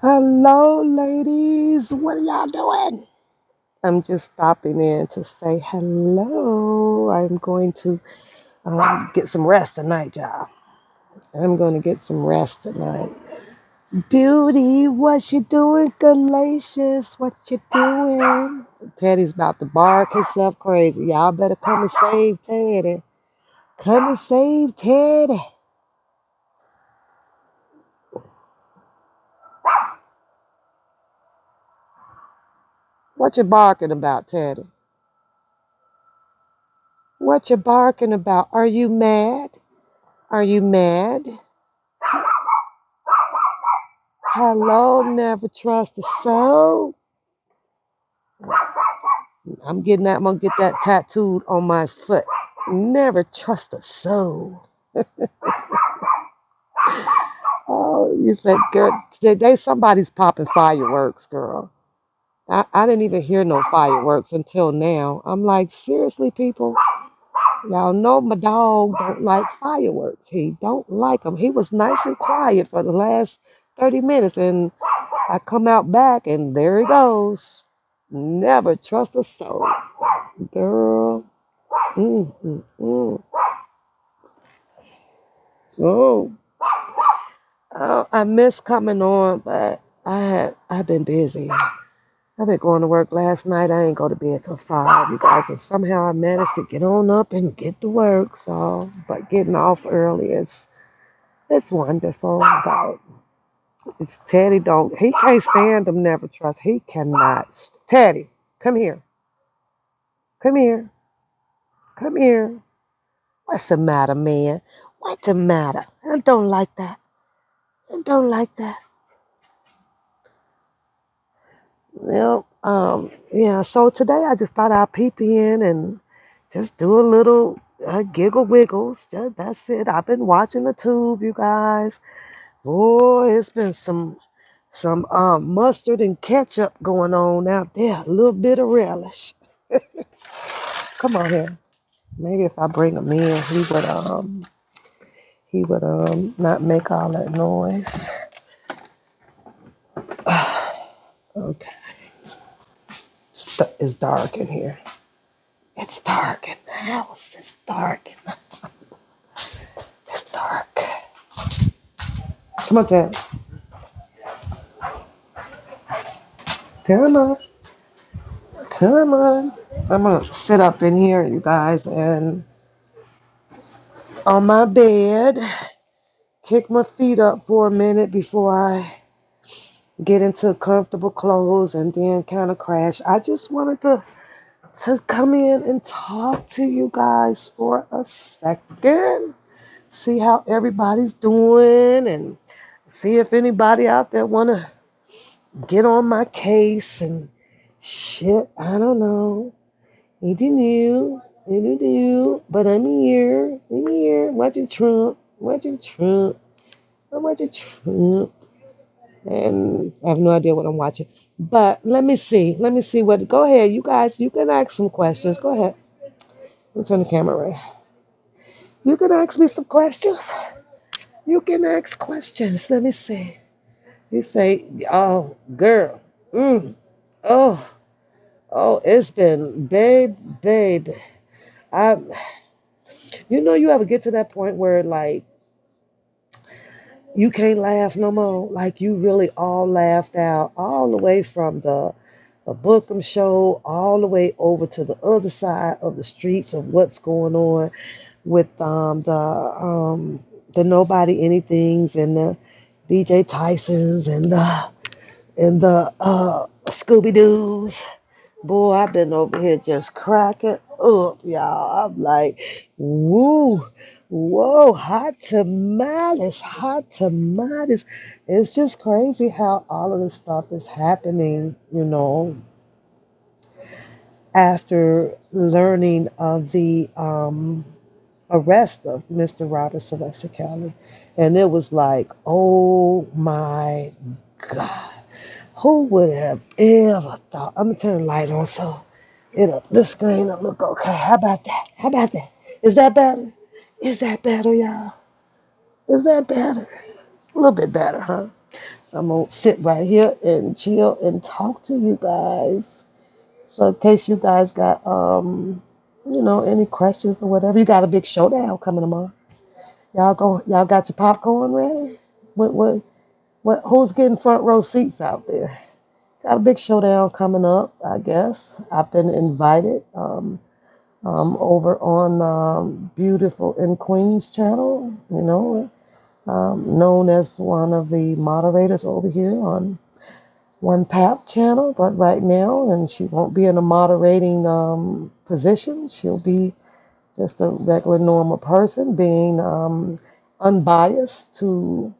Hello, ladies. What are y'all doing? I'm just stopping in to say hello. I'm going to get some rest tonight, y'all. I'm going to get some rest tonight. Beauty, what you doing? Galatians, what you doing? Teddy's about to bark himself crazy. Y'all better come and save Teddy. Come and save Teddy. What you barking about, Teddy? What you barking about? Are you mad? Are you mad? Hello, never trust a soul. I'm gonna get that tattooed on my foot. Never trust a soul. Oh, you said, girl, today somebody's popping fireworks, girl. I didn't even hear no fireworks until now. I'm like, seriously, people? Y'all know my dog don't like fireworks. He don't like them. He was nice and quiet for the last 30 minutes, and I come out back, and there he goes. Never trust a soul. Girl. Mm, mm, mm. Oh, I miss coming on, but I've been busy. I've been going to work last night. I ain't go to bed till 5, you guys, and somehow I managed to get on up and get to work. So, but getting off early is it's wonderful. But it's Teddy don't he can't stand them. Never trust. He cannot. Teddy, come here. Come here. Come here. What's the matter, man? What's the matter? I don't like that. I don't like that. Yeah, so today I just thought I'd peep in and just do a little giggle wiggles. Just, that's it. I've been watching the tube, you guys. Boy, it's been some mustard and ketchup going on out there. A little bit of relish. Come on here. Maybe if I bring him in, he would not make all that noise. Okay, it's dark in here. It's dark in the house. It's dark. It's dark. Come on, Dad. Come on. Come on. I'm going to sit up in here, you guys, and on my bed, kick my feet up for a minute before I get into comfortable clothes and then kind of crash. I just wanted to come in and talk to you guys for a second, see how everybody's doing, and see if anybody out there want to get on my case and shit. I don't know. You do, but I'm here, watching Trump, I'm watching Trump, and I have no idea what I'm watching. But let me see what, go ahead, you guys, you can ask some questions, go ahead. Let me turn the camera around. You can ask me some questions. You can ask questions, let me see. You say, oh, girl, oh, oh, it's been, babe, I, you ever get to that point where, like, you can't laugh no more. Like you really all laughed out, all the way from the Bookham show, all the way over to the other side of the streets of what's going on with the nobody anythings and the DJ Tysons and the Scooby Doo's. Boy, I've been over here just cracking up, y'all. I'm like, woo, whoa, hot tamales, hot tamales. It's just crazy how all of this stuff is happening, after learning of the arrest of Mr. Robert Sylvester Kelly. And it was like, oh my God. Who would have ever thought? I'm gonna turn the light on so the screen will look okay. How about that? How about that? Is that better? Is that better, y'all? Is that better? A little bit better, huh? I'm gonna sit right here and chill and talk to you guys. So in case you guys got any questions or whatever, you got a big showdown coming tomorrow. Y'all got your popcorn ready? What who's getting front row seats out there? Got a big showdown coming up, I guess. I've been invited over on Beautiful in Queens channel, known as one of the moderators over here on One Pap channel. But right now, and she won't be in a moderating position. She'll be just a regular, normal person, being unbiased to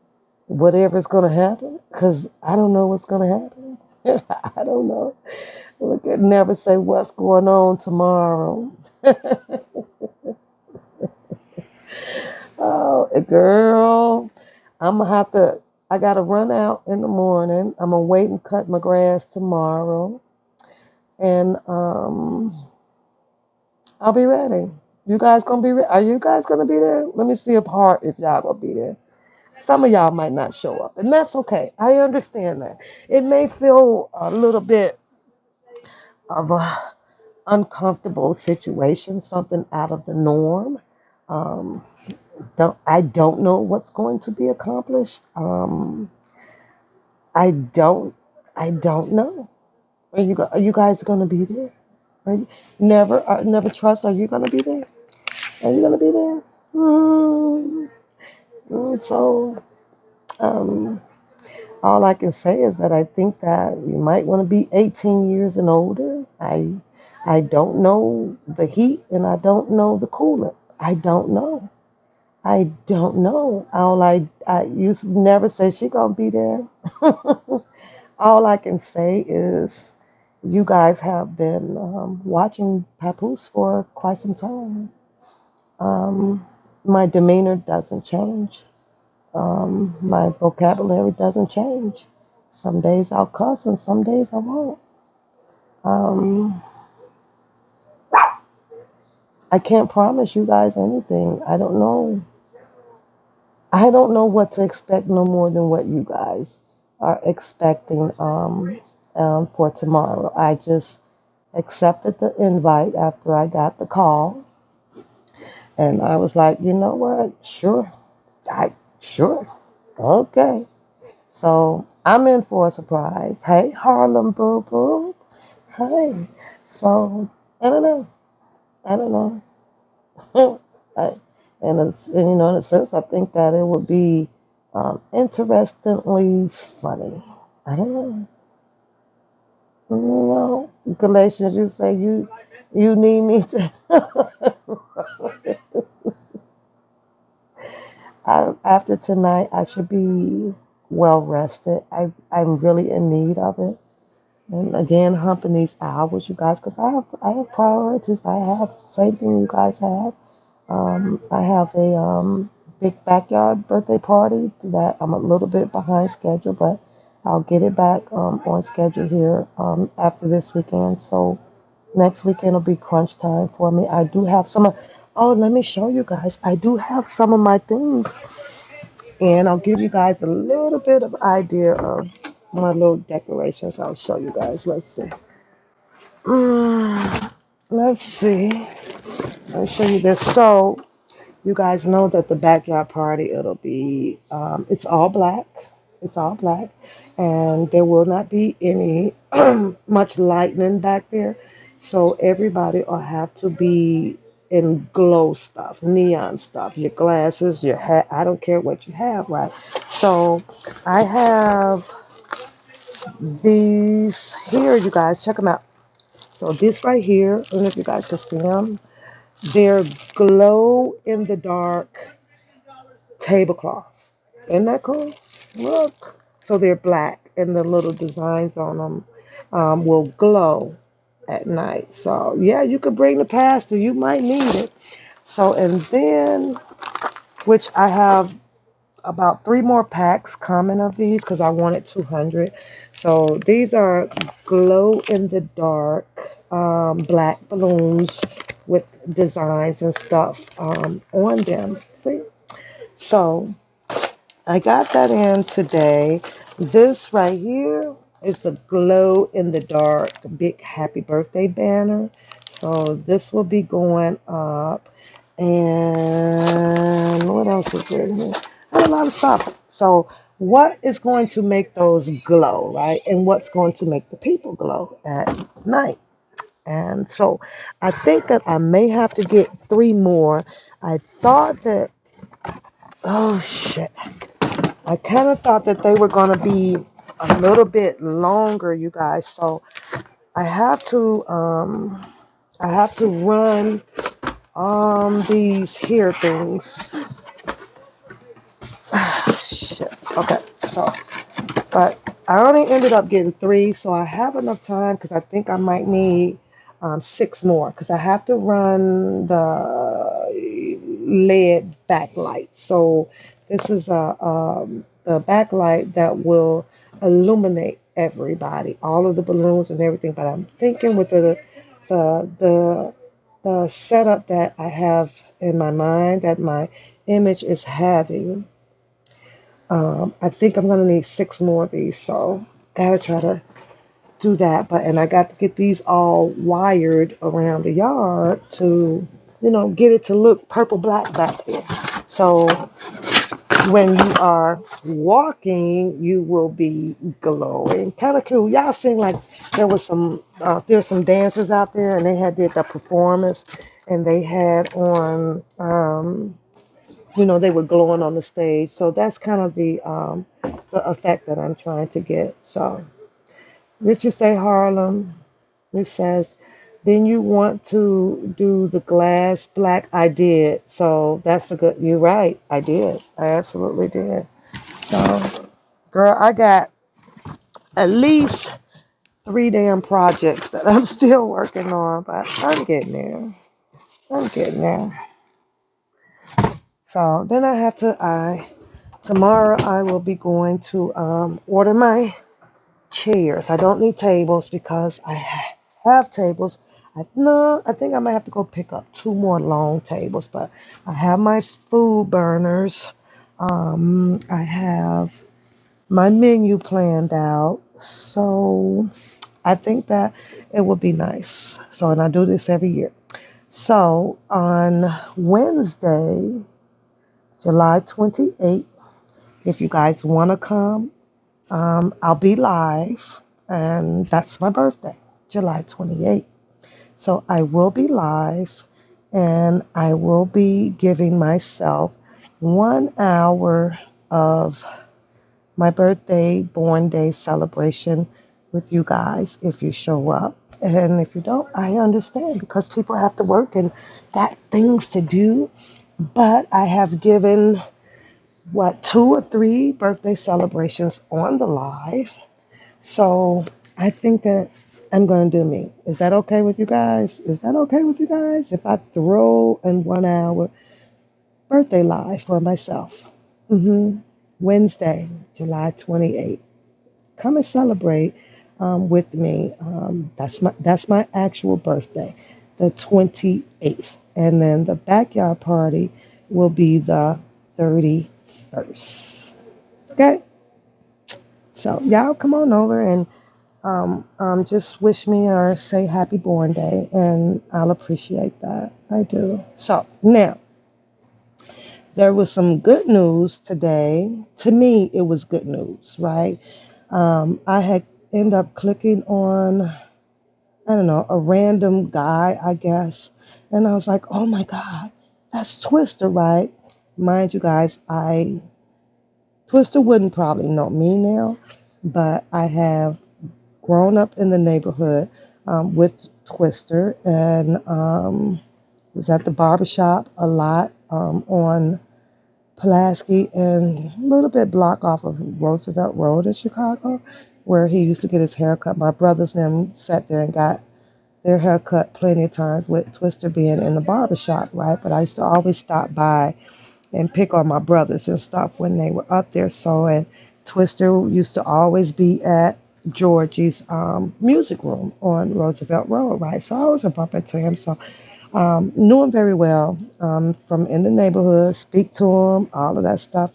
whatever's going to happen, because I don't know what's going to happen. I don't know. We could never say what's going on tomorrow. Oh, girl, I'm gonna have to. I gotta run out in the morning. I'm gonna wait and cut my grass tomorrow, and I'll be ready. You guys gonna be? Are you guys gonna be there? Let me see apart if y'all gonna be there. Some of y'all might not show up, and that's okay. I understand that. It may feel a little bit of a uncomfortable situation, something out of the norm. Um, I don't know what's going to be accomplished. I don't I don't know. Are you guys going to be there? Are you, never trust. Are you going to be there? Are you going to be there? Mm, so um, all I can say is that I think that you might want to be 18 years and older. I don't know the heat and I don't know the coolant. I don't know. I don't know. I used to never say she gonna be there. All I can say is you guys have been watching Papoose for quite some time. My demeanor doesn't change. My vocabulary doesn't change. Some days I'll cuss and some days I won't. Um, I can't promise you guys anything. I don't know what to expect no more than what you guys are expecting for tomorrow. I just accepted the invite after I got the call, and I was like, you know what? Sure, okay. So I'm in for a surprise. Hey, Harlem Boo Boo. Hey. So I don't know. I don't know. I, in a sense, I think that it would be interestingly funny. I don't know. Galatians, you say you need me to. After tonight, I should be well rested. I'm really in need of it. And again, humping these hours, you guys, because I have priorities. I have same thing you guys have. I have a big backyard birthday party that I'm a little bit behind schedule, but I'll get it back on schedule here after this weekend. So next weekend will be crunch time for me. I do have oh, let me show you guys. I do have some of my things, and I'll give you guys a little bit of idea of my little decorations. I'll show you guys. Let's see. Mm, let's see. I'll show you this. So you guys know that the backyard party, it'll be, it's all black. It's all black. And there will not be any much lightning back there. So everybody will have to be in glow stuff, neon stuff, your glasses, your hat. I don't care what you have, right? So I have these here, you guys. Check them out. So this right here, I don't know if you guys can see them. They're glow in the dark tablecloths. Isn't that cool? Look. So they're black, and the little designs on them will glow at night. So yeah, you could bring the pastor. You might need it. So and then, which I have about 3 more packs coming of these because I wanted 200. So these are glow in the dark black balloons with designs and stuff on them. See? So I got that in today. This right here is a glow in the dark big happy birthday banner. So this will be going up. And what else is there in here? A lot of stuff. So what is going to make those glow, right? And what's going to make the people glow at night? And so I think that I may have to get three more. I thought that, oh shit. I kind of thought that they were going to be a little bit longer, you guys. So I have to, um, I have to run these here things. Shit. Okay. So, but I only ended up getting three, so I have enough time because I think I might need six more because I have to run the LED backlight. So this is the backlight that will illuminate everybody, all of the balloons and everything. But I'm thinking with the the the setup that I have in my mind that my image is having. I think I'm gonna need six more of these, so gotta try to do that. But and I got to get these all wired around the yard to, get it to look purple black back there. So when you are walking, you will be glowing. Kind of cool. Y'all seen like there's some dancers out there, and they had did the performance, and they had on they were glowing on the stage. So that's kind of the effect that I'm trying to get. So Richard say Harlem. Rich says, then you want to do the glass black? I did. So that's a good. You're right. I did. I absolutely did. So, girl, I got at least three damn projects that I'm still working on, but I'm getting there. I'm getting there. So then I have to. I Tomorrow I will be going to order my chairs. I don't need tables because I have tables. No, I think I might have to go pick up two more long tables, but I have my food burners. I have my menu planned out. So I think that it would be nice. So, and I do this every year. So on Wednesday, July 28th, if you guys want to come, I'll be live, and that's my birthday, July 28th. So I will be live, and I will be giving myself 1 hour of my birthday, born day celebration with you guys if you show up. And if you don't, I understand because people have to work and got things to do. But I have given, two or three birthday celebrations on the live. So I think that I'm going to do me. Is that okay with you guys? Is that okay with you guys? If I throw in 1 hour birthday live for myself. hmm Wednesday, July 28th. Come and celebrate with me. That's my actual birthday, the 28th. And then the backyard party will be the 31st. Okay? So y'all come on over and just wish me or say happy born day, and I'll appreciate that. I do. So now, there was some good news today. To me, it was good news, right? I had ended up clicking on, I don't know, a random guy, I guess, and I was like, oh my God, that's Twister, right? Mind you guys, Twister wouldn't probably know me now, but I have grown up in the neighborhood with Twister and was at the barbershop a lot on Pulaski and a little bit block off of Roosevelt Road in Chicago, where he used to get his hair cut. My brothers and them sat there and got their hair cut plenty of times with Twister being in the barbershop, right? But I used to always stop by and pick on my brothers and stuff when they were up there. So, and Twister used to always be at Georgie's music room on Roosevelt Road, right? So I was a bump into him. So knew him very well from in the neighborhood, speak to him, all of that stuff,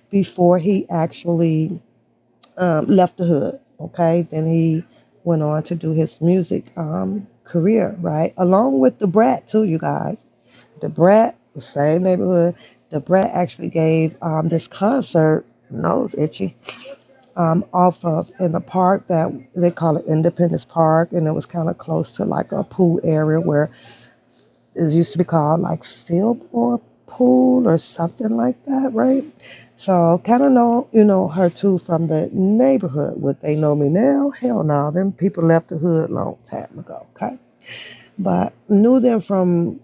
before he actually left the hood. Okay, then he went on to do his music career, right? Along with the Brat too, you guys. The Brat, the same neighborhood. The Brat actually gave this concert, nose itchy, off of in a park that they call it Independence Park, and it was kind of close to like a pool area where it used to be called like Fillmore Pool or something like that, right? So kind of know, her too from the neighborhood. Would they know me now? Hell no. Them people left the hood long time ago, okay? But knew them from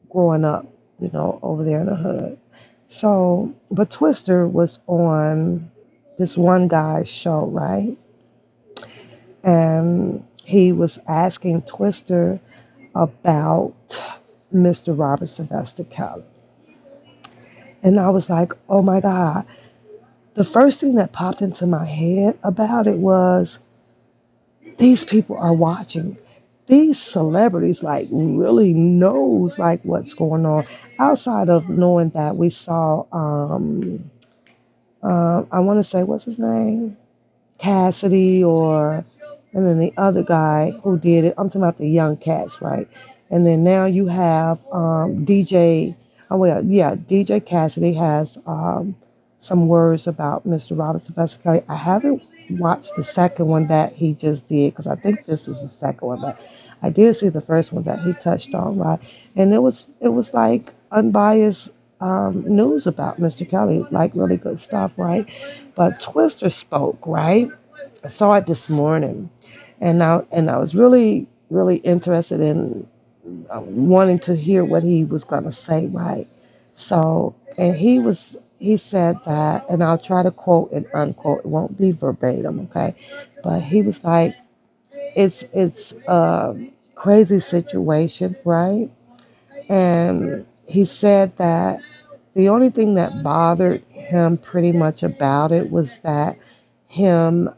growing up, over there in the hood. So, but Twister was on this one guy's show, right? And he was asking Twister about Mr. Robert Sylvester Kelly. And I was like, oh my God. The first thing that popped into my head about it was these people are watching. These celebrities like really knows like what's going on outside of knowing that we saw I want to say what's his name, Cassidy, or and then the other guy who did it. I'm talking about the young cats, right? And then now you have DJ. Oh well, yeah, DJ Cassidy has some words about Mr. Robert Sylvester Kelly. I haven't watched the second one that he just did because I think this is the second one, but I did see the first one that he touched on, right? And it was like unbiased news about Mr. Kelly, like really good stuff, right? But Twister spoke, right? I saw it this morning, and I was really really interested in wanting to hear what he was going to say, right? So, and he said that, and I'll try to quote and unquote. It won't be verbatim, okay? But he was like, it's a crazy situation, right? And he said that the only thing that bothered him pretty much about it was that him,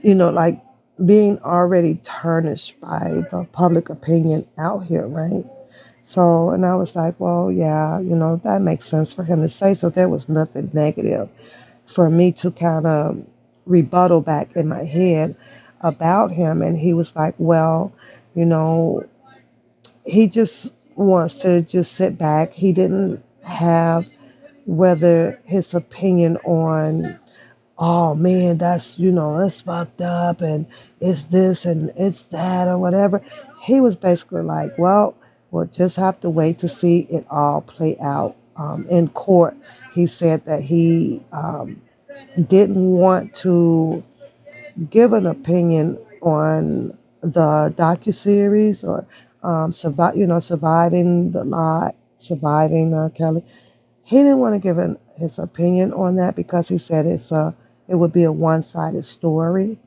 like being already tarnished by the public opinion out here, right? So, and I was like, well, yeah, that makes sense for him to say. So there was nothing negative for me to kind of rebuttal back in my head about him. And he was like, well, you know, he just wants to just sit back. He didn't have whether his opinion on, oh man, that's fucked up and it's this and it's that or whatever. He was basically like, well, we'll just have to wait to see it all play out in court. He said that he didn't want to give an opinion on the docuseries or surviving the lie, surviving Kelly. He didn't want to give his opinion on that because he said it would be a one-sided story,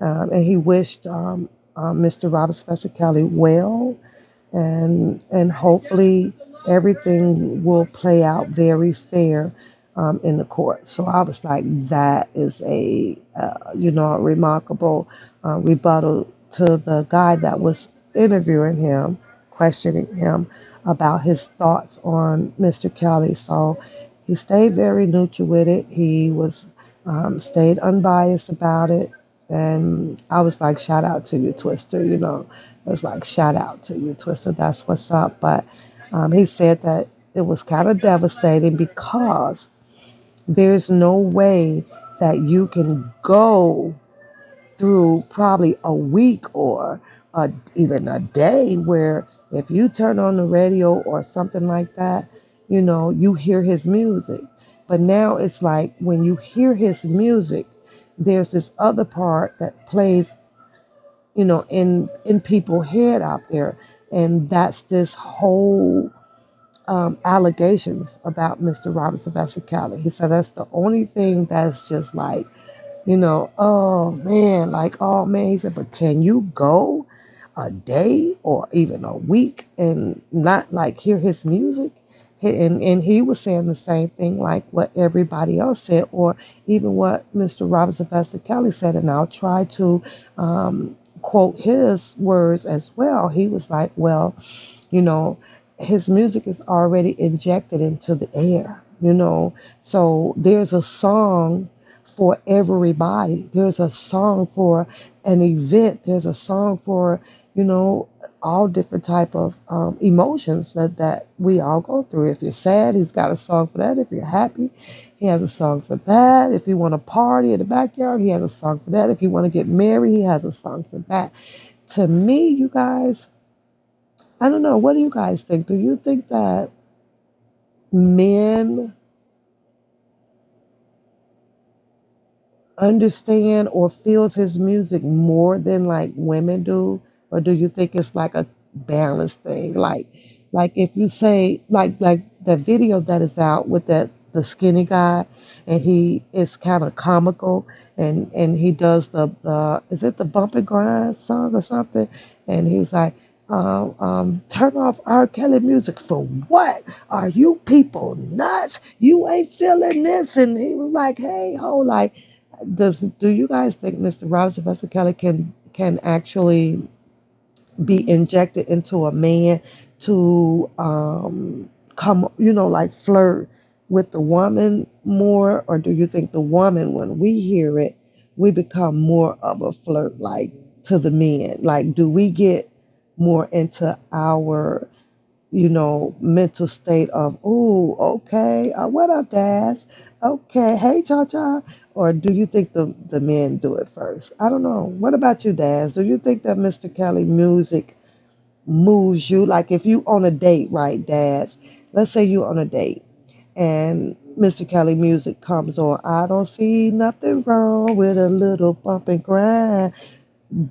and he wished Mr. Robert Spencer Kelly well, and hopefully everything will play out very fair in the court. So I was like, that is a remarkable rebuttal to the guy that was interviewing him, questioning him about his thoughts on Mr. Kelly. So he stayed very neutral with it. He was stayed unbiased about it. And I was like, shout out to you, Twister. It was like, shout out to you, Twister. That's what's up. But he said that it was kind of devastating because there's no way that you can go through probably a week or even a day where if you turn on the radio or something like that, you hear his music. But now it's like when you hear his music, there's this other part that plays, in people's head out there. And that's this whole allegations about Mr. Robert Sylvester Kelly. He said that's the only thing that's just like, oh man, like, oh man. He said, but can you go a day or even a week and not like hear his music? And he was saying the same thing like what everybody else said, or even what Mr. Robert Sylvester Kelly said. And I'll try to quote his words as well. He was like, well, his music is already injected into the air. you know. So there's a song for everybody. There's a song for an event. There's a song for, you know, all different type of emotions that we all go through. If you're sad, he's got a song for that. If you're happy, he has a song for that. If you want to party in the backyard, he has a song for that. If you want to get married, he has a song for that. To me, you guys, I don't know. What do you guys think? Do you think that men understand or feels his music more than like women do, or do you think it's like a balanced thing? Like if you say like the video that is out with that the skinny guy, and he is kind of comical, and he does the is it the bump and grind song or something, and he was like. Turn off R. Kelly music for what? Are you people nuts? You ain't feeling this, and he was like, "Hey, ho, like, do you guys think Mr. Robert Sylvester Kelly can actually be injected into a man to come, you know, like flirt with the woman more, or do you think the woman, when we hear it, we become more of a flirt like to the men? Like, do we get more into our mental state of, oh, okay, what up, Daz? Okay, hey, Cha Cha. Or do you think the men do it first? I don't know. What about you, Daz? Do you think that Mr. Kelly music moves you? Like if you on a date, right, Daz? Let's say you on a date and Mr. Kelly music comes on. I don't see nothing wrong with a little bump and grind.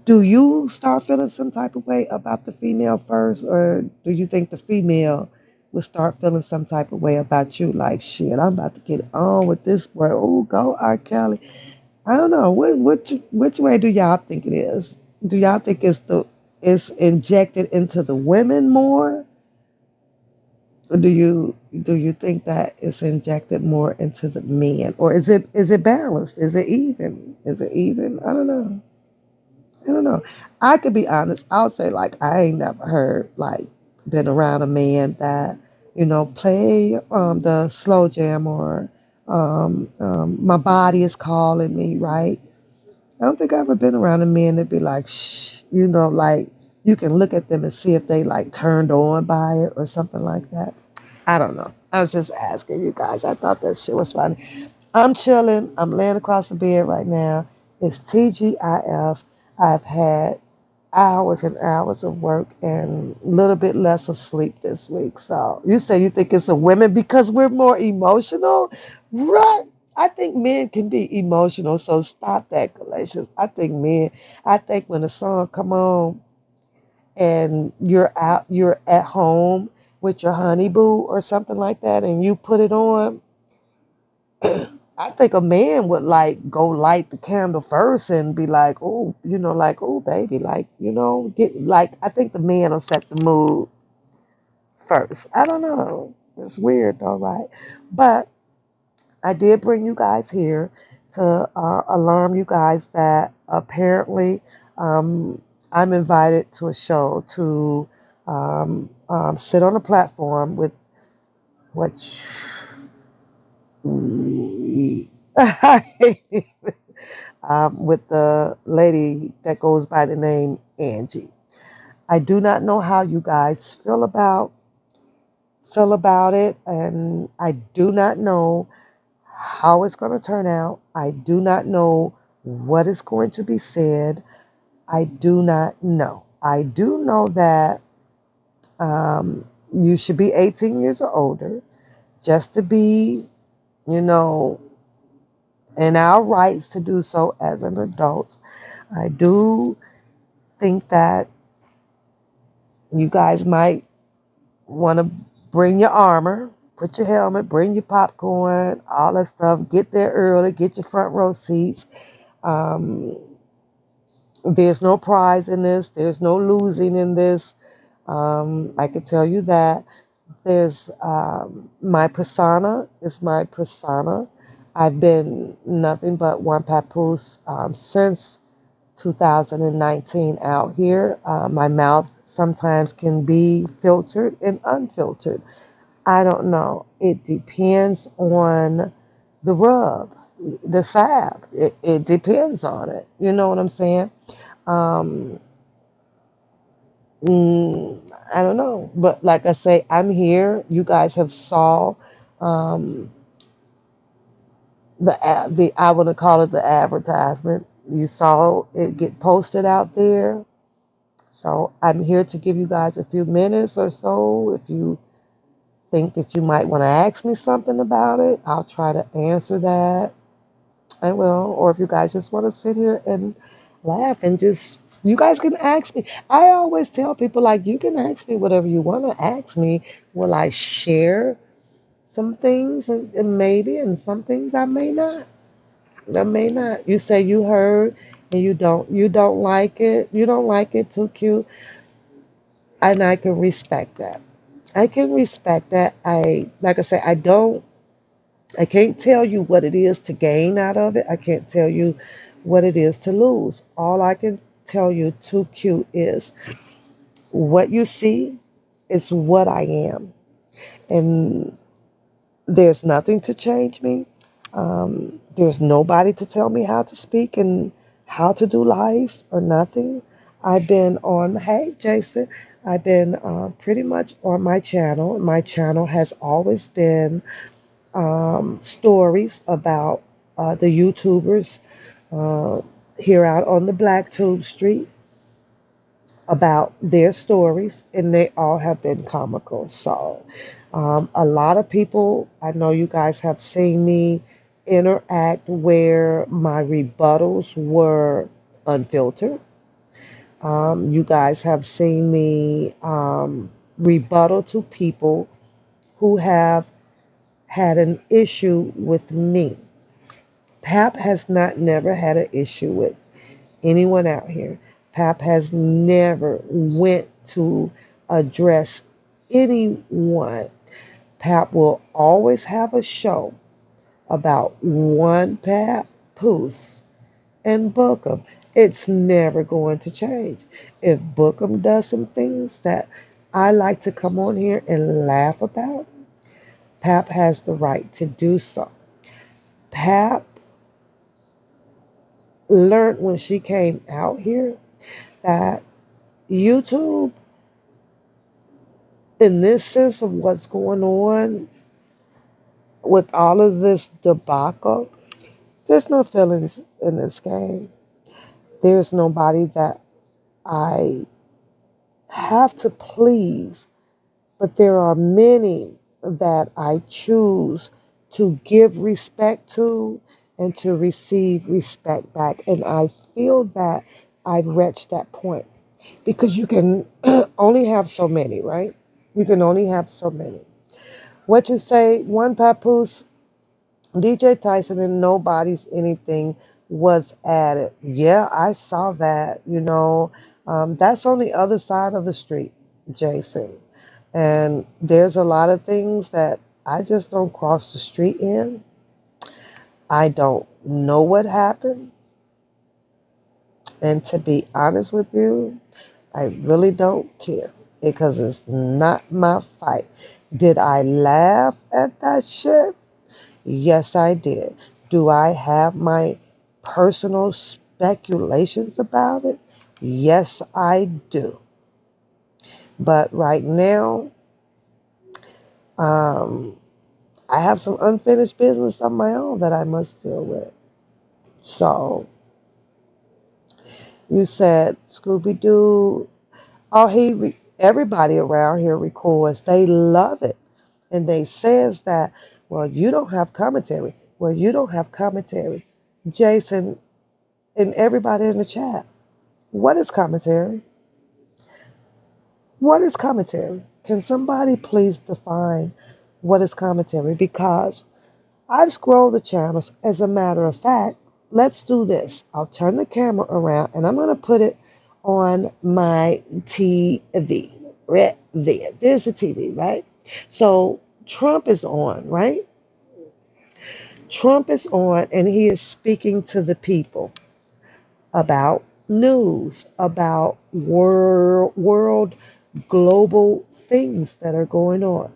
Do you start feeling some type of way about the female first, or do you think the female will start feeling some type of way about you? Like, shit, I'm about to get on with this boy. Oh, go R. Kelly. I don't know. Which way do y'all think it is? Do y'all think it's injected into the women more, or do you think that it's injected more into the men, or is it balanced? Is it even? Is it even? I don't know. I don't know. I could be honest. I'll say like I ain't never heard like been around a man that play the slow jam or my body is calling me, right? I don't think I've ever been around a man that be like shh, like you can look at them and see if they like turned on by it or something like that. I don't know. I was just asking you guys. I thought that shit was funny. I'm chilling. I'm laying across the bed right now. It's TGIF. I've had hours and hours of work and a little bit less of sleep this week. So you say you think it's a women because we're more emotional? Right. I think men can be emotional. So stop that, Galatians. I think when a song come on and you're at home with your honey boo or something like that, and you put it on, I think a man would like go light the candle first and be like, oh, like, oh, baby, like, get like, I think the man will set the mood first. I don't know. It's weird though, right? But I did bring you guys here to alarm you guys that apparently I'm invited to a show to sit on a platform with which. With the lady that goes by the name Angie. I do not know how you guys feel about it, and I do not know how it's going to turn out. I do not know what is going to be said. I do not know. I do know that you should be 18 years or older just to be, you know, in our rights to do so as an adult. I do think that you guys might want to bring your armor, put your helmet, bring your popcorn, all that stuff. Get there early, get your front row seats. Um, there's no prize in this, there's no losing in this. I can tell you that. There's my persona is my persona. I've been nothing but one papoose since 2019 out here. My mouth sometimes can be filtered and unfiltered. I don't know. It depends on the rub, the salve. It depends on it. You know what I'm saying? Um, mm, I don't know. But like I say, I'm here. You guys have saw um, the I want to call it the advertisement. You saw it get posted out there. So I'm here to give you guys a few minutes or so. If you think that you might want to ask me something about it, I'll try to answer that. I will. Or if you guys just want to sit here and laugh and just, you guys can ask me. I always tell people, like, you can ask me whatever you want to ask me. Will I share some things and maybe, and some things I may not. I may not. You say you heard and you don't like it. You don't like it too cute. And I can respect that. I can respect that. Like I say, I can't tell you what it is to gain out of it. I can't tell you what it is to lose. All I can tell you too cute is what you see is what I am. And there's nothing to change me. There's nobody to tell me how to speak and how to do life or nothing. I've been on, hey, Jason, I've been pretty much on my channel. My channel has always been stories about the YouTubers uh, here out on the Black Tube Street, about their stories, and they all have been comical. So, a lot of people, I know you guys have seen me interact where my rebuttals were unfiltered. You guys have seen me rebuttal to people who have had an issue with me. Pap has not never had an issue with anyone out here. Pap has never went to address anyone. Pap will always have a show about one Pap, Poos, and Bookham. It's never going to change. If Bookham does some things that I like to come on here and laugh about, Pap has the right to do so. Pap learned when she came out here that YouTube, in this sense of what's going on with all of this debacle, there's no feelings in this game. There's nobody that I have to please, but there are many that I choose to give respect to and to receive respect back. And I feel that I've reached that point because you can only have so many, right? You can only have so many. What you say, one papoose, DJ Tyson and nobody's anything was added. Yeah, I saw that. That's on the other side of the street, Jason. And there's a lot of things that I just don't cross the street in. I don't know what happened. And to be honest with you, I really don't care because it's not my fight. Did I laugh at that shit? Yes, I did. Do I have my personal speculations about it? Yes, I do. But right now, um, I have some unfinished business of my own that I must deal with. So you said Scooby Doo. Oh, everybody around here records. They love it, and they says that. Well, you don't have commentary. Well, you don't have commentary. Jason and everybody in the chat. What is commentary? What is commentary? Can somebody please define what is commentary? Because I've scrolled the channels. As a matter of fact, let's do this. I'll turn the camera around and I'm going to put it on my TV. Right there. There's the TV, right? So Trump is on, right? Trump is on and he is speaking to the people about news, about world global things that are going on.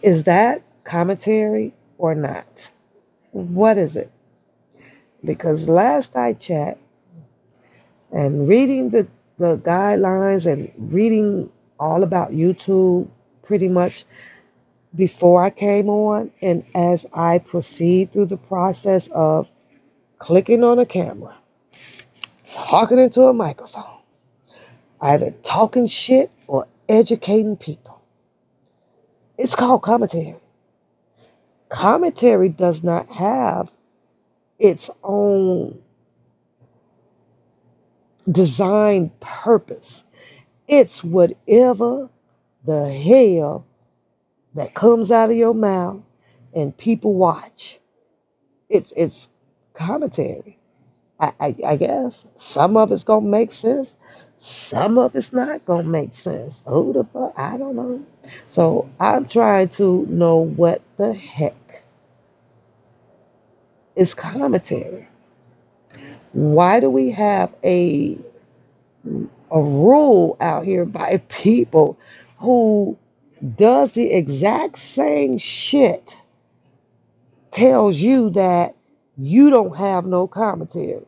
Is that commentary or not? What is it? Because last I checked, and reading the guidelines and reading all about YouTube pretty much before I came on, and as I proceed through the process of clicking on a camera, talking into a microphone, either talking shit or educating people, it's called commentary. Commentary does not have its own design purpose. It's whatever the hell that comes out of your mouth and people watch. It's commentary. I guess some of it's gonna make sense, some of it's not gonna make sense. Who the fuck? I don't know. So I'm trying to know what the heck is commentary. Why do we have a rule out here by people who does the exact same shit, tells you that you don't have no commentary?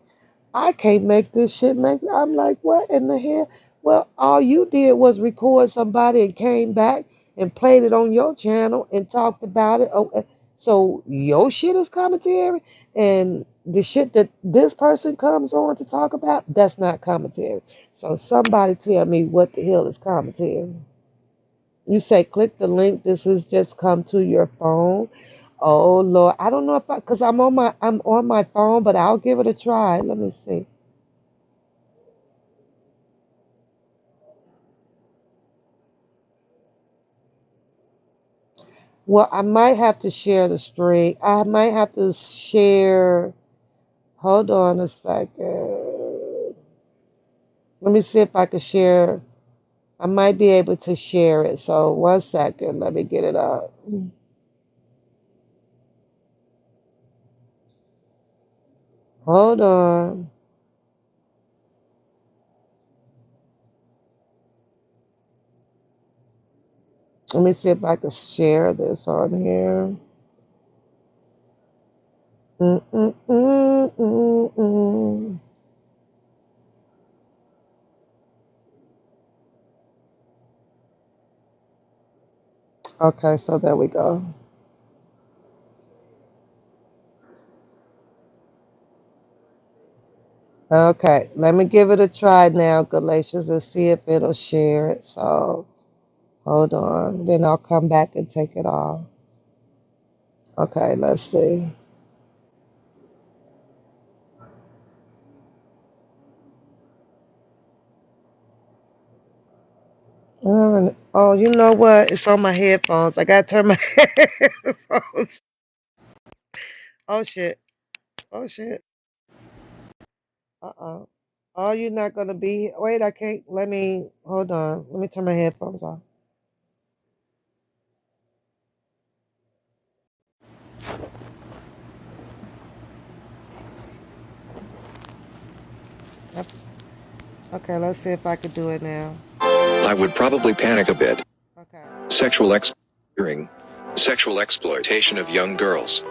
I can't make this shit make. I'm like, what in the hell? Well, all you did was record somebody and came back and played it on your channel and talked about it. Oh, so your shit is commentary, and the shit that this person comes on to talk about, that's not commentary. So somebody tell me what the hell is commentary. You say click the link. This has just come to your phone. Oh Lord, I don't know if because I'm on my phone, but I'll give it a try. Let me see. Well, I might have to share the stream. I might have to share. Hold on a second. Let me see if I can share. I might be able to share it. So 1 second. Let me get it up. Hold on. Let me see if I can share this on here. Mm-mm-mm-mm-mm. Okay, so there we go. Okay, let me give it a try now, Galatians, and see if it'll share it. So hold on. Then I'll come back and take it off. Okay, let's see. Oh, you know what? It's on my headphones. I gotta turn my headphones. Oh shit. Oh shit. Uh-oh. Oh, you're not gonna be. Wait, I can't. Let me. Hold on. Let me turn my headphones off. Yep. Okay, let's see if I can do it now. I would probably panic a bit. Okay. Sexual exploitation of young girls,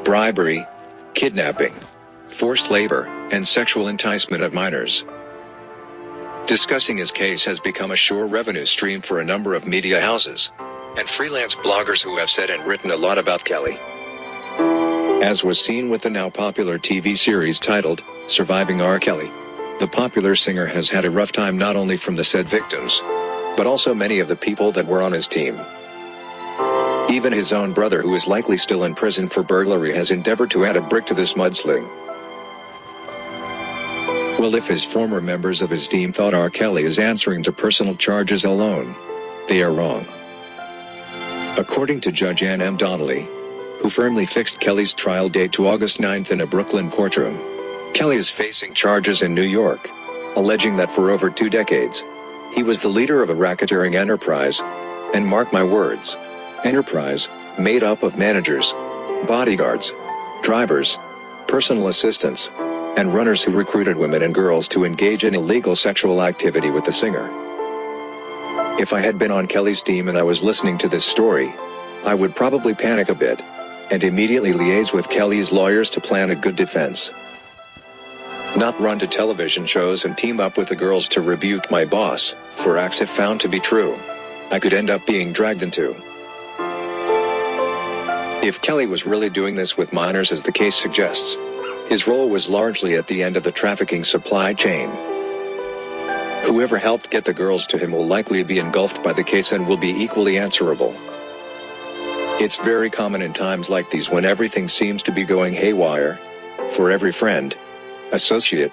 bribery, kidnapping, forced labor, and sexual enticement of minors. Discussing his case has become a sure revenue stream for a number of media houses and freelance bloggers who have said and written a lot about Kelly. As was seen with the now popular TV series titled Surviving R. Kelly, the popular singer has had a rough time not only from the said victims, but also many of the people that were on his team. Even his own brother, who is likely still in prison for burglary, has endeavored to add a brick to this mudsling. Well, if his former members of his team thought R. Kelly is answering to personal charges alone, they are wrong. According to Judge Ann M. Donnelly, who firmly fixed Kelly's trial date to August 9th in a Brooklyn courtroom, Kelly is facing charges in New York, alleging that for over 2 decades, he was the leader of a racketeering enterprise, and mark my words, enterprise, made up of managers, bodyguards, drivers, personal assistants, and runners who recruited women and girls to engage in illegal sexual activity with the singer. If I had been on Kelly's team and I was listening to this story, I would probably panic a bit and immediately liaise with Kelly's lawyers to plan a good defense. Not run to television shows and team up with the girls to rebuke my boss for acts if found to be true. I could end up being dragged into. If Kelly was really doing this with minors as the case suggests, his role was largely at the end of the trafficking supply chain. Whoever helped get the girls to him will likely be engulfed by the case and will be equally answerable. It's very common in times like these when everything seems to be going haywire, for every friend, associate,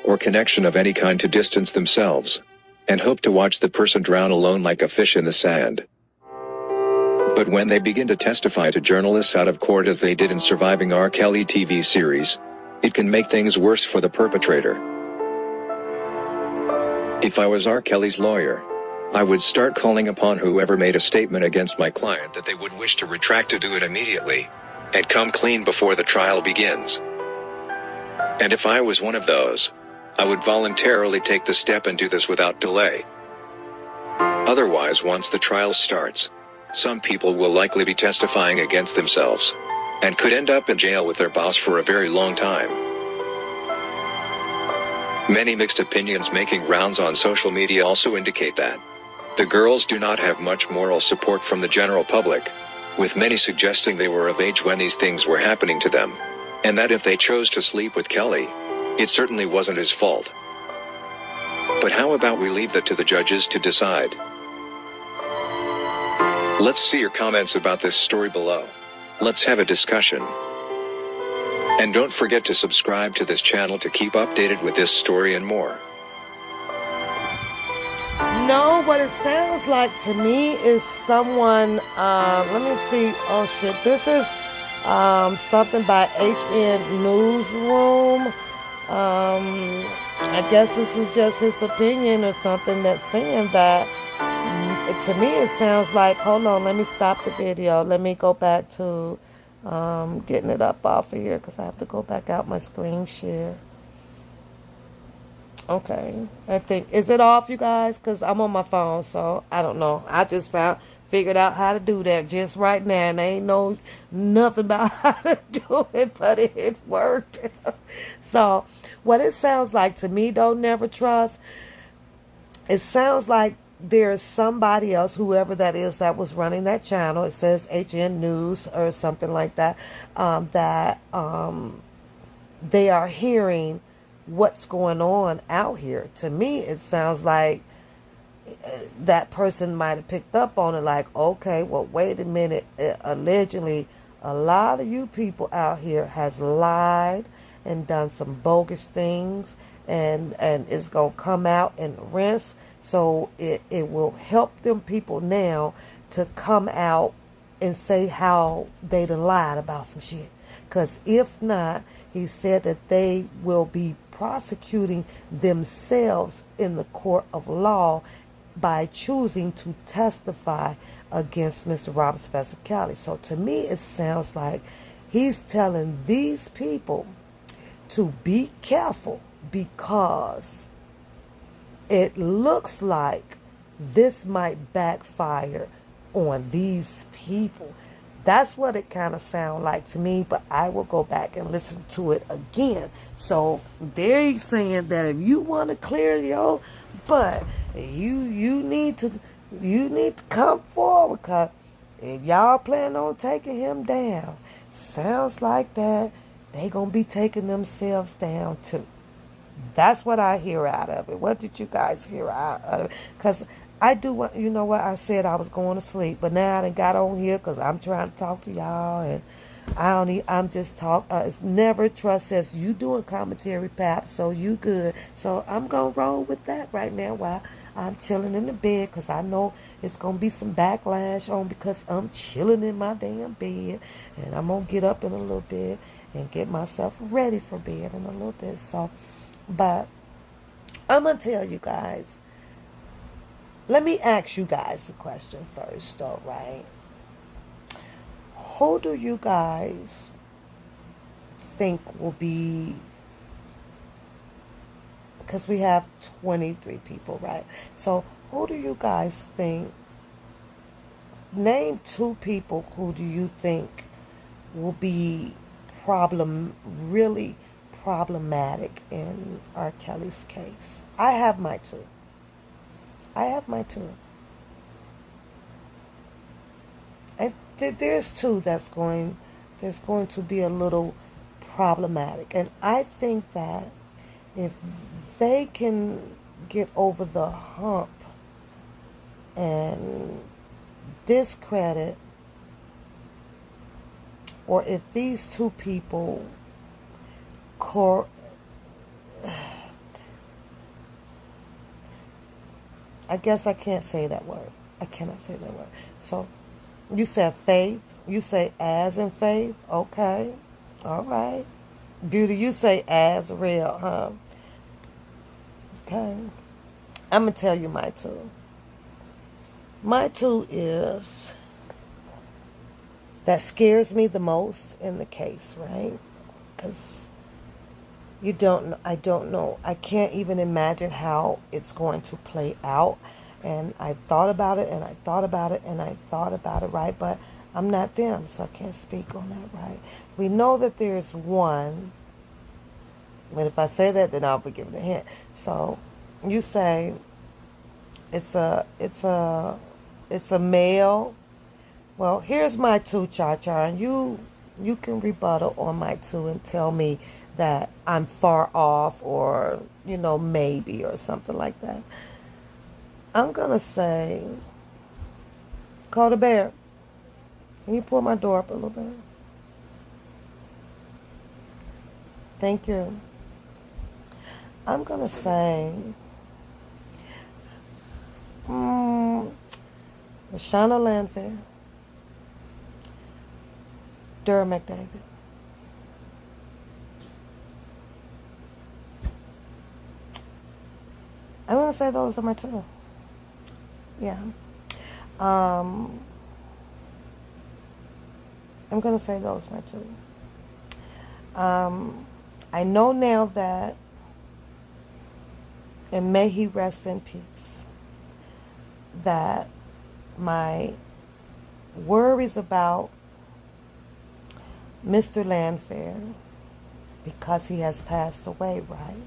or connection of any kind to distance themselves and hope to watch the person drown alone like a fish in the sand. But when they begin to testify to journalists out of court as they did in Surviving R. Kelly TV series, it can make things worse for the perpetrator. If I was R. Kelly's lawyer, I would start calling upon whoever made a statement against my client that they would wish to retract to do it immediately and come clean before the trial begins. And if I was one of those, I would voluntarily take the step and do this without delay. Otherwise, once the trial starts, some people will likely be testifying against themselves and could end up in jail with their boss for a very long time. Many mixed opinions making rounds on social media also indicate that the girls do not have much moral support from the general public, with many suggesting they were of age when these things were happening to them, and that if they chose to sleep with Kelly, it certainly wasn't his fault. But how about we leave that to the judges to decide? Let's see your comments about this story below. Let's have a discussion. And don't forget to subscribe to this channel to keep updated with this story and more. No, what it sounds like to me is someone, let me see, oh shit, this is something by HN Newsroom. I guess this is just his opinion or something that's saying that. To me it sounds like, hold on, let me stop the video. Let me go back to getting it up off of here because I have to go back out my screen share. Okay, I think, is it off, you guys? Because I'm on my phone, so I don't know. I just figured out how to do that just right now, and I ain't know nothing about how to do it, but it worked. So what it sounds like to me, though, Never Trust, it sounds like there's somebody else, whoever that is, that was running that channel. It says HN News or something like that, they are hearing what's going on out here. To me, it sounds like that person might have picked up on it, like, okay, well, wait a minute, allegedly a lot of you people out here has lied and done some bogus things, and it's gonna come out and rinse. So it will help them people now to come out and say how they done lied about some shit. Because if not, he said that they will be prosecuting themselves in the court of law by choosing to testify against Mr. Robert Sylvester Kelly. So to me, it sounds like he's telling these people to be careful, because it looks like this might backfire on these people. That's what it kind of sounds like to me, but I will go back and listen to it again. So they're saying that if you want to clear your butt, you need to come forward, because if y'all plan on taking him down, sounds like that they gonna be taking themselves down too. That's what I hear out of it. What did you guys hear out of it? Because I do want, you know what, I said I was going to sleep, but now I done got on here because I'm trying to talk to y'all, and I'm just it's Never Trust says you doing commentary, Pap, so you good. So I'm going to roll with that right now while I'm chilling in the bed, because I know it's going to be some backlash on because I'm chilling in my damn bed, and I'm going to get up in a little bit and get myself ready for bed in a little bit. So, but I'm going to tell you guys, let me ask you guys a question first, though, right? Who do you guys think will be, because we have 23 people, right? So who do you guys think name two people who do you think will be really problematic in R. Kelly's case. I have my two. I have my two. And there's two there's going to be a little problematic. And I think that if they can get over the hump and discredit, or if these two people I guess I can't say that word. I cannot say that word. So you said faith. You say as in faith. Okay. All right. Beauty, you say as real, huh? Okay. I'm going to tell you my two. My two is that scares me the most in the case, right? Because I don't know. I can't even imagine how it's going to play out. And I thought about it, and I thought about it, and I thought about it, right? But I'm not them, so I can't speak on that, right? We know that there's one, but if I say that, then I'll be giving a hint. So you say it's a male. Well, here's my two, Cha-Cha, and you can rebuttal on my two and tell me that I'm far off, or, maybe, or something like that. I'm going to say, call the bear. Can you pull my door up a little bit? Thank you. I'm going to say, Rashana Landfair, Durham McDavid. I'm going to say those are my two. Yeah. I'm going to say those are my two. I know now that, and may he rest in peace, that my worries about Mr. Landfair, because he has passed away, right,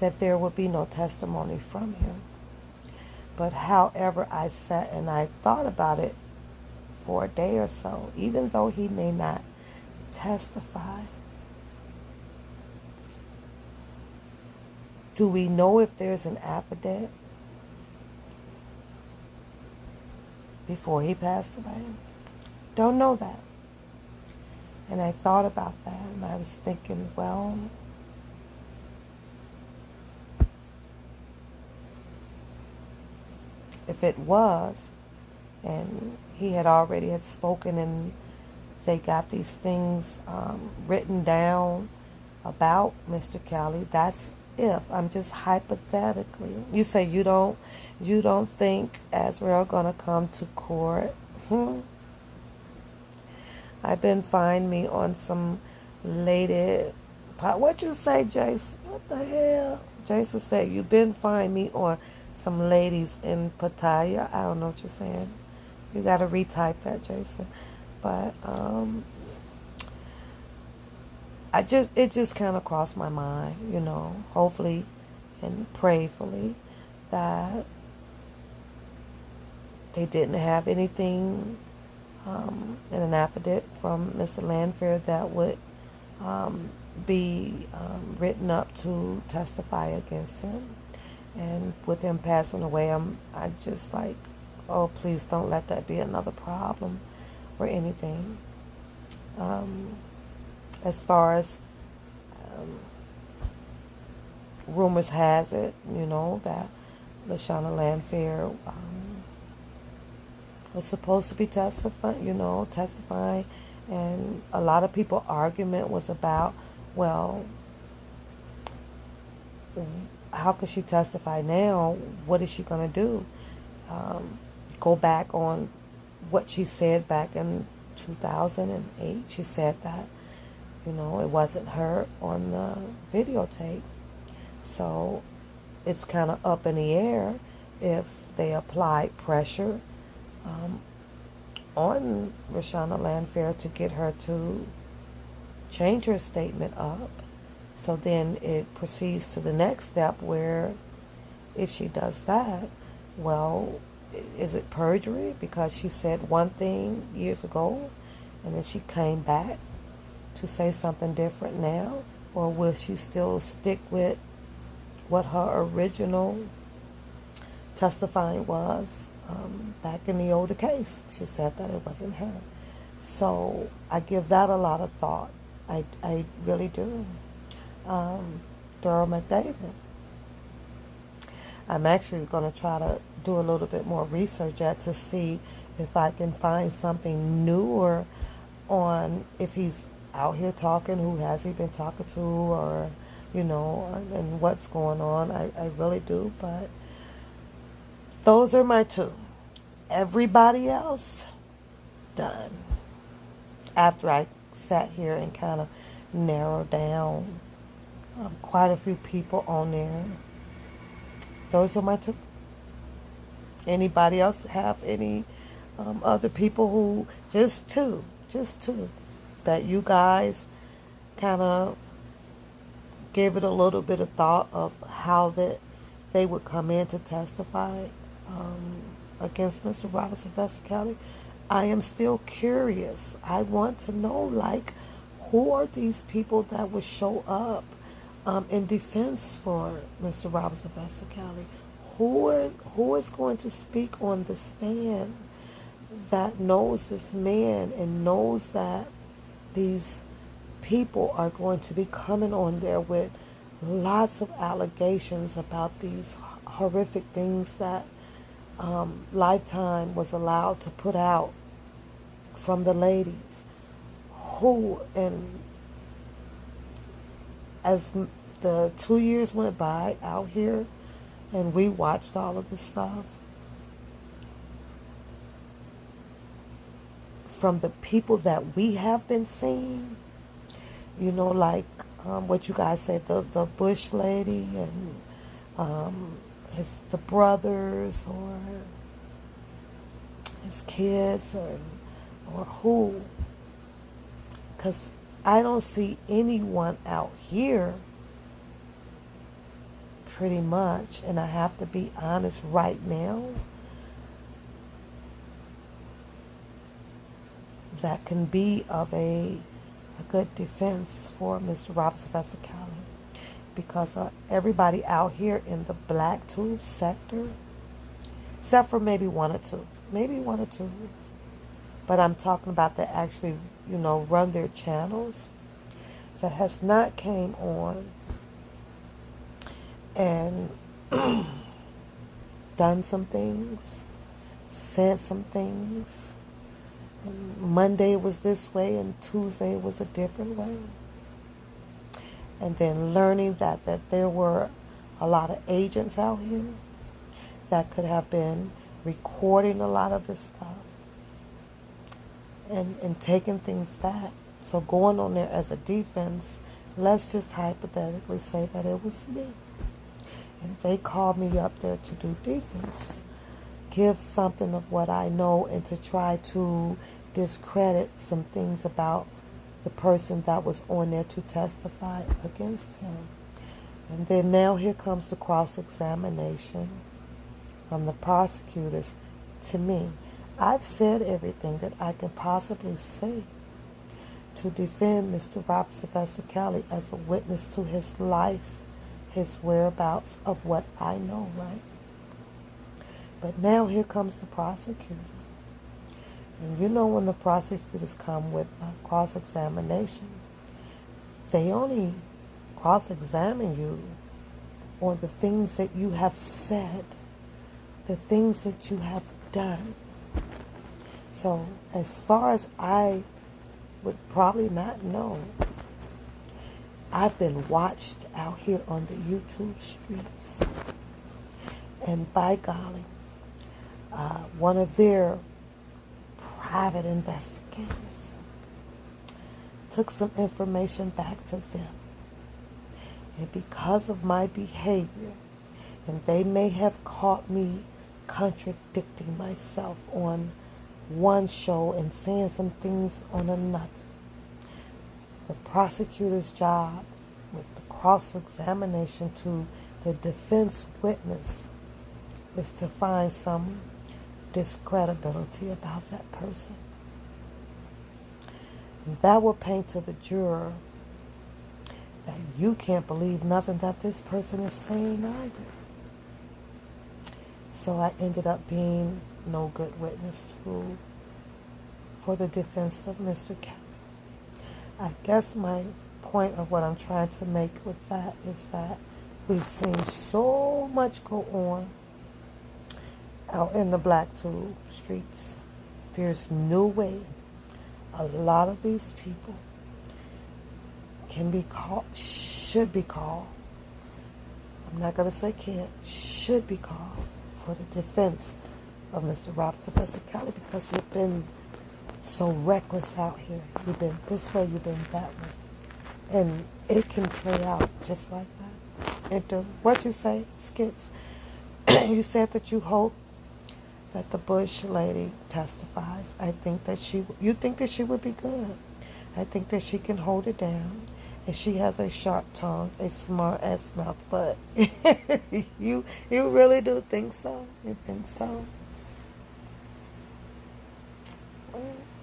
that there would be no testimony from him. But however, I sat and I thought about it for a day or so, even though he may not testify. Do we know if there's an affidavit before he passed away? Don't know that. And I thought about that, and I was thinking, well, if it was, and he had already spoken, and they got these things written down about Mr. Kelly, that's if. I'm just hypothetically. You say you don't think Azrael gonna come to court? I've been finding me on some lady. What you say, Jason? What the hell? Jason said you've been finding me on some ladies in Pattaya. I don't know what you're saying. You got to retype that, Jason. But it just kind of crossed my mind, hopefully and prayerfully, that they didn't have anything in an affidavit from Mr. Landfair that would be written up to testify against him. And with him passing away, I'm just like, oh, please don't let that be another problem or anything. As far as rumors has it, that LaShawna Landfair was supposed to be testifying, and a lot of people's argument was about, well, how could she testify now? What is she going to do? Go back on what she said back in 2008. She said that, it wasn't her on the videotape. So it's kind of up in the air if they applied pressure on Rashana Landfair to get her to change her statement up. So then it proceeds to the next step where if she does that, well, is it perjury because she said one thing years ago and then she came back to say something different now? Or will she still stick with what her original testifying was back in the older case? She said that it wasn't her. So I give that a lot of thought. I really do. Daryl McDavid. I'm actually going to try to do a little bit more research to see if I can find something newer on if he's out here talking, who has he been talking to, or, and what's going on. I really do, but those are my two. Everybody else, done. After I sat here and kind of narrowed down quite a few people on there. Those are my two. Anybody else have any other people who, just two, that you guys kind of give it a little bit of thought of how that they would come in to testify against Mr. Robert Sylvester Kelly? I am still curious. I want to know, like, who are these people that would show up in defense for Mr. Robert Sylvester Kelly? Who is going to speak on the stand that knows this man and knows that these people are going to be coming on there with lots of allegations about these horrific things that Lifetime was allowed to put out from the ladies? Who, and as the 2 years went by out here and we watched all of this stuff, from the people that we have been seeing, like what you guys said, the Bush lady and the brothers or his kids or who, because I don't see anyone out here pretty much, and I have to be honest right now, that can be of a good defense for Mr. Robert Sylvester Kelly, because everybody out here in the black tube sector, except for maybe one or two, but I'm talking about that actually, run their channels, that has not came on and done some things, said some things. And Monday was this way and Tuesday was a different way. And then learning that there were a lot of agents out here that could have been recording a lot of this stuff and taking things back. So going on there as a defense, let's just hypothetically say that it was me. And they called me up there to do defense, give something of what I know, and to try to discredit some things about the person that was on there to testify against him. And then now here comes the cross-examination from the prosecutors to me. I've said everything that I can possibly say to defend Mr. Robert Sylvester Kelly as a witness to his life, his whereabouts of what I know, right? But now here comes the prosecutor. And when the prosecutors come with cross-examination, they only cross-examine you on the things that you have said, the things that you have done. So as far as I would probably not know, I've been watched out here on the YouTube streets. And by golly, one of their private investigators took some information back to them. And because of my behavior, and they may have caught me contradicting myself on one show and saying some things on another. The prosecutor's job with the cross-examination to the defense witness is to find some discredibility about that person. And that will paint to the juror that you can't believe nothing that this person is saying either. So I ended up being no good witness for the defense of Mr. Kelly. I guess my point of what I'm trying to make with that is that we've seen so much go on out in the Blacktube streets. There's no way a lot of these people can be called, should be called, I'm not going to say can't, should be called for the defense of Mr. Robert Sylvester Kelly, because you've been so reckless out here. You've been this way, you've been that way. And it can play out just like that. And what you say, Skits, you said that you hope that the Bush lady testifies. You think that she would be good. I think that she can hold it down. And she has a sharp tongue, a smart ass mouth. But you really do think so? You think so?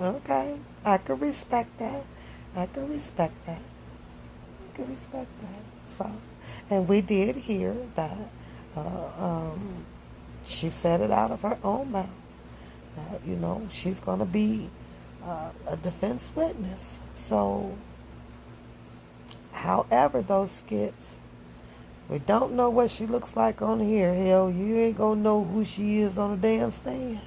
Okay. I can respect that. So, and we did hear that she said it out of her own mouth that, she's going to be a defense witness. So, however, those Skits, we don't know what she looks like on here. Hell, you ain't going to know who she is on a damn stand.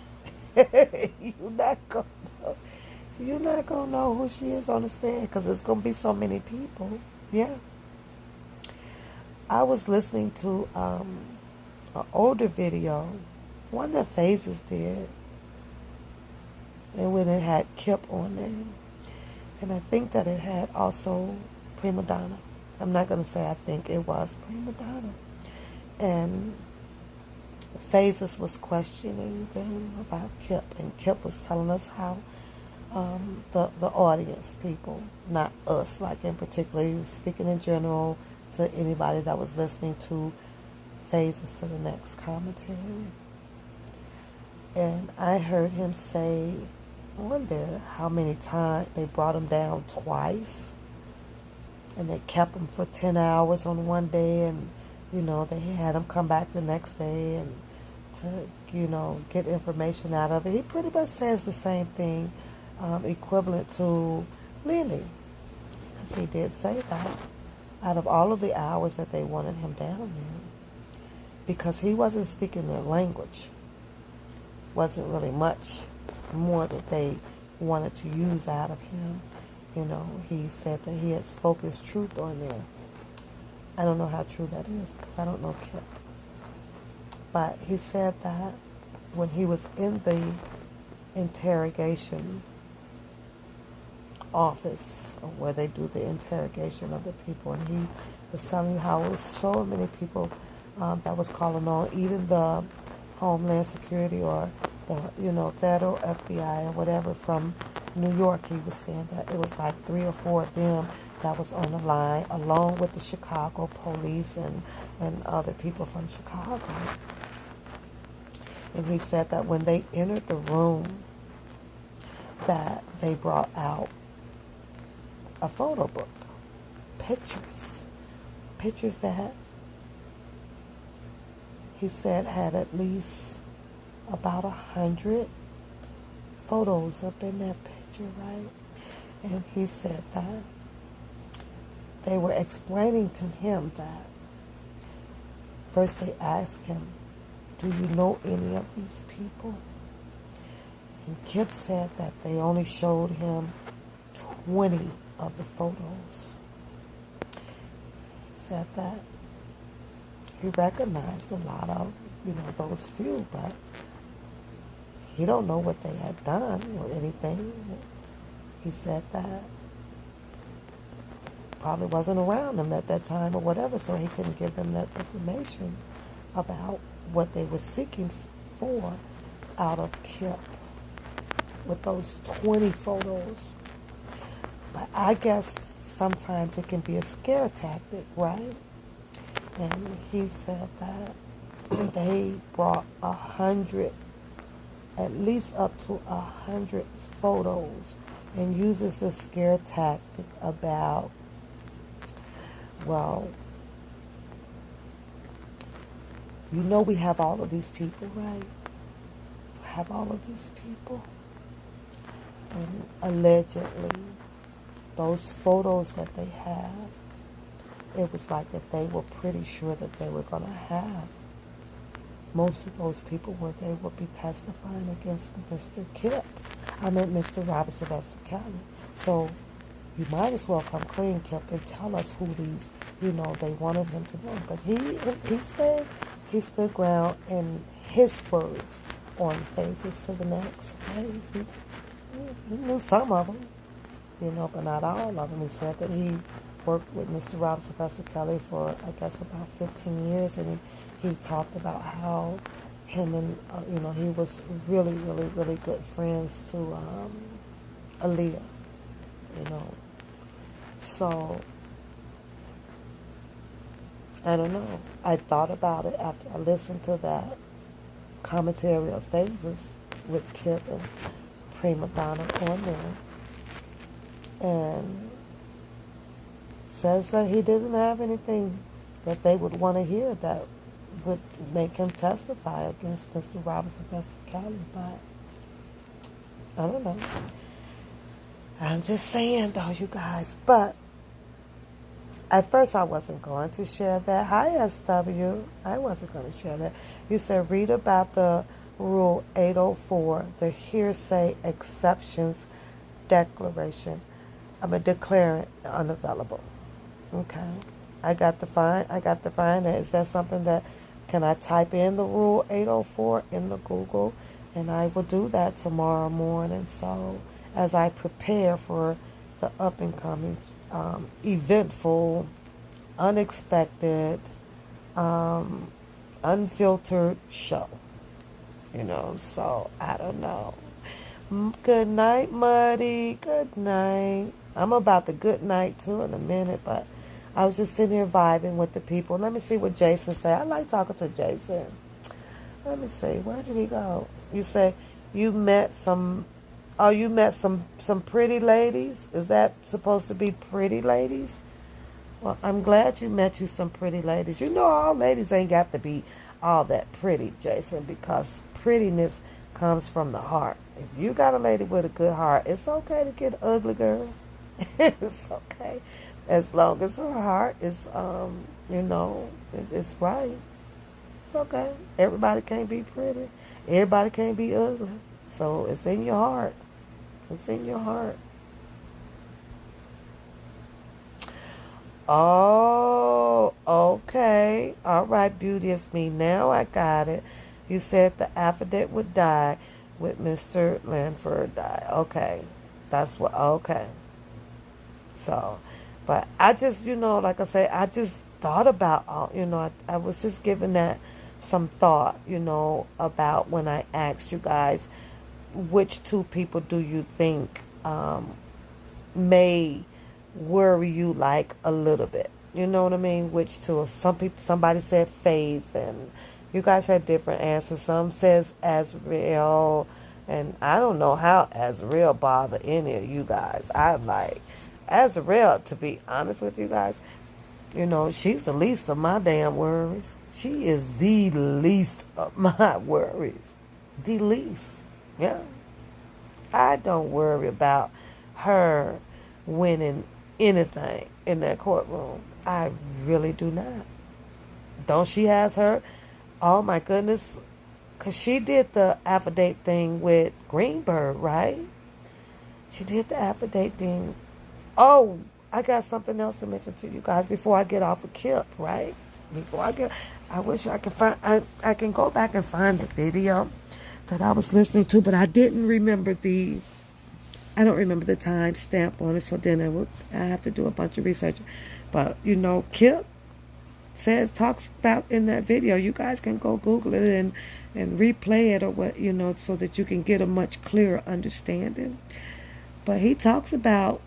You're not going to know who she is on the stand because there's going to be so many people. Yeah. I was listening to an older video, one that Phases did, and when it had Kip on there. And I think that it had also Prima Donna. I'm not going to say I think it was Prima Donna. And Phases was questioning them about Kip, and Kip was telling us how the audience, people, not us, like in particular, he was speaking in general to anybody that was listening to Phases to the next commentary. And I heard him say on there how many times they brought him down twice, and they kept him for 10 hours on one day, and they had him come back the next day and to get information out of it. He pretty much says the same thing, equivalent to Lily, because he did say that out of all of the hours that they wanted him down there, because he wasn't speaking their language, wasn't really much more that they wanted to use out of him. He said that he had spoke his truth on there. I don't know how true that is because I don't know Kip. But he said that when he was in the interrogation office where they do the interrogation of the people, and he was telling you how it was so many people that was calling on, even the Homeland Security or the federal FBI or whatever from New York. He was saying that it was like 3 or 4 of them that was on the line, along with the Chicago police and other people from Chicago. And he said that when they entered the room, that they brought out a photo book, pictures that he said had at least about 100 photos up in that picture, right? And he said that they were explaining to him that first they asked him, do you know any of these people? And Kip said that they only showed him 20 of the photos. He said that he recognized a lot of, those few, but he don't know what they had done or anything. He said that probably wasn't around them at that time or whatever, so he couldn't give them that information about what they were seeking 24 out of Kip with those 20 photos. But I guess sometimes it can be a scare tactic, right? And he said that they brought 100, at least up to 100 photos, and uses the scare tactic about, well, you know, we have all of these people, right? We have all of these people. And allegedly, those photos that they have, it was like that they were pretty sure that they were going to have most of those people where they would be testifying against Mr. Kip. I meant Mr. Robert Sylvester Kelly. So you might as well come clean, Kip, and tell us who these, you know, they wanted him to know. But he stood ground in his words on Phases to the Next, right? He knew some of them, you know, but not all of them. He said that he worked with Mr. Robert Sylvester Kelly for, I guess, about 15 years, and he talked about how him and, you know, he was really, really, really good friends to Aaliyah, you know. So, I don't know. I thought about it after I listened to that commentary of Phases with Kip and Prima Donna on there. And says that he doesn't have anything that they would want to hear that would make him testify against Mr. Robert Sylvester Kelly. But I don't know. I'm just saying, though, you guys. But at first I wasn't going to share that. Hi, SW. I wasn't going to share that. You said read about the Rule 804, the hearsay exceptions declaration. Declare it unavailable. Okay. I got to find that. Is that something that, can I type in the Rule 804 in the Google? And I will do that tomorrow morning. So as I prepare for the up and coming, eventful, unexpected, unfiltered show. You know, so I don't know. Good night, Muddy. Good night. I'm about to good night too in a minute, but I was just sitting here vibing with the people. Let me see what Jason said. I like talking to Jason. Let me see. Where did he go? You say you met some pretty ladies? Is that supposed to be pretty ladies? Well, I'm glad you met some pretty ladies. You know, all ladies ain't got to be all that pretty, Jason, because prettiness comes from the heart. If you got a lady with a good heart, it's okay to get an ugly girl. It's okay. As long as her heart is, you know, it's right. It's okay. Everybody can't be pretty. Everybody can't be ugly. So it's in your heart. It's in your heart. Oh, okay. All right, Beauty, it's me. Now I got it. You said the affidavit would die with Mr. Lanford die. Okay. That's what, okay. So, but I just, you know, like I say, I just thought about, you know, I was just giving that some thought, you know, about when I asked you guys, which two people do you think may worry you like a little bit? You know what I mean? Which two? Somebody said Faith, and you guys had different answers. Some says Azrael, and I don't know how Azrael bother any of you guys. I'm like, Azrael, to be honest with you guys, you know, she's the least of my damn worries. She is the least of my worries. The least. Yeah. I don't worry about her winning anything in that courtroom. I really do not. Don't she has her? Oh my goodness. Because she did the affidavit thing with Greenberg, right? She did the affidavit thing. Oh, I got something else to mention to you guys before I get off of Kip, right? I wish I could find, I can go back and find the video that I was listening to, but I didn't remember I don't remember the time stamp on it, so then I have to do a bunch of research. But, you know, Kip talks about in that video. You guys can go Google it and replay it, or what, so that you can get a much clearer understanding. But he talks about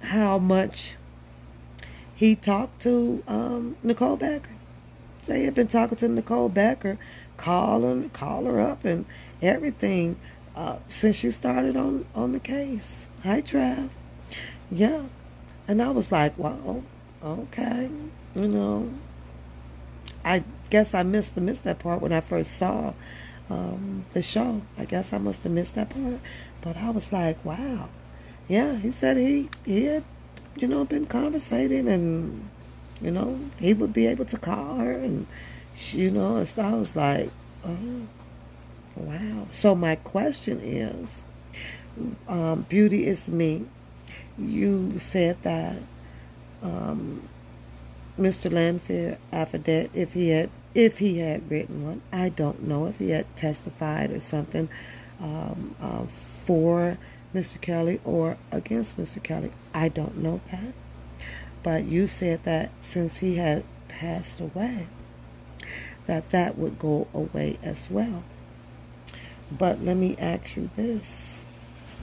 how much he talked to Nicole Becker. So he had been talking to Nicole Becker, call her up and everything, since she started on the case. Hi, Trav. Yeah. And I was like, wow, okay. I guess I missed that part when I first saw the show. I guess I must have missed that part. But I was like, wow. Yeah, he said he had, been conversating, and, he would be able to call her, and, and so I was like, oh, wow. So my question is, Beauty is Me. You said that Mr. Lanfear affidavit, if he had written one, I don't know if he had testified or something for Mr. Kelly or against Mr. Kelly. I don't know that. But you said that since he had passed away, that would go away as well. But let me ask you this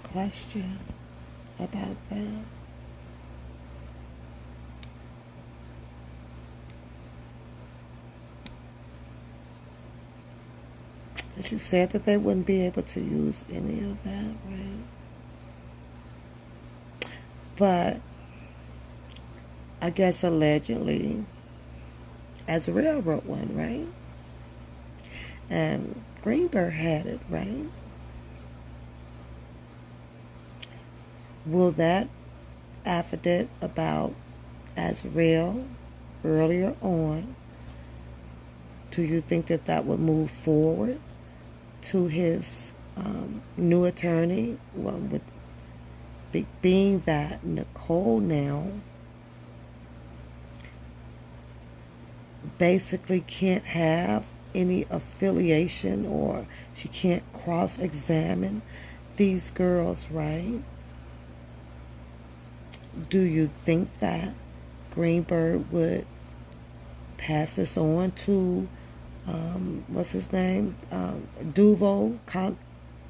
question about that. As you said that they wouldn't be able to use any of that, right? But I guess allegedly Azrael wrote one, right? And Greenberg had it, right? Will that affidavit about Azrael earlier on, do you think that would move forward to his new attorney? Well, with being that Nicole now basically can't have any affiliation, or she can't cross-examine these girls, right? Do you think that Greenberg would pass this on to what's his name? Duval. I'm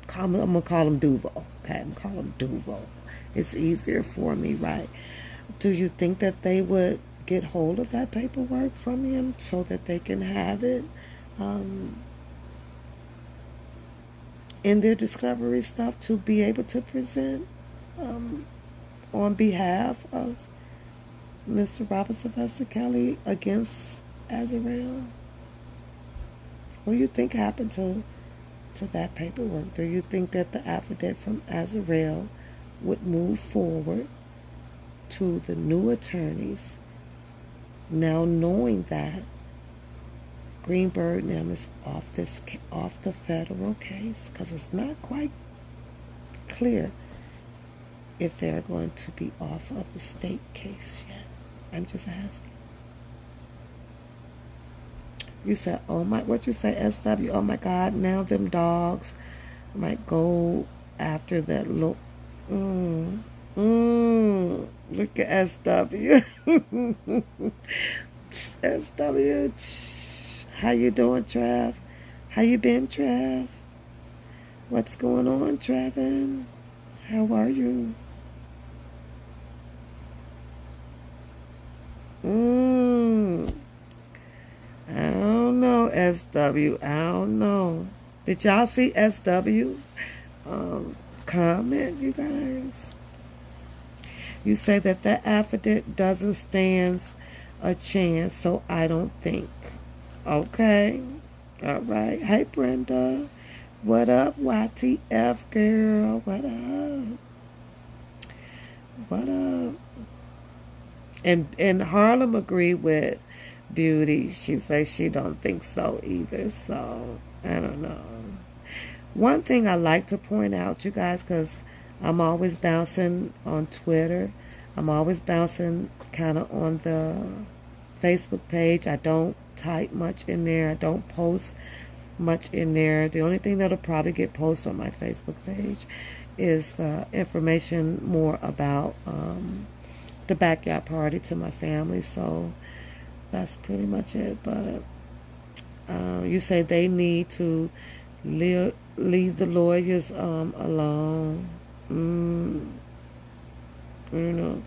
gonna call him Duval. Okay, I'm gonna call him Duval. It's easier for me, right? Do you think that they would get hold of that paperwork from him so that they can have it in their discovery stuff to be able to present on behalf of Mr. Robert Sylvester Kelly against Azrael? What do you think happened to that paperwork? Do you think that the affidavit from Azrael would move forward to the new attorneys, now knowing that Greenberg now is off the federal case? Because it's not quite clear if they're going to be off of the state case yet. I'm just asking. You said, oh my, what you say, SW? Oh my God, now them dogs might go after that look. Look at SW. SW. How you doing, Trav? How you been, Trav? What's going on, Travin? How are you? I don't know, SW. I don't know. Did y'all see SW comment, you guys? You say that affidavit doesn't stand a chance, so I don't think. Okay. All right. Hey, Brenda. What up, YTF girl? What up? What up? And Harlem agreed with Beauty. She says she don't think so either. So I don't know. One thing I like to point out, you guys, because I'm always bouncing on Twitter. I'm always bouncing kind of on the Facebook page. I don't type much in there. I don't post much in there. The only thing that'll probably get posted on my Facebook page is information more about the backyard party to my family. So That's pretty much it. But you say they need to leave the lawyers alone. Mm, you know,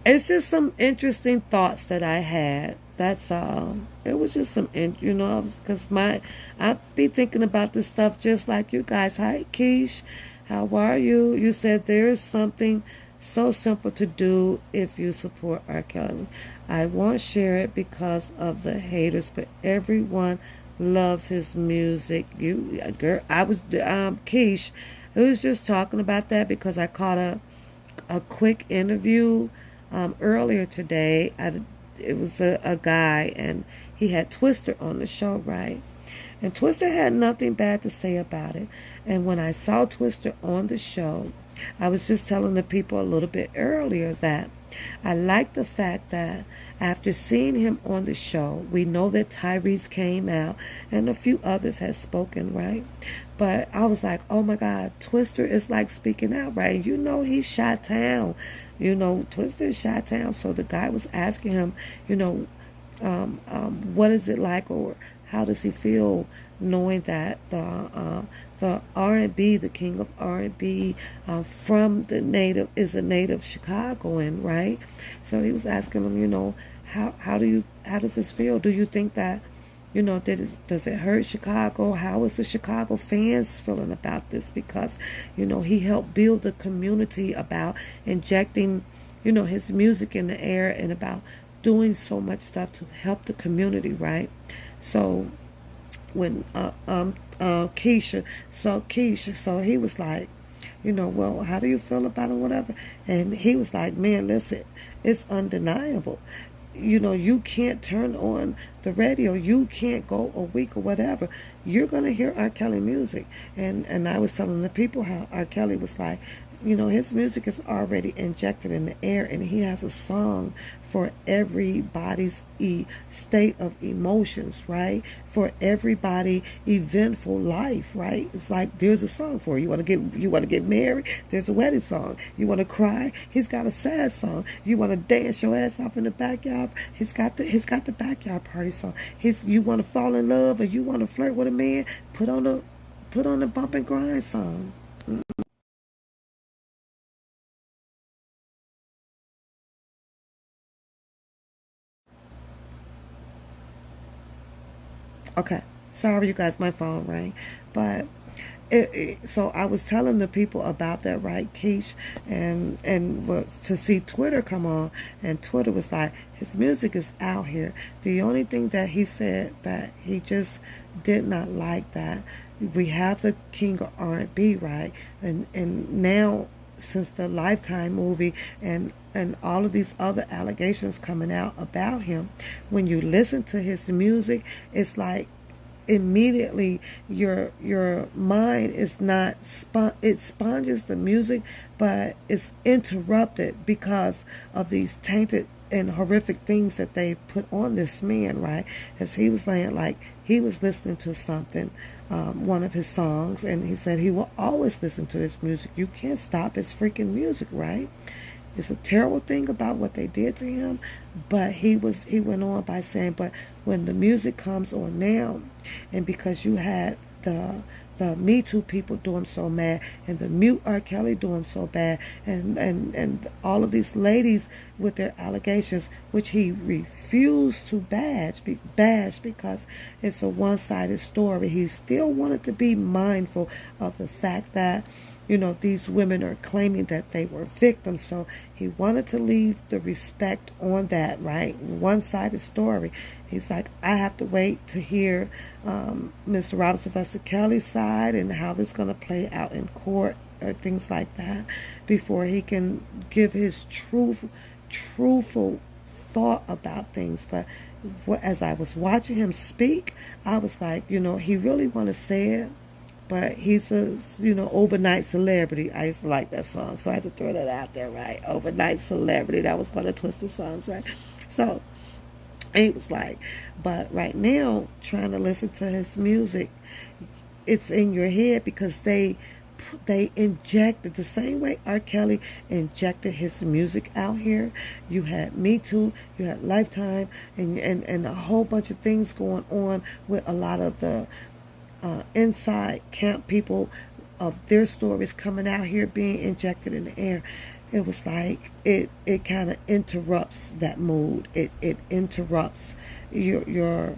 it's just some interesting thoughts that I had. That's all. It was just some, because I be thinking about this stuff just like you guys. Hi, Keish. How are you? You said there is something so simple to do if you support R. Kelly. I won't share it because of the haters, but everyone loves his music. You, girl, I was Keish. I was just talking about that because I caught a quick interview earlier today. It was a guy, and he had Twister on the show, right? And Twister had nothing bad to say about it. And when I saw Twister on the show, I was just telling the people a little bit earlier that I like the fact that after seeing him on the show, we know that Tyrese came out and a few others had spoken, right? But I was like, oh my God, Twister is like speaking out, right? You know, he's shot town. Twister is shot town. So the guy was asking him, what is it like, or how does he feel knowing that the R&B, the king of R&B, from the native is a native Chicagoan, right? So he was asking him, how does this feel? Do you think that, does it hurt Chicago? How is the Chicago fans feeling about this? Because, he helped build the community about injecting, his music in the air and about doing so much stuff to help the community, right? So when Keisha, so he was like, well, how do you feel about it, whatever? And he was like, man, listen, it's undeniable. You can't turn on the radio. You can't go a week or whatever. You're going to hear R. Kelly music. And I was telling the people how R. Kelly was like, his music is already injected in the air, and he has a song for everybody's state of emotions, right? For everybody eventful life, right? It's like there's a song for you. You want to get married, there's a wedding song. You want to cry, he's got a sad song. You want to dance your ass off in the backyard, he's got the backyard party song. You want to fall in love or you want to flirt with a man, put on the bump and grind song. Okay, sorry you guys, my phone rang, but so I was telling the people about that, right, Keish, and was to see Twitter come on, and Twitter was like, his music is out here. The only thing that he said that he just did not like that we have the king of R&B, right, and now since the Lifetime movie and all of these other allegations coming out about him, when you listen to his music, it's like immediately your mind is not it sponges the music, but it's interrupted because of these tainted and horrific things that they put on this man, right? As he was laying, like he was listening to something, one of his songs, and he said he will always listen to his music. You can't stop his freaking music, right? It's a terrible thing about what they did to him, but he went on by saying, but when the music comes on now, and because you had the Me Too people do him so mad, and the mute R. Kelly do him so bad, and all of these ladies with their allegations, which he refused to bash because it's a one-sided story. He still wanted to be mindful of the fact that these women are claiming that they were victims. So he wanted to leave the respect on that, right? One-sided story. He's like, I have to wait to hear Mr. Robert Sylvester Kelly's side and how this is going to play out in court or things like that before he can give his truthful thought about things. But as I was watching him speak, I was like, he really want to say it, but he's a, overnight celebrity. I used to like that song, so I had to throw that out there, right? Overnight celebrity. That was one of Twisted songs, right? So he was like, but right now, trying to listen to his music, it's in your head because they they injected the same way R. Kelly injected his music out here. You had Me Too, you had Lifetime, and a whole bunch of things going on with a lot of the inside camp people of their stories coming out here being injected in the air. It was like it kind of interrupts that mood. It interrupts your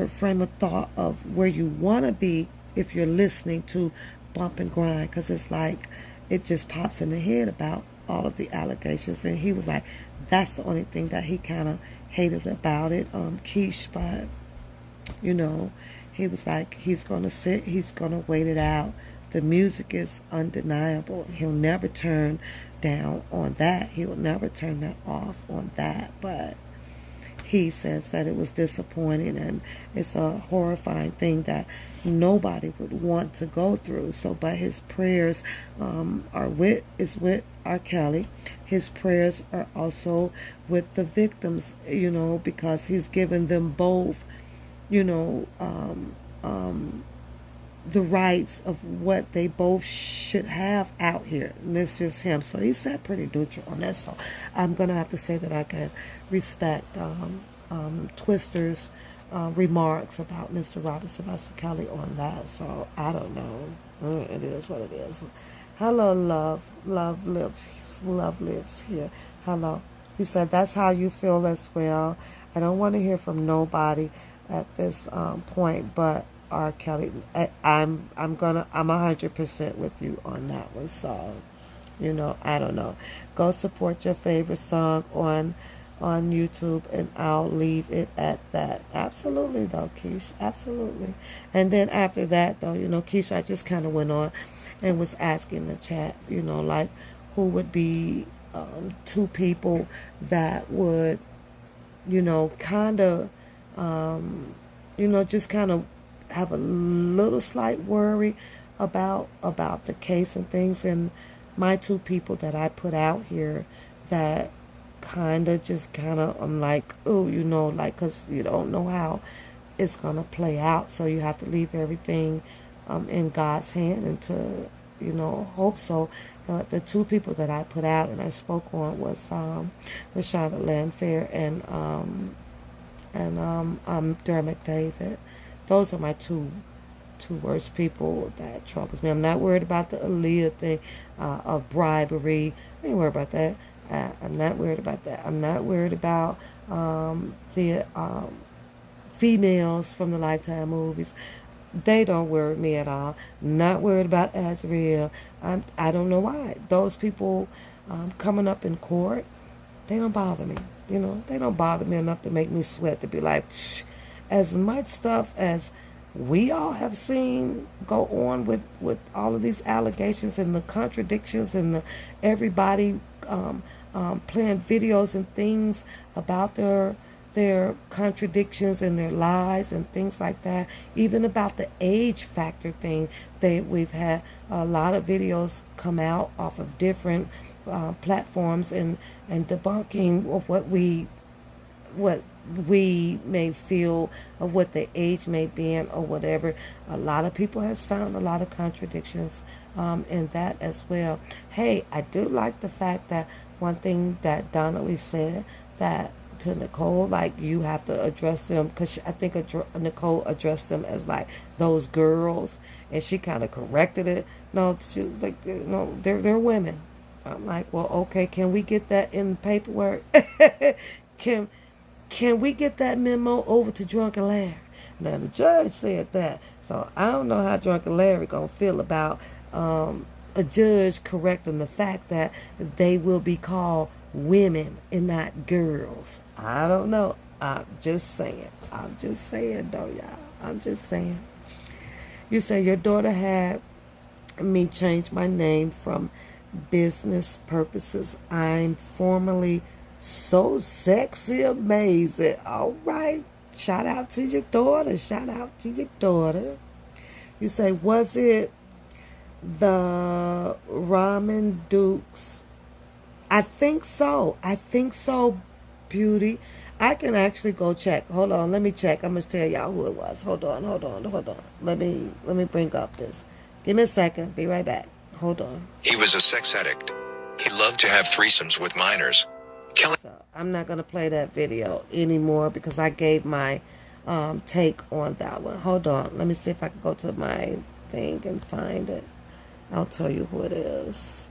frame of thought of where you want to be if you're listening to Bump and Grind, because it's like it just pops in the head about all of the allegations. And he was like, that's the only thing that he kind of hated about it, Keish. But you know, he was like, he's gonna wait it out. The music is undeniable. He'll never turn down on that. He will never turn that off on that. But he says that it was disappointing, and it's a horrifying thing that nobody would want to go through. So, but his prayers is with R. Kelly. His prayers are also with the victims, you know, because he's given them both, you know, the rights of what they both should have out here. And it's just him. So he said pretty neutral on that. So I'm going to have to say that I can respect Twister's remarks about Mr. Robert Sylvester Kelly on that. So I don't know. It is what it is. Hello, love. Love lives here. Hello. He said, that's how you feel as well. I don't want to hear from nobody at this point, but R. Kelly, I'm 100% with you on that one. So, you know, I don't know. Go support your favorite song on YouTube, and I'll leave it at that. Absolutely, though, Keish. Absolutely. And then after that, though, you know, Keish, I just kind of went on and was asking the chat, you know, like, who would be two people that would, you know, kind of, you know, just kind of have a little slight worry about the case and things. And my two people that I put out here that I'm like, oh, you know, like, because you don't know how it's going to play out. So you have to leave everything in God's hand and to, you know, hope so. The two people that I put out and I spoke on was Rashonda Landfair and Dermot David. Those are my two worst people that troubles me. I'm not worried about the Aaliyah thing of bribery. I ain't worried about that. I'm not worried about that. I'm not worried about the females from the Lifetime movies. They don't worry me at all. I'm not worried about Azriel. I don't know why. Those people coming up in court, they don't bother me. You know, they don't bother me enough to make me sweat, to be like, psh, as much stuff as we all have seen go on with all of these allegations and the contradictions and everybody playing videos and things about their contradictions and their lies and things like that. Even about the age factor thing, we've had a lot of videos come out off of different platforms and debunking of what we may feel of what the age may be or whatever. A lot of people has found a lot of contradictions in that as well. Hey, I do like the fact that one thing that Donnelly said, that to Nicole, like, you have to address them, because I think Nicole addressed them as like those girls, and she kind of corrected it. No, she like, no, they're women. I'm like, well, okay, can we get that in the paperwork? Can we get that memo over to Drunken Larry? Now, the judge said that. So I don't know how Drunken Larry going to feel about a judge correcting the fact that they will be called women and not girls. I don't know. I'm just saying. Though, y'all. I'm just saying. You say your daughter had me change my name from business purposes. I'm formally so sexy amazing. All right. Shout out to your daughter. Shout out to your daughter. You say, was it the Ramen Dukes? I think so. Beauty. I can actually go check. Hold on. Let me check. I'm going to tell y'all who it was. Hold on. Let me bring up this Give me a second. Be right back. Hold on. He was a sex addict. He loved to have threesomes with minors. Kelly. So I'm not going to play that video anymore because I gave my take on that one. Hold on. Let me see if I can go to my thing and find it. I'll tell you who it is.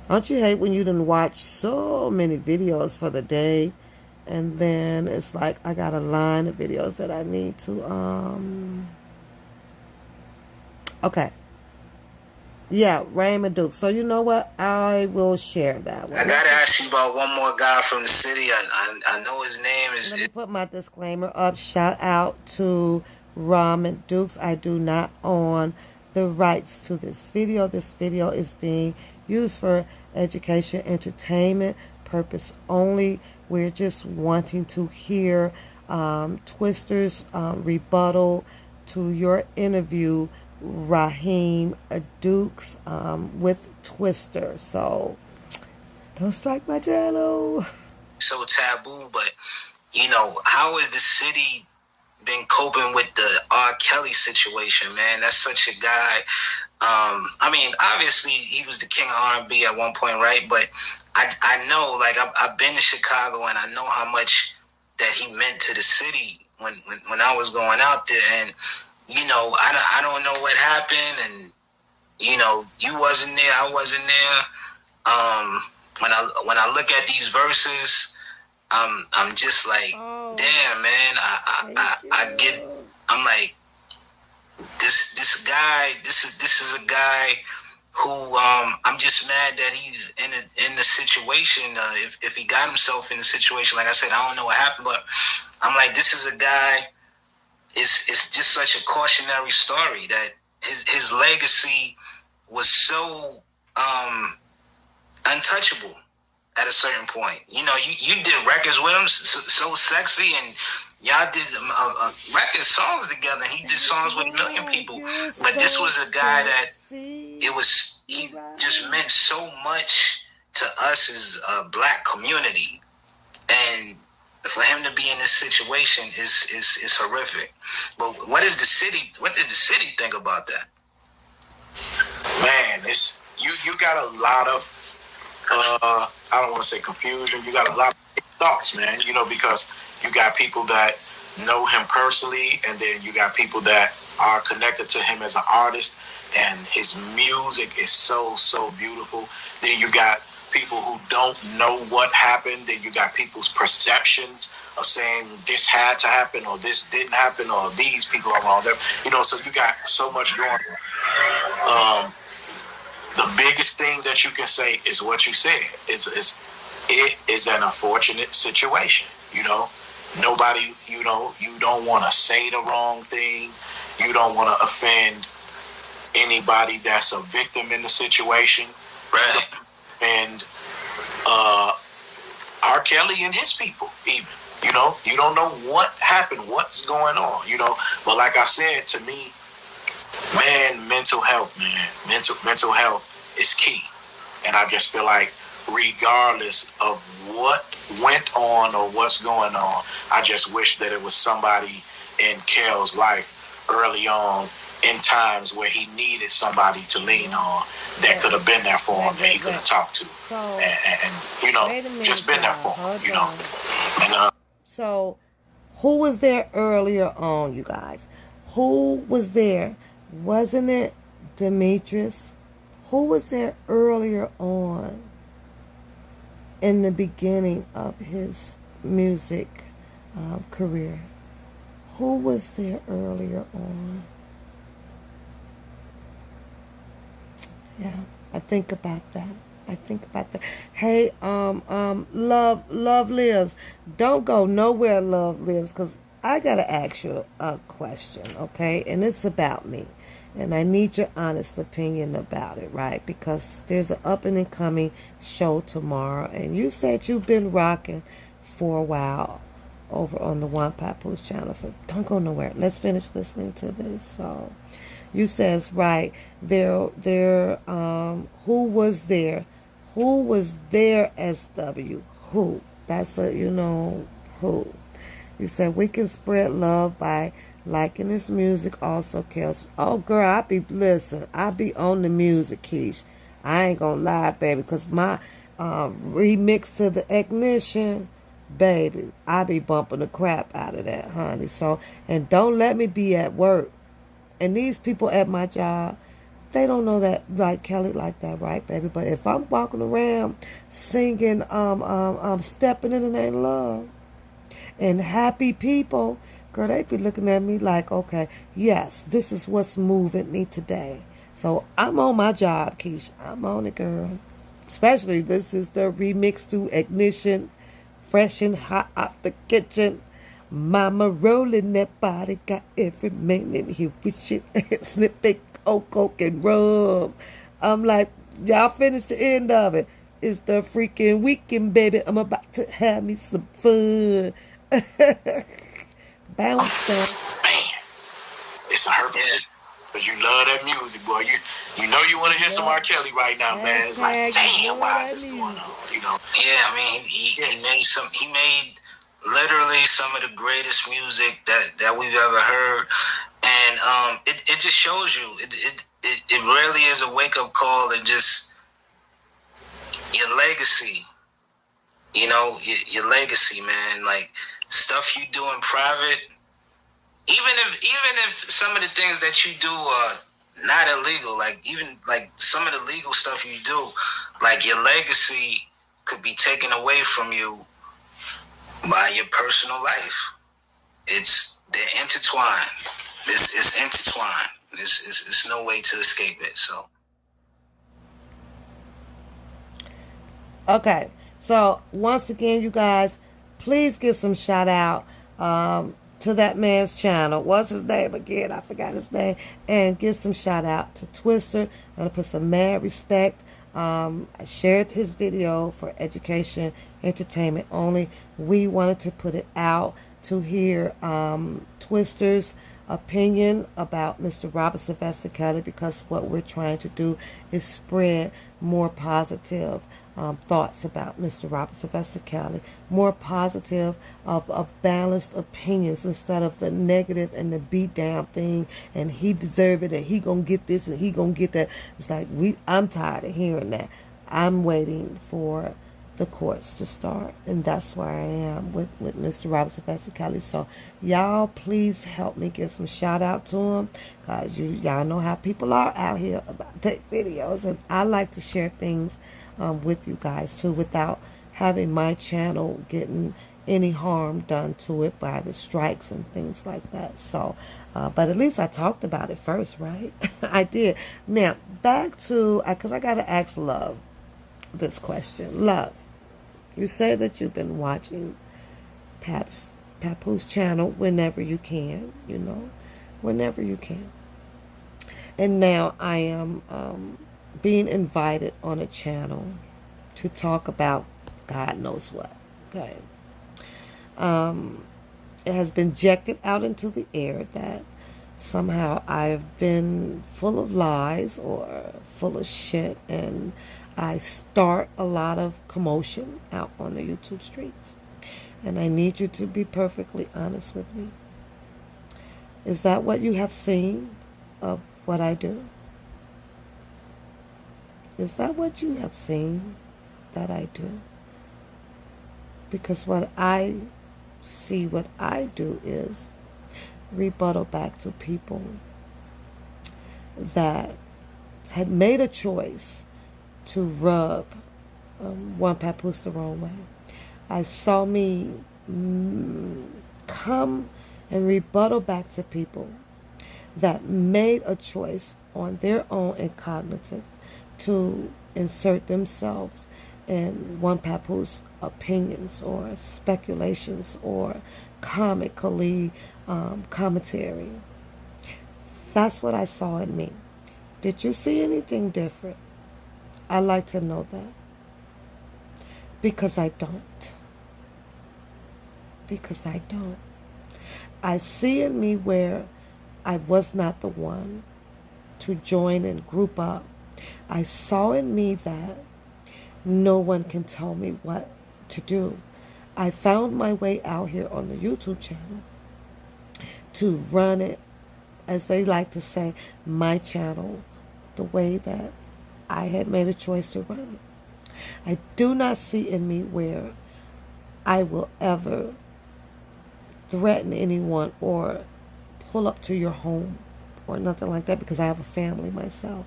Don't you hate when you done watch so many videos for the day and then it's like I got a line of videos that I need to okay. Yeah, Raymond Duke. So you know what? I will share that one. I gotta ask you about one more guy from the city. I know his name is. Let me put my disclaimer up. Shout out to Raymond Dukes. I do not own the rights to this video. This video is being used for education, entertainment purpose only. We're just wanting to hear Twister's rebuttal to your interview, Raheem Dukes, with Twister. So don't strike my channel. So taboo, but you know, how has the city been coping with the R. Kelly situation, man? That's such a guy. I mean, obviously he was the king of R&B at one point, right? But I know, like, I've been to Chicago and I know how much that he meant to the city when I was going out there. And you know, I don't know what happened, and you know, you wasn't there, I wasn't there. When I look at these verses, I'm just like, damn, man. I get. I'm like, this guy. This is a guy who I'm just mad that he's in the situation. If he got himself in the situation, like I said, I don't know what happened, but I'm like, this is a guy. It's just such a cautionary story that his legacy was so untouchable at a certain point. You know, you did records with him, so sexy, and y'all did record songs together. He did songs with a million people, but this was a guy that he just meant so much to us as a black community, and for him to be in this situation is horrific. But what did the city think about that? Man, it's you got a lot of I don't want to say confusion. You got a lot of thoughts, man. You know, because you got people that know him personally, and then you got people that are connected to him as an artist, and his music is so beautiful. Then you got people who don't know what happened. Then you got people's perceptions of saying this had to happen or this didn't happen or these people are wrong. You know, so you got so much going on. The biggest thing that you can say is what you said. It is an unfortunate situation. You know, nobody. You know, you don't want to say the wrong thing. You don't want to offend anybody that's a victim in the situation. Right. And R. Kelly and his people, even, you know, you don't know what happened, what's going on, you know. But like I said, to me, man, mental health is key. And I just feel like regardless of what went on or what's going on, I just wish that it was somebody in Kel's life early on, in times where he needed somebody to lean on, that could have been there for him, that he could have talked to, and you know, just been there for him, you know. And so, who was there earlier on, you guys? Who was there? Wasn't it Demetrius? Who was there earlier on in the beginning of his music career? Who was there earlier on? Yeah, I think about that. Hey, Love Lives. Don't go nowhere, Love Lives, because I got to ask you a question, okay? And it's about me. And I need your honest opinion about it, right? Because there's an up and coming show tomorrow. And you said you've been rocking for a while over on the One Papoose channel. So don't go nowhere. Let's finish listening to this. So you says, right, who was there? Who was there, SW? Who? That's a, you know, who. You said we can spread love by Liking his music also kills. Oh, girl, I be on the music, Keish. I ain't gonna lie, baby, because my remix to the Ignition, baby, I be bumping the crap out of that, honey. So, and don't let me be at work. And these people at my job, they don't know that like Kelly like that, right, baby? But if I'm walking around singing, stepping in the name of love and happy people, girl, they be looking at me like, okay, yes, this is what's moving me today. So I'm on my job, Keisha. I'm on it, girl. Especially this is the remix to Ignition, fresh and hot out the kitchen. Mama rolling that body, got every man in here with shit, snipping old coke and rum. I'm like, y'all finished the end of it. It's the freaking weekend, baby. I'm about to have me some fun. Bounce down. Man, it's a hurt. Because you love that music, boy. You know you want to hear some R. Kelly right now, man. It's like, damn, why is this going on? You know? Yeah, I mean, he made literally some of the greatest music that we've ever heard, and it just shows you it really is a wake up call, and just your legacy. You know, your legacy, man. Like stuff you do in private. Even if some of the things that you do are not illegal, like even like some of the legal stuff you do, like your legacy could be taken away from you by your personal life. They're intertwined. It's intertwined. It's no way to escape it. So. Okay, so once again, you guys, please give some shout out to that man's channel. What's his name again? I forgot his name. And give some shout out to Twister. I'm going to put some mad respect. I shared his video for education, entertainment only. We wanted to put it out to hear Twister's opinion about Mr. Robert Sylvester Kelly, because what we're trying to do is spread more positive thoughts about Mr. Robert Sylvester Kelly, more positive of balanced opinions instead of the negative and the beat down thing, and he deserve it, and he gonna get this and he gonna get that. It's like I'm tired of hearing that. I'm waiting for the courts to start, and that's where I am with Mr. Robert Sylvester Kelly. So y'all please help me give some shout out to him, because y'all know how people are out here about take videos, and I like to share things with you guys too, without having my channel getting any harm done to it by the strikes and things like that. So but at least I talked about it first, right? I did. Now back to, because I gotta ask Love this question. Love, you say that you've been watching Papoose channel whenever you can, whenever you can. And now I am being invited on a channel to talk about God knows what. Okay. It has been ejected out into the air that somehow I've been full of lies or full of shit, and I start a lot of commotion out on the YouTube streets. And I need you to be perfectly honest with me. Is that what you have seen of what I do? Is that what you have seen that I do? Because what I see, what I do is rebuttal back to people that had made a choice to rub one Papoose the wrong way. I saw me come and rebuttal back to people that made a choice on their own and cognitive to insert themselves in one Papoose opinions or speculations or comically commentary. That's what I saw in me. Did you see anything different? I'd like to know that. Because I don't. Because I don't. I see in me where I was not the one to join and group up. I saw in me that no one can tell me what to do. I found my way out here on the YouTube channel to run it, as they like to say, my channel, the way that I had made a choice to run it. I do not see in me where I will ever threaten anyone or pull up to your home or nothing like that, because I have a family myself.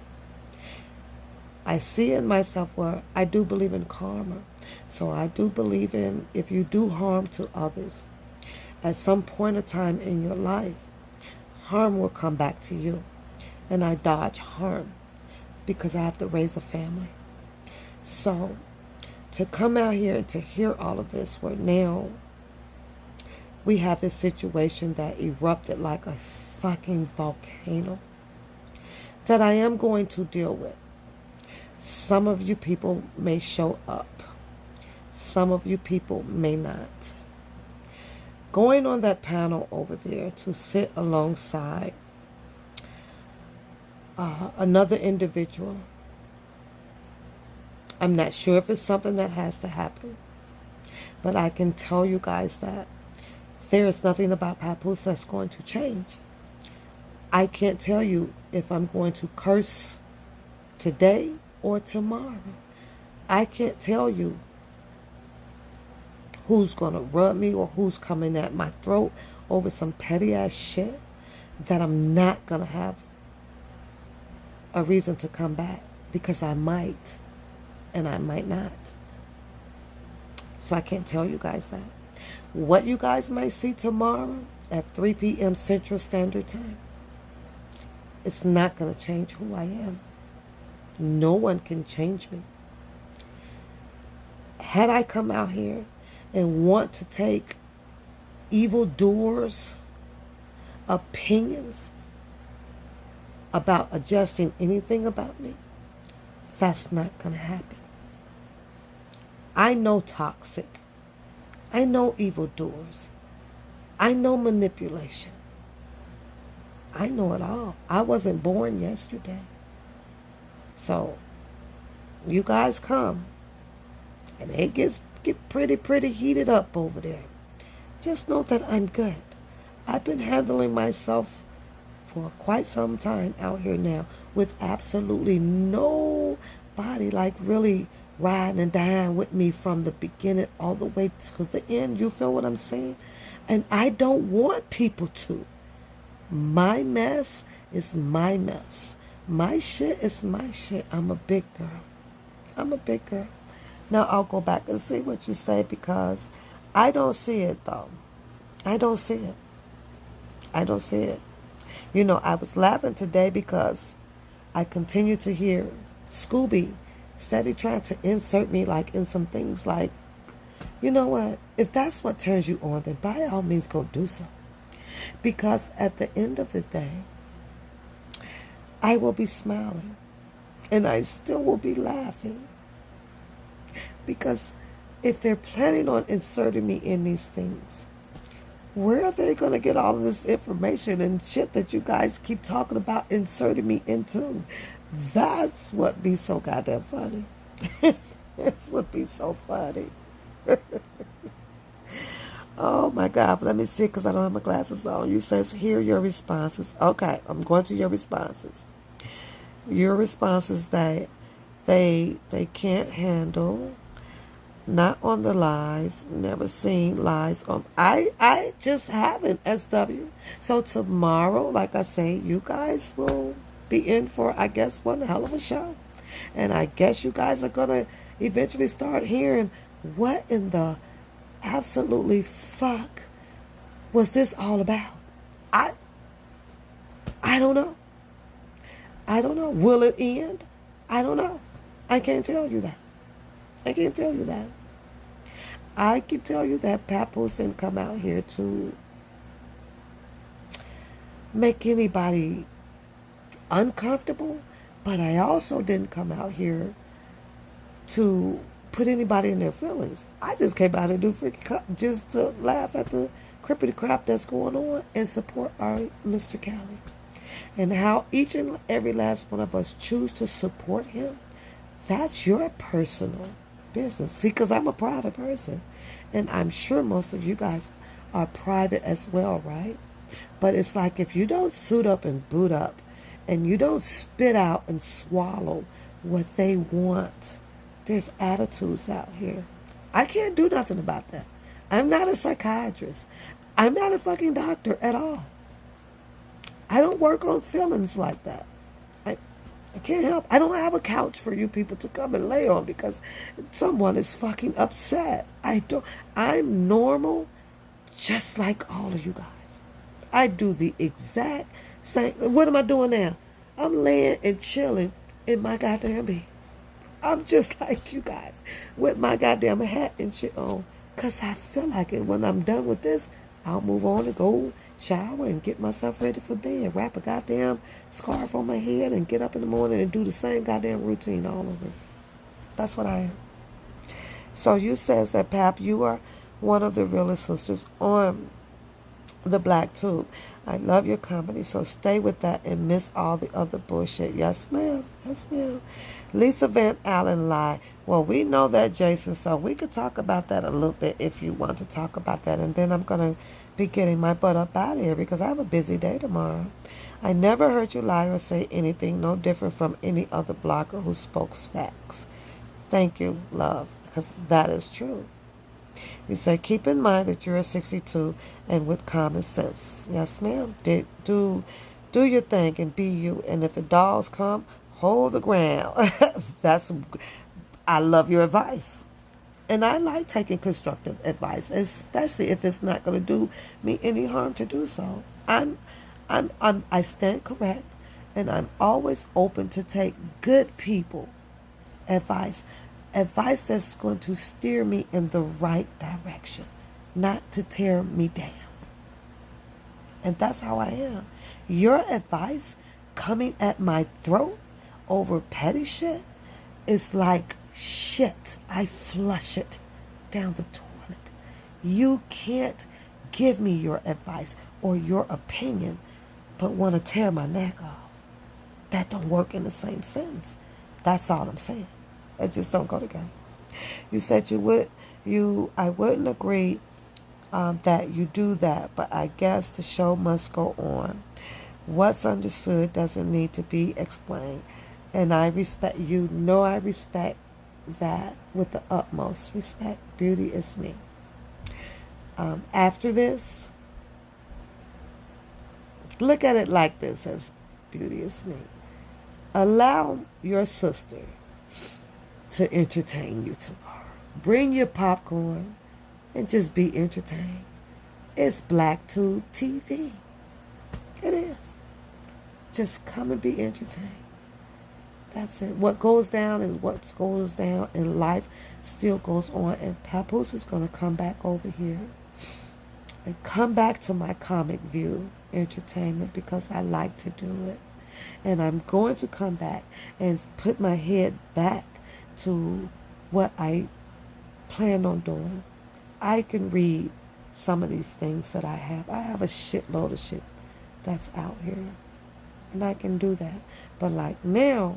I see in myself where I do believe in karma. So I do believe in, if you do harm to others, at some point of time in your life, harm will come back to you. And I dodge harm because I have to raise a family. So to come out here and to hear all of this, where now we have this situation that erupted like a fucking volcano that I am going to deal with. Some of you people may show up. Some of you people may not. Going on that panel over there to sit alongside another individual, I'm not sure if it's something that has to happen, but I can tell you guys that there is nothing about Papoose that's going to change. I can't tell you if I'm going to curse today or tomorrow. I can't tell you who's going to rub me or who's coming at my throat over some petty ass shit that I'm not going to have a reason to come back, because I might and I might not. So I can't tell you guys that. What you guys might see tomorrow at 3 p.m. Central Standard Time, it's not going to change who I am. No one can change me. Had I come out here and want to take evildoers' opinions about adjusting anything about me, that's not going to happen. I know toxic. I know evildoers. I know manipulation. I know it all. I wasn't born yesterday. So, you guys come, and it get pretty heated up over there. Just know that I'm good. I've been handling myself for quite some time out here now, with absolutely nobody like really riding and dying with me from the beginning all the way to the end. You feel what I'm saying? And I don't want people to. My mess is my mess. My shit is my shit. I'm a big girl. I'm a big girl. Now I'll go back and see what you say, because I don't see it though. I don't see it. I don't see it. You know, I was laughing today because I continue to hear Scooby steady trying to insert me like in some things like, you know what? If that's what turns you on, then by all means go do so. Because at the end of the day, I will be smiling and I still will be laughing. Because if they're planning on inserting me in these things, where are they going to get all of this information and shit that you guys keep talking about inserting me into? That's what be so goddamn funny. That's what be so funny. Oh my God, let me see, because I don't have my glasses on. You says, hear your responses. Okay, I'm going to your responses. Your responses that they can't handle. Not on the lies. Never seen lies on. I just haven't, SW. So tomorrow, like I say, you guys will be in for, I guess, one hell of a show. And I guess you guys are going to eventually start hearing what in the absolutely fuck was this all about. I don't know. I don't know. Will it end? I don't know. I can't tell you that. I can't tell you that. I can tell you that Papoose didn't come out here to make anybody uncomfortable, but I also didn't come out here to put anybody in their feelings. I just came out here to just to laugh at the crippity crap that's going on and support our Mr. Cali. And how each and every last one of us choose to support him, that's your personal business. See, because I'm a private person, and I'm sure most of you guys are private as well, right? But it's like if you don't suit up and boot up and you don't spit out and swallow what they want, there's attitudes out here. I can't do nothing about that. I'm not a psychiatrist. I'm not a fucking doctor at all. I don't work on feelings like that. I can't help. I don't have a couch for you people to come and lay on because someone is fucking upset. I'm normal just like all of you guys. I do the exact same. What am I doing now? I'm laying and chilling in my goddamn bed. I'm just like you guys with my goddamn hat and shit on because I feel like it. When I'm done with this, I'll move on and go shower and get myself ready for bed. Wrap a goddamn scarf on my head and get up in the morning and do the same goddamn routine all over. That's what I am. So you says that, Pap, you are one of the realest sisters on the Black Tube. I love your company, so stay with that and miss all the other bullshit. Yes, ma'am. Yes, ma'am. Lisa Van Allen lie. Well, we know that, Jason, so we could talk about that a little bit if you want to talk about that. And then I'm going to be getting my butt up out of here because I have a busy day tomorrow. I never heard you lie or say anything no different from any other blogger who spoke facts. Thank you, love, because that is true. You say, keep in mind that you're a 62 and with common sense. Yes, ma'am. Do your thing and be you. And if the dolls come, hold the ground. I love your advice. And I like taking constructive advice, especially if it's not going to do me any harm to do so. I stand correct, and I'm always open to take good people advice that's going to steer me in the right direction, not to tear me down. And that's how I am. Your advice coming at my throat over petty shit is like shit. I flush it down the toilet. You can't give me your advice or your opinion but want to tear my neck off. That don't work in the same sentence. That's all I'm saying. It just don't go together. You said I wouldn't agree that you do that, but I guess the show must go on. What's understood doesn't need to be explained. And I respect you. Know I respect that with the utmost respect. Beauty is me. After this, look at it like this as beauty is me. Allow your sister to entertain you tomorrow. Bring your popcorn and just be entertained. It's Black Tube TV. It is. Just come and be entertained. That's it. What goes down is what goes down, and life still goes on. And Papoose is going to come back over here and come back to my comic view entertainment because I like to do it. And I'm going to come back and put my head back to what I planned on doing. I can read some of these things that I have. I have a shitload of shit that's out here. And I can do that. But like now,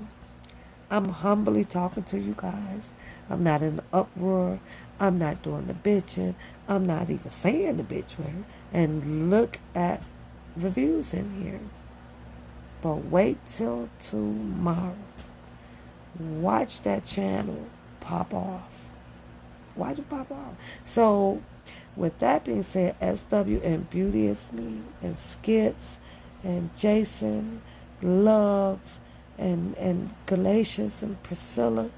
I'm humbly talking to you guys. I'm not in an uproar. I'm not doing the bitching. I'm not even saying the bitch word. And look at the views in here. But wait till tomorrow. Watch that channel pop off. Watch it pop off. So, with that being said, SW and Beauty is Me, and Skits, and Jason, Loves, and Galatius, and Priscilla.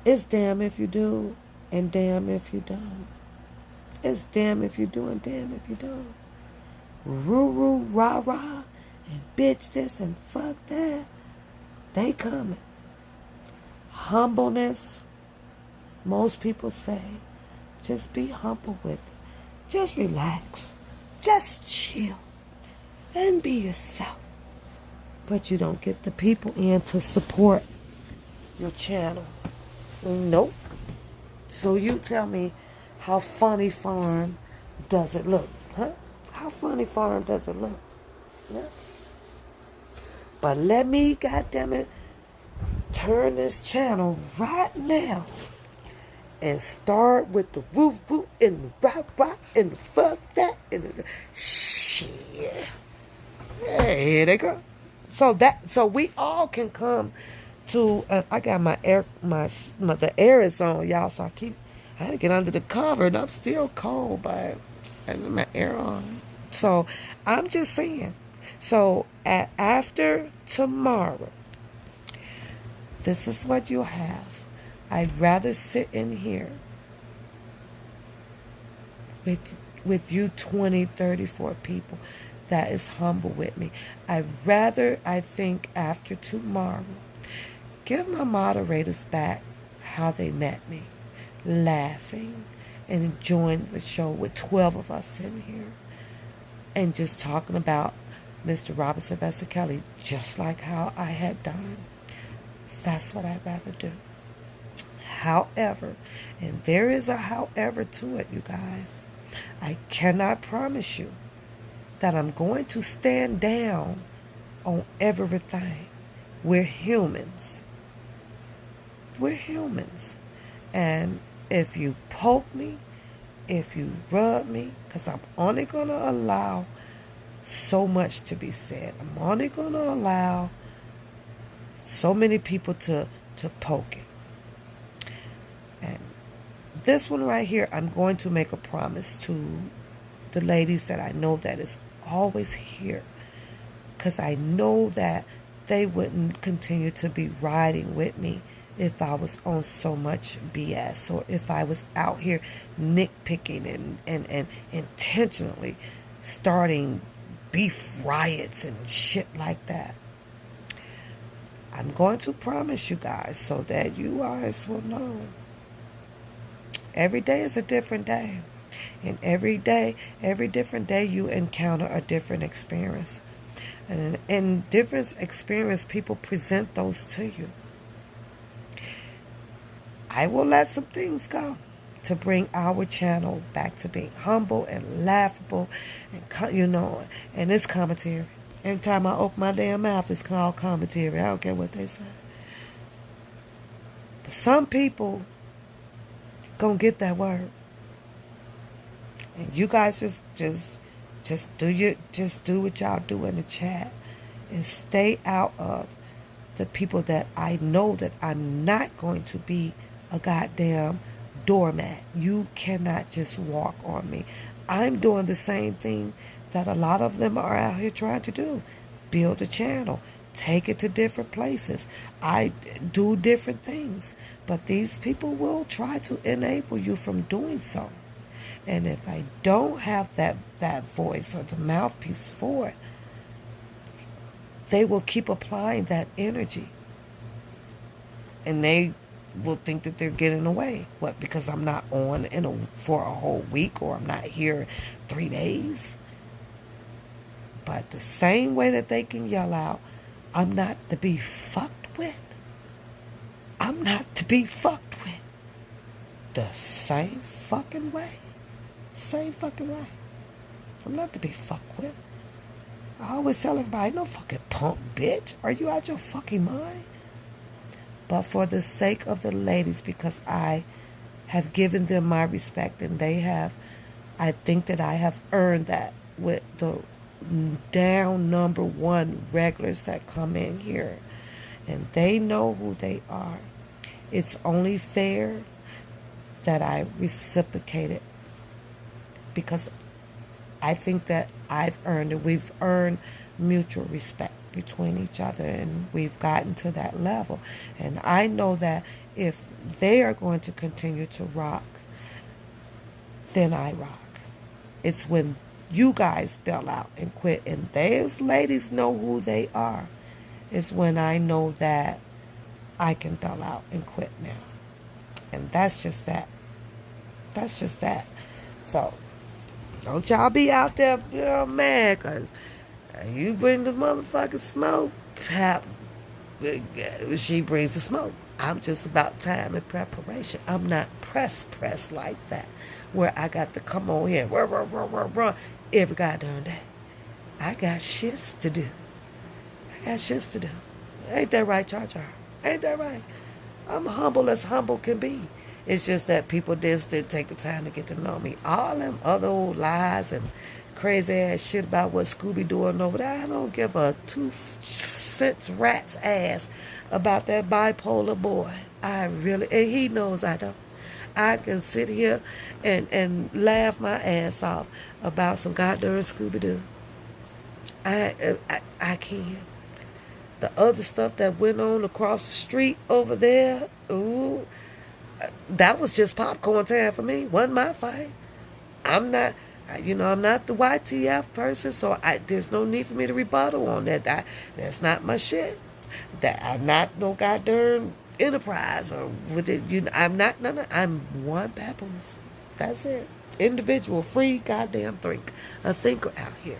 It's damn if you do, and damn if you don't. It's damn if you do, and damn if you don't. Roo, rah, rah, and bitch this, and fuck that. They coming. Humbleness. Most people say, just be humble with it. Just relax. Just chill. And be yourself. But you don't get the people in to support your channel. Nope. So you tell me, how funny farm does it look? Huh? How funny farm does it look? Yeah. But let me, goddammit, turn this channel right now and start with the woo woo and the rock rock and the fuck that and the shit. Hey, here they go. So we all can come to. I got my air, the air is on, y'all. So I had to get under the cover, and I'm still cold, but I have my air on. So I'm just saying. So after tomorrow, this is what you'll have. I'd rather sit in here with you 20, 34 people that is humble with me. I'd rather, I think, after tomorrow, give my moderators back how they met me, laughing and enjoying the show with 12 of us in here and just talking about Mr. Robert Sylvester Kelly, just like how I had done. That's what I'd rather do. However, and there is a however to it, you guys, I cannot promise you that I'm going to stand down on everything. We're humans. We're humans. And if you poke me, if you rub me, because I'm only going to allow so much to be said. I'm only going to allow so many people to poke it. And this one right here, I'm going to make a promise to the ladies that I know that is always here. Because I know that they wouldn't continue to be riding with me if I was on so much BS, or if I was out here nitpicking and intentionally starting beef riots and shit like that. I'm going to promise you guys so that you guys will know. Every day is a different day. And every different day you encounter a different experience. And in different experience, people present those to you. I will let some things go to bring our channel back to being humble and laughable and, and it's commentary. Every time I open my damn mouth, it's called commentary. I don't care what they say. But some people gonna get that word. And you guys just do what y'all do in the chat and stay out of the people that I know that I'm not going to be a goddamn doormat. You cannot just walk on me. I'm doing the same thing that a lot of them are out here trying to do. Build a channel. Take it to different places. I do different things. But these people will try to enable you from doing so. And if I don't have that voice or the mouthpiece for it, they will keep applying that energy. And they will think that they're getting away. What? Because I'm not on for a whole week, or I'm not here 3 days. But the same way that they can yell out, I'm not to be fucked with. I'm not to be fucked with. The same fucking way. Same fucking way. I'm not to be fucked with. I always tell everybody, no fucking punk bitch. Are you out your fucking mind? But for the sake of the ladies, because I have given them my respect and they have, I think that I have earned that with the down number one regulars that come in here. And they know who they are. It's only fair that I reciprocate it. Because I think that I've earned it. We've earned mutual respect between each other, and we've gotten to that level. And I know that if they are going to continue to rock, then I rock. It's when you guys bail out and quit, and those ladies know who they are, it's when I know that I can bail out and quit now. And that's just that. That's just that. So don't y'all be out there mad because you bring the motherfucking smoke. She brings the smoke. I'm just about time and preparation. I'm not press like that, where I got to come on here run every goddamn day. I got shits to do. Ain't that right, Jar Jar? Ain't that right? I'm humble as humble can be. It's just that people just didn't take the time to get to know me. All them other old lies and crazy ass shit about what Scooby doing over there. I don't give a 2 cents rat's ass about that bipolar boy. I really, and he knows I don't. I can sit here and laugh my ass off about some goddamn Scooby Doo. I can. The other stuff that went on across the street over there, ooh, that was just popcorn time for me. Wasn't my fight. I'm not, I'm not the YTF person, so there's no need for me to rebuttal on that. That's not my shit. That I'm not no goddamn enterprise or with it. I'm not. No. I'm one papoose. That's it. Individual, free, goddamn a thinker out here.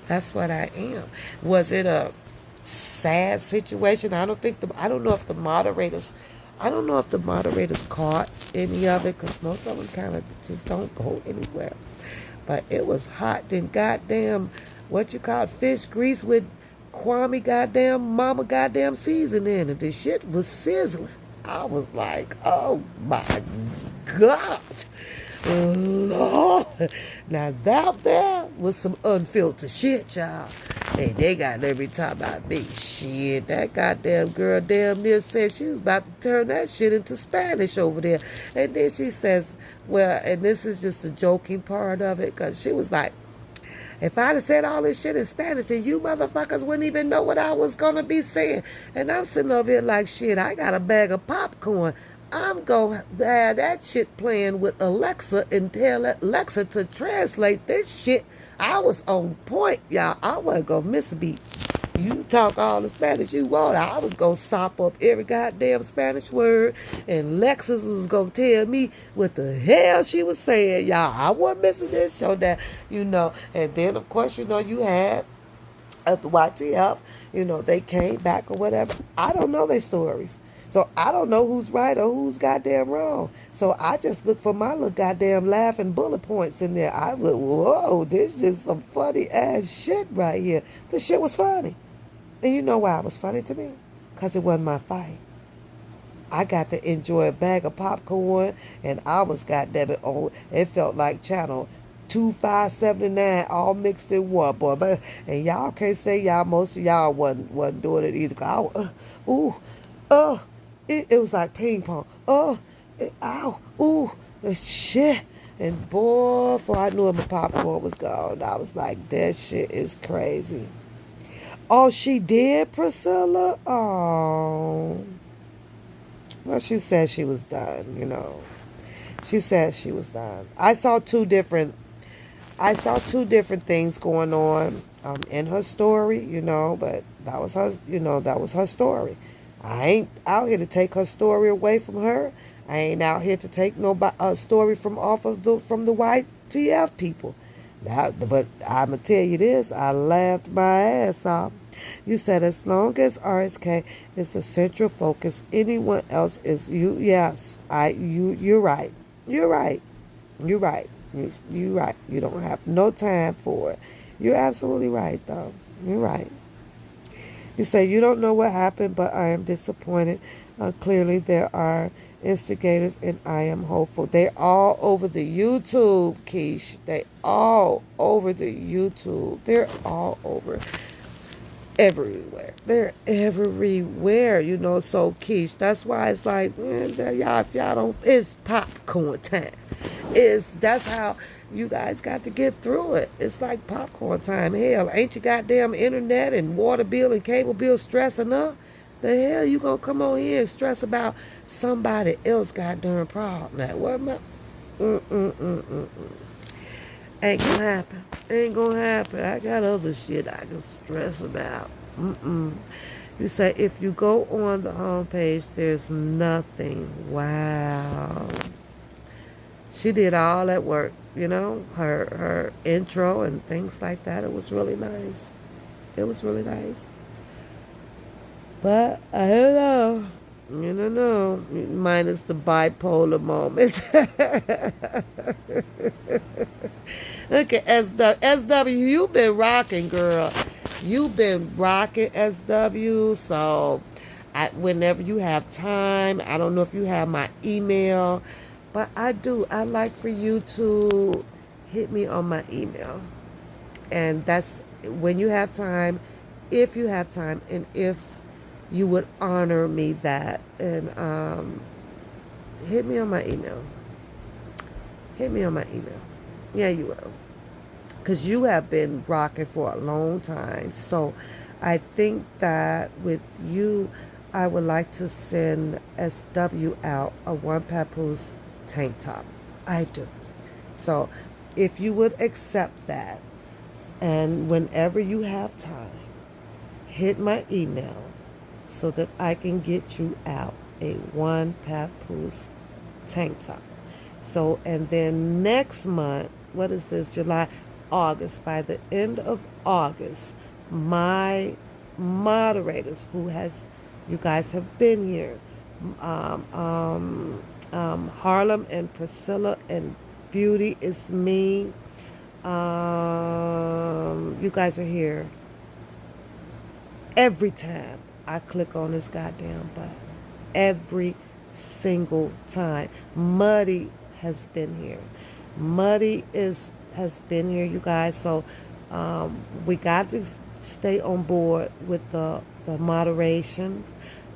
That's what I am. Was it a sad situation? I don't know if the moderators. I don't know if the moderators caught any of it because most of them kind of just don't go anywhere. But it was hot. Then goddamn, what you call it, fish grease with Kwame goddamn mama goddamn season in it. The shit was sizzling. I was like, oh my God. Lord. Now that there was some unfiltered shit, y'all. Hey, they got every time about me. Shit, that goddamn girl damn near said she was about to turn that shit into Spanish over there. And then she says, well, and this is just the joking part of it, because she was like, if I'd have said all this shit in Spanish, then you motherfuckers wouldn't even know what I was going to be saying. And I'm sitting over here like, shit, I got a bag of popcorn. I'm going to have that shit playing with Alexa and tell Alexa to translate this shit. I was on point, y'all. I wasn't going to miss a beat. You talk all the Spanish you want. I was going to sop up every goddamn Spanish word. And Lexus was going to tell me what the hell she was saying, y'all. I wasn't missing this show that, And then, of course, you had at the YTF, they came back or whatever. I don't know their stories. So I don't know who's right or who's goddamn wrong. So I just look for my little goddamn laughing bullet points in there. I went, whoa, this is some funny ass shit right here. The shit was funny. And you know why it was funny to me? Because it wasn't my fight. I got to enjoy a bag of popcorn, and I was goddamn it on. It felt like channel 2579 all mixed in one, boy. And y'all can't say most of y'all wasn't doing it either. It was like ping pong. Shit. And boy, before I knew it, my popcorn was gone. I was like, that shit is crazy. Oh, she did, Priscilla? Oh. Well, she said she was done, She said she was done. I saw two different things going on in her story, but that was her story. I ain't out here to take her story away from her. I ain't out here to take a story from the YTF people. But I'm going to tell you this, I laughed my ass off. You said as long as RSK is the central focus, anyone else is you. Yes, you're right. You're right. You're right. You're right. You don't have no time for it. You're absolutely right, though. You're right. You say you don't know what happened, but I am disappointed. Clearly, there are instigators, and I am hopeful. They're all over the YouTube, Keish. They all over the YouTube. They're all over everywhere. They're everywhere, So, Keish, that's why it's like, man, y'all, if y'all don't, it's popcorn time. That's how you guys got to get through it. It's like popcorn time. Hell, ain't your goddamn internet and water bill and cable bill stressing up? The hell you gonna come on here and stress about somebody else goddamn problem? Like, what am I? Ain't gonna happen. Ain't gonna happen. I got other shit I can stress about. You say if you go on the homepage, there's nothing. Wow. She did all that work, her intro and things like that. It was really nice. It was really nice. But I don't know. You don't know. Minus the bipolar moments. Okay, SW, you've been rocking, girl. You've been rocking, SW. So, whenever you have time, I don't know if you have my email. But I'd like for you to hit me on my email. And that's when you have time, if you have time, and if you would honor me that. And hit me on my email. Hit me on my email. Yeah, you will. Because you have been rocking for a long time. So I think that with you, I would like to send SW out a one papoose tank top. I do. So if you would accept that, and whenever you have time, hit my email so that I can get you out a one papoose tank top. So, and then next month, what is this, July, August, by the end of August, my moderators who has, you guys have been here, Harlem and Priscilla and Beauty is me. You guys are here every time I click on this goddamn button. Every single time. Muddy has been here. Muddy has been here, you guys. So we got to stay on board with the moderations.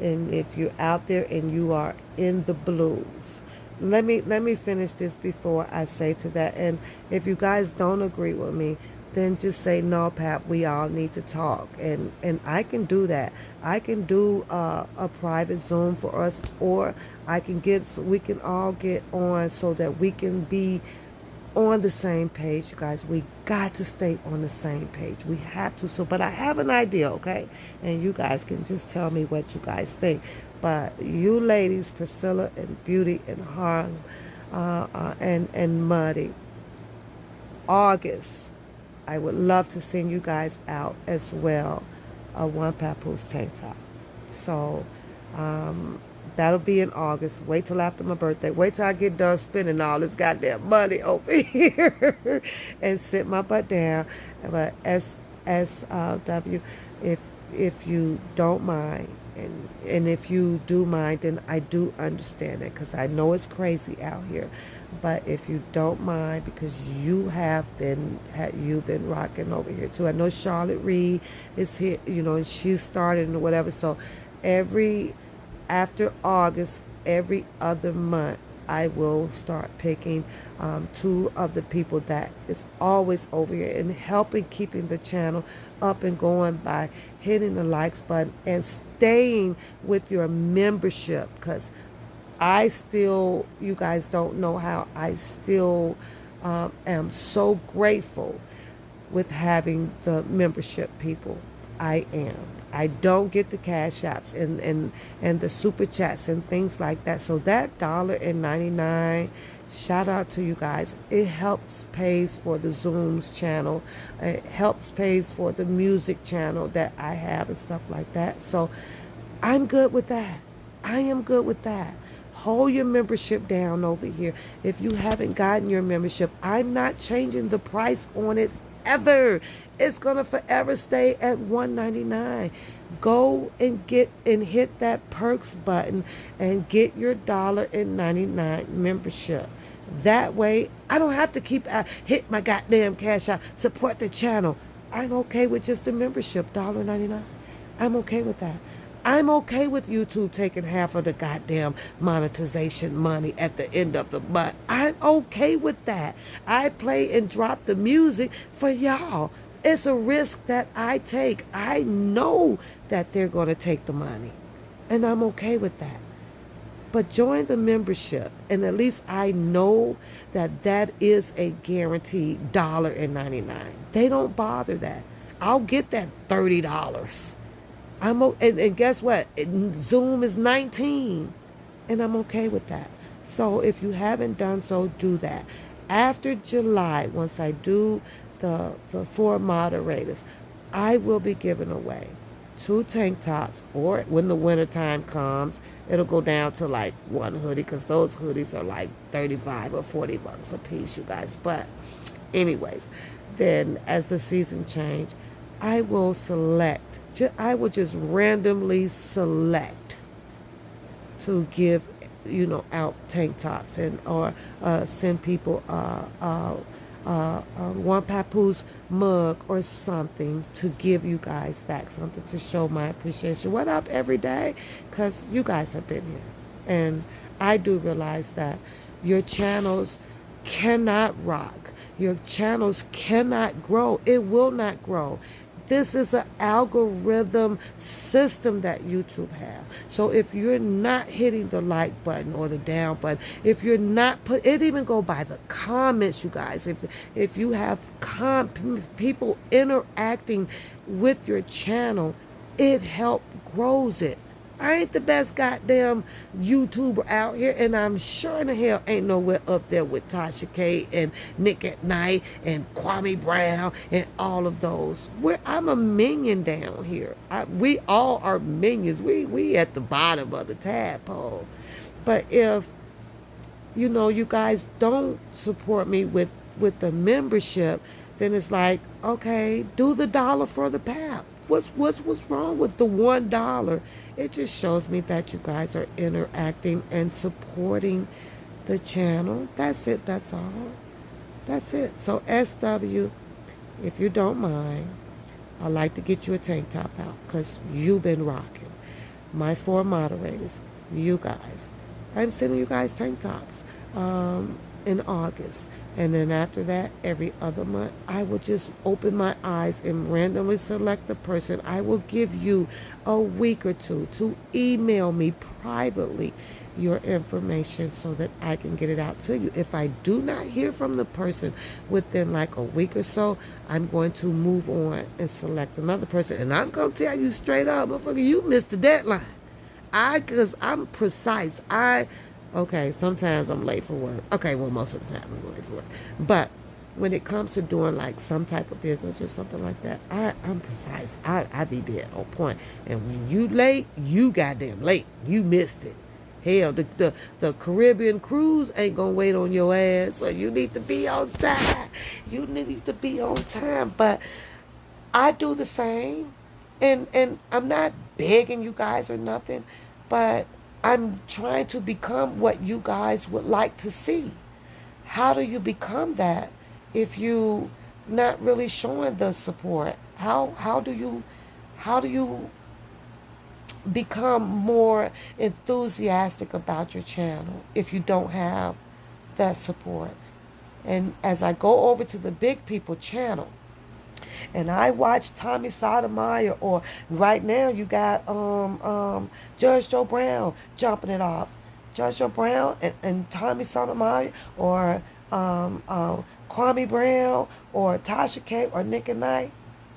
And if you're out there and you are in the blues, let me finish this before I say to that. And if you guys don't agree with me, then just say, no, Pap, we all need to talk. And I can do that. I can do a private Zoom for us, or we can all get on so that we can be on the same page, you guys. We got to stay on the same page. We have to. So, but I have an idea, okay? And you guys can just tell me what you guys think. But you ladies, Priscilla and Beauty and Harlem, and Muddy, August, I would love to send you guys out as well a one papoose tank top. So that'll be in August. Wait till after my birthday. Wait till I get done spending all this goddamn money over here and sit my butt down. But SW, if you don't mind, and if you do mind, then I do understand it, because I know it's crazy out here. But if you don't mind, because you've been rocking over here too. I know Charlotte Reed is here, and she's started and whatever. So after August, every other month, I will start picking two of the people that is always over here and helping keeping the channel up and going by hitting the likes button and staying with your membership, because you guys don't know how I still am so grateful with having the membership people. I am. I don't get the cash apps and the super chats and things like that. So that $1.99, shout out to you guys. It helps pays for the Zooms channel. It helps pays for the music channel that I have and stuff like that. So I'm good with that. I am good with that. Hold your membership down over here. If you haven't gotten your membership, I'm not changing the price on it ever. It's gonna forever stay at $1.99. Go and hit that perks button and get your $1.99 membership. That way I don't have to keep hit my goddamn cash out. Support the channel. I'm okay with just the membership, $1.99. I'm okay with that. I'm okay with YouTube taking half of the goddamn monetization money at the end of the month. I'm okay with that. I play and drop the music for y'all. It's a risk that I take. I know that they're going to take the money, and I'm okay with that. But join the membership, and at least I know that that is a guaranteed $1.99. They don't bother that. I'll get that $30. And guess what? Zoom is $19, and I'm okay with that. So if you haven't done so, do that. After July, once I do the 4 moderators, I will be giving away 2 tank tops, or when the winter time comes, it'll go down to like 1 hoodie, because those hoodies are like 35 or 40 bucks a piece, you guys. But anyways, then as the season change, I will just randomly select to give out tank tops and or send people one papoose mug or something to give you guys back something to show my appreciation. What up, every day? Because you guys have been here, and I do realize that your channels cannot rock. Your channels cannot grow. It will not grow. This is an algorithm system that YouTube have. So if you're not hitting the like button or the down button, if you're not put, it even go by the comments, you guys. If you have people interacting with your channel, it help grows it. I ain't the best goddamn YouTuber out here, and I'm sure in the hell ain't nowhere up there with Tasha K and Nick at Night and Kwame Brown and all of those. I'm a minion down here. We all are minions. We at the bottom of the tadpole. But if you guys don't support me with the membership, then it's like, okay, do the dollar for the pap. What's wrong with the $1? It just shows me that you guys are interacting and supporting the channel. That's it. That's all. That's it. So SW, if you don't mind, I'd like to get you a tank top out because you've been rocking. My 4 moderators, you guys, I'm sending you guys tank tops in August. And then after that, every other month, I will just open my eyes and randomly select a person. I will give you a week or two to email me privately your information so that I can get it out to you. If I do not hear from the person within like a week or so, I'm going to move on and select another person. And I'm going to tell you straight up, motherfucker, you missed the deadline. Because I'm precise. Okay, sometimes I'm late for work. Okay, well, most of the time I'm late for work. But when it comes to doing like some type of business or something like that, I'm precise. I be dead on point. And when you late, you goddamn late. You missed it. Hell, the Caribbean cruise ain't gonna wait on your ass. So you need to be on time. You need to be on time. But I do the same. And I'm not begging you guys or nothing, but I'm trying to become what you guys would like to see. How do you become that if you not really showing the support? How do you become more enthusiastic about your channel if you don't have that support? And as I go over to the Big People channel, and I watch Tommy Sotomayor, or right now you got Judge Joe Brown jumping it off. Judge Joe Brown and Tommy Sotomayor, or Kwame Brown, or Tasha K, or Nick and Knight,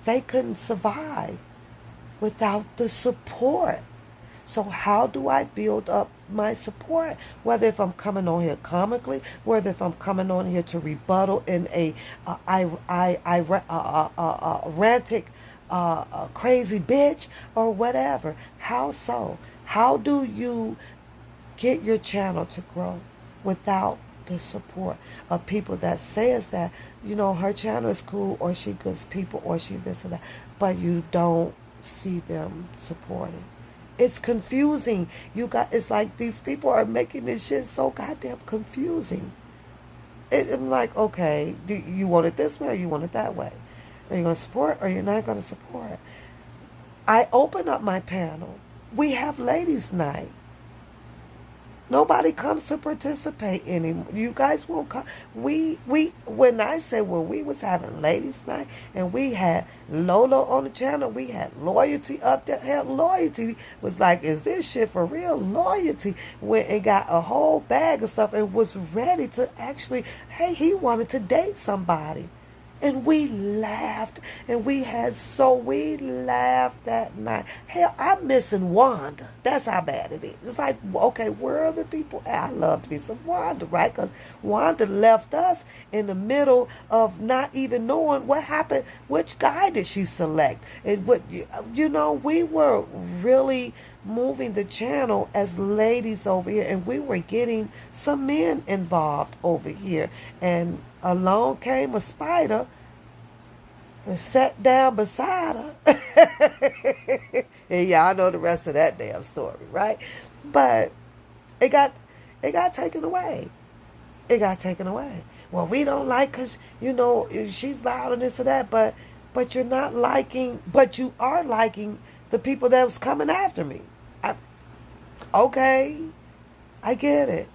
they couldn't survive without the support. So how do I build up my support? Whether if I'm coming on here comically, whether if I'm coming on here to rebuttal in a rantic, crazy bitch, or whatever. How so? How do you get your channel to grow without the support of people that says that, her channel is cool, or she good people, or she this or that, but you don't see them supporting? It's confusing. It's like these people are making this shit so goddamn confusing. I'm like, okay, do you want it this way or you want it that way? Are you going to support or you're not going to support? I open up my panel. We have ladies' night. Nobody comes to participate anymore. You guys won't come. When I say when we was having ladies' night and we had Lolo on the channel, we had Loyalty up there. Hell, Loyalty was like, is this shit for real? Loyalty went and got a whole bag of stuff and was ready to actually, hey, he wanted to date somebody. And we laughed, and we laughed that night. Hell, I'm missing Wanda. That's how bad it is. It's like, okay, where are the people? I love to be some Wanda, right? Because Wanda left us in the middle of not even knowing what happened. Which guy did she select? And we were really moving the channel as ladies over here, and we were getting some men involved over here. And along came a spider and sat down beside her. And y'all know the rest of that damn story, right? But It got taken away. It got taken away. Well, we don't like because, she's loud and this or that, but you're not liking, but you are liking the people that was coming after me. Okay, I get it.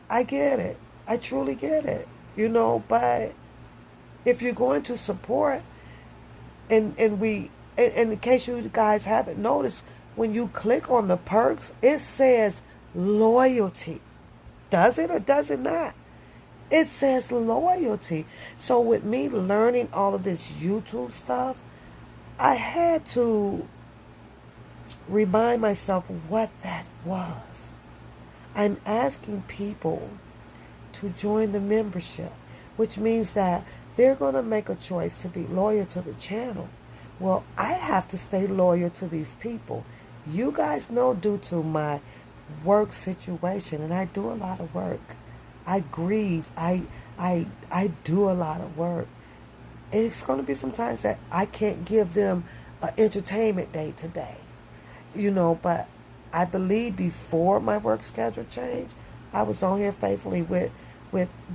I get it. I truly get it. But if you're going to support, and in case you guys haven't noticed, when you click on the perks, it says loyalty. Does it or does it not? It says loyalty. So with me learning all of this YouTube stuff, I had to remind myself what that was. I'm asking people to join the membership, which means that they're going to make a choice to be loyal to the channel. Well, I have to stay loyal to these people. You guys know, due to my work situation, and I do a lot of work. I grieve. I do a lot of work. It's going to be some times that I can't give them an entertainment day today. But I believe before my work schedule changed, I was on here faithfully with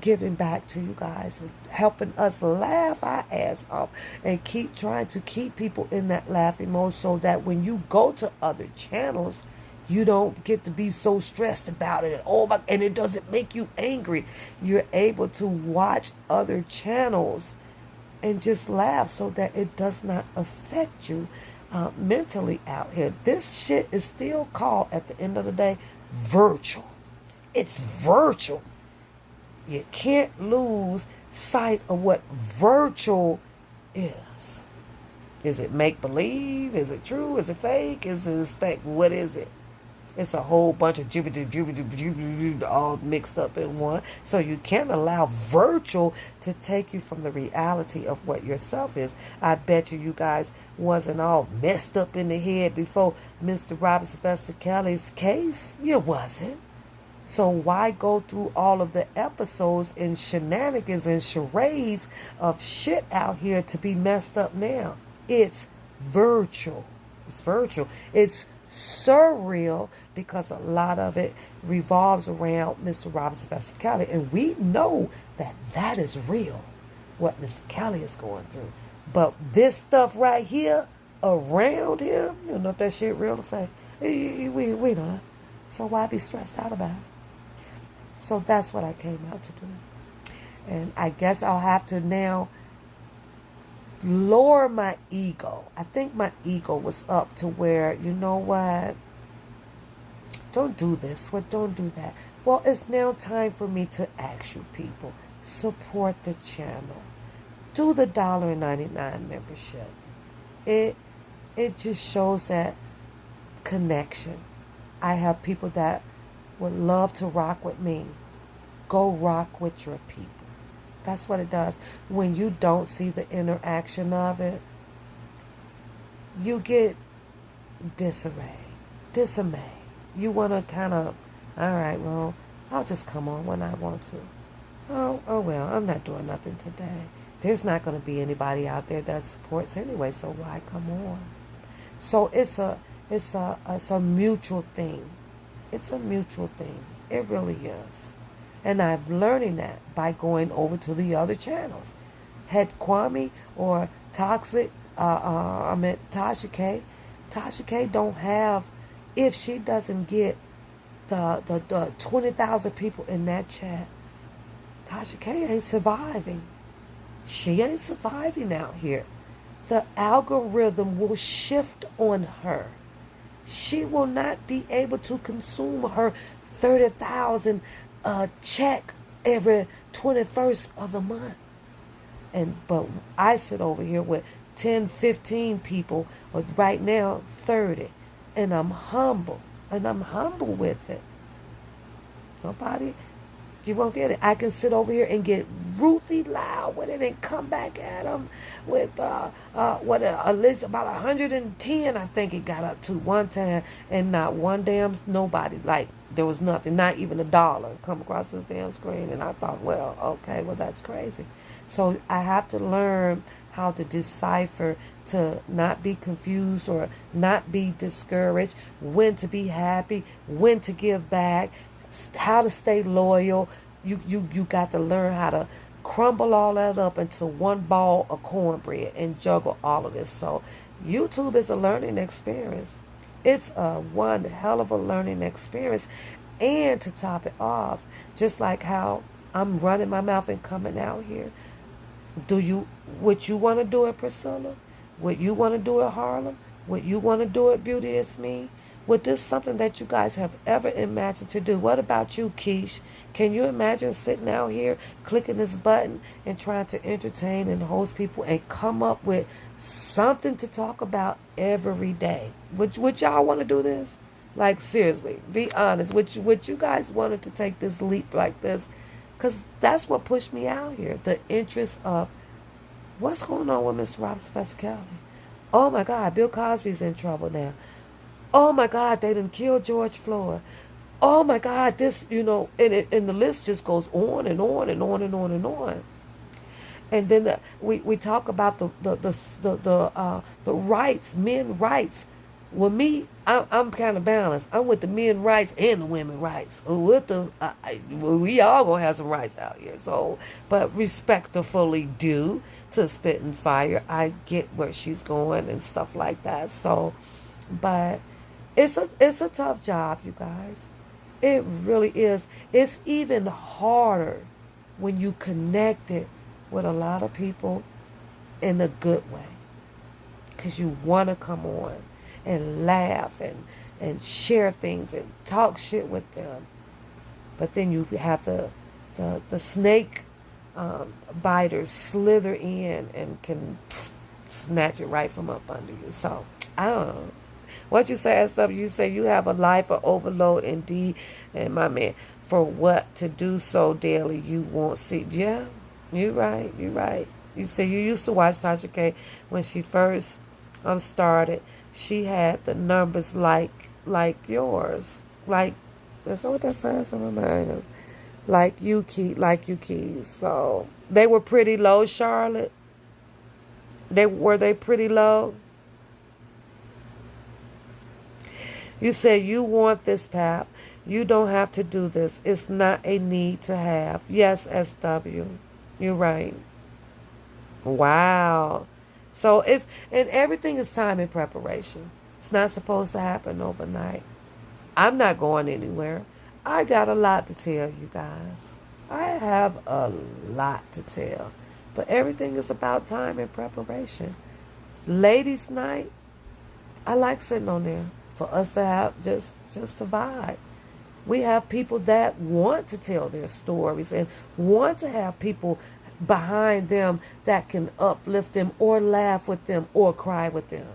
giving back to you guys and helping us laugh our ass off and keep trying to keep people in that laughing mode, so that when you go to other channels, you don't get to be so stressed about it. And it doesn't make you angry. You're able to watch other channels and just laugh, so that it does not affect you mentally out here. This shit is still called, at the end of the day, virtual. It's virtual. You can't lose sight of what virtual is. Is it make-believe? Is it true? Is it fake? Is it spec? What is it? It's a whole bunch of Jupiter, all mixed up in one. So you can't allow virtual to take you from the reality of what yourself is. I bet you guys wasn't all messed up in the head before Mr. Robert Sylvester Kelly's case. You wasn't. So why go through all of the episodes and shenanigans and charades of shit out here to be messed up now? It's virtual. It's virtual. It's surreal, because a lot of it revolves around Mr. Robert Sylvester Kelly. And we know that that is real, what Mr. Kelly is going through. But this stuff right here around him, you don't know if that shit real or fake. We don't know. So why be stressed out about it? So that's what I came out to do. And I guess I'll have to now lower my ego. I think my ego was up to where, you know what? Don't do this. Well, don't do that. Well, it's now time for me to ask you people, support the channel. Do the $1.99 membership. It just shows that connection. I have people that would love to rock with me. Go rock with your people. That's what it does. When you don't see the interaction of it, you get dismay. You want to kind of, all right, well, I'll just come on when I want to. Oh well, I'm not doing nothing today. There's not going to be anybody out there that supports anyway, so why come on? So it's a mutual thing. It's a mutual thing. It really is. And I'm learning that by going over to the other channels. Had Kwame or Tasha K. Tasha K don't have, if she doesn't get the 20,000 people in that chat, Tasha K ain't surviving. She ain't surviving out here. The algorithm will shift on her. She will not be able to consume her 30,000 check every 21st of the month. But I sit over here with 10, 15 people, or right now 30, and I'm humble. And I'm humble with it. Nobody, you won't get it. I can sit over here and get Ruthie loud with it and come back at them with a list about 110, I think it got up to one time, and not one damn nobody. Like, there was nothing, not even $1 come across this damn screen. And I thought, well, okay, well, that's crazy. So I have to learn how to decipher, to not be confused or not be discouraged, when to be happy, when to give back, how to stay loyal. You got to learn how to crumble all that up into one ball of cornbread and juggle all of this. So YouTube is a learning experience. It's a one hell of a learning experience. And to top it off, just like how I'm running my mouth and coming out here, would you want to do it, Priscilla? Would you want to do it, Harlem? Would you want to do it, Beauty Is Me? Would this something that you guys have ever imagined to do? What about you, Keish? Can you imagine sitting out here, clicking this button and trying to entertain and host people and come up with something to talk about every day? Would y'all want to do this? Like, seriously, be honest. Would you guys wanted to take this leap like this? Because that's what pushed me out here. The interest of what's going on with Mr. Robinson Fessicali. Oh, my God, Bill Cosby's in trouble now. Oh, my God, they done killed George Floyd. Oh, my God, this, and the list just goes on and on and on and on and on. And then we talk about the rights, men rights. With me, I'm kind of balanced. I'm with the men rights and the women rights. We all gonna have some rights out here. So, but respectfully due to Spit and Fire, I get where she's going and stuff like that. So, but it's a tough job, you guys. It really is. It's even harder when you connect it with a lot of people in a good way, because you want to come on and laugh and share things and talk shit with them. But then you have the snake biters slither in and can snatch it right from up under you. So, I don't know. What you say, SW, you say you have a life of overload indeed. And my man, for what to do so daily you won't see. Yeah, you're right. You say you used to watch Tasha K when she first started. She had the numbers like yours. Like, that's not what that says on my mind. Like you keys. So they were pretty low, Charlotte. Were they pretty low? You say you want this, Pap. You don't have to do this. It's not a need to have. Yes, SW. You're right. Wow. So everything is time and preparation. It's not supposed to happen overnight. I'm not going anywhere. I got a lot to tell you guys. I have a lot to tell. But everything is about time and preparation. Ladies' night, I like sitting on there for us to have just to vibe. We have people that want to tell their stories and want to have people behind them that can uplift them or laugh with them or cry with them.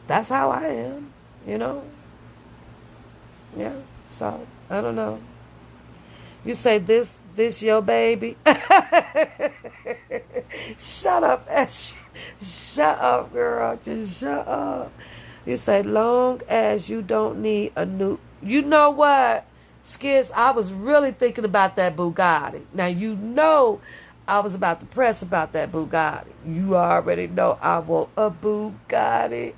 That's how I am, Yeah, so, I don't know. You say this your baby? Shut up, Ash. Shut up, girl. Just shut up. You say, long as you don't need a new... You know what? Skids, I was really thinking about that Bugatti. Now, I was about to press about that Bugatti. You already know I want a Bugatti.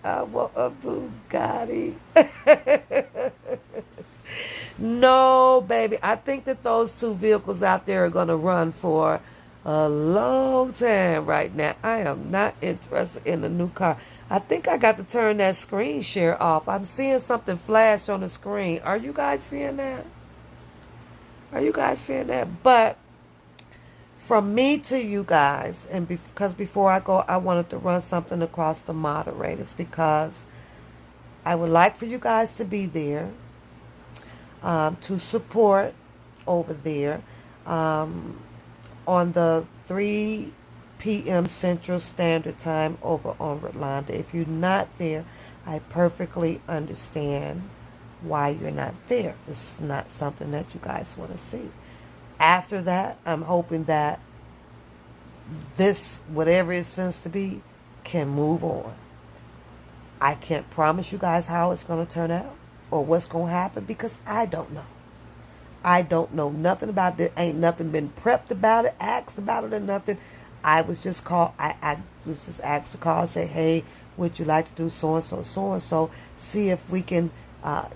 No, baby. I think that those two vehicles out there are going to run for a long time right now. I am not interested in a new car. I think I got to turn that screen share off. I'm seeing something flash on the screen. Are you guys seeing that? But from me to you guys, and because before I go, I wanted to run something across the moderators, because I would like for you guys to be there, to support over there on the 3 p.m. Central Standard Time over on Rolanda. If you're not there, I perfectly understand why you're not there. It's not something that you guys want to see. After that, I'm hoping that this, whatever it's supposed to be, can move on. I can't promise you guys how it's going to turn out or what's going to happen, because I don't know. I don't know nothing about it. Ain't nothing been prepped about it, asked about it or nothing. I was just called. I was just asked to call and say, hey, would you like to do so and so, so and so? See if we can, I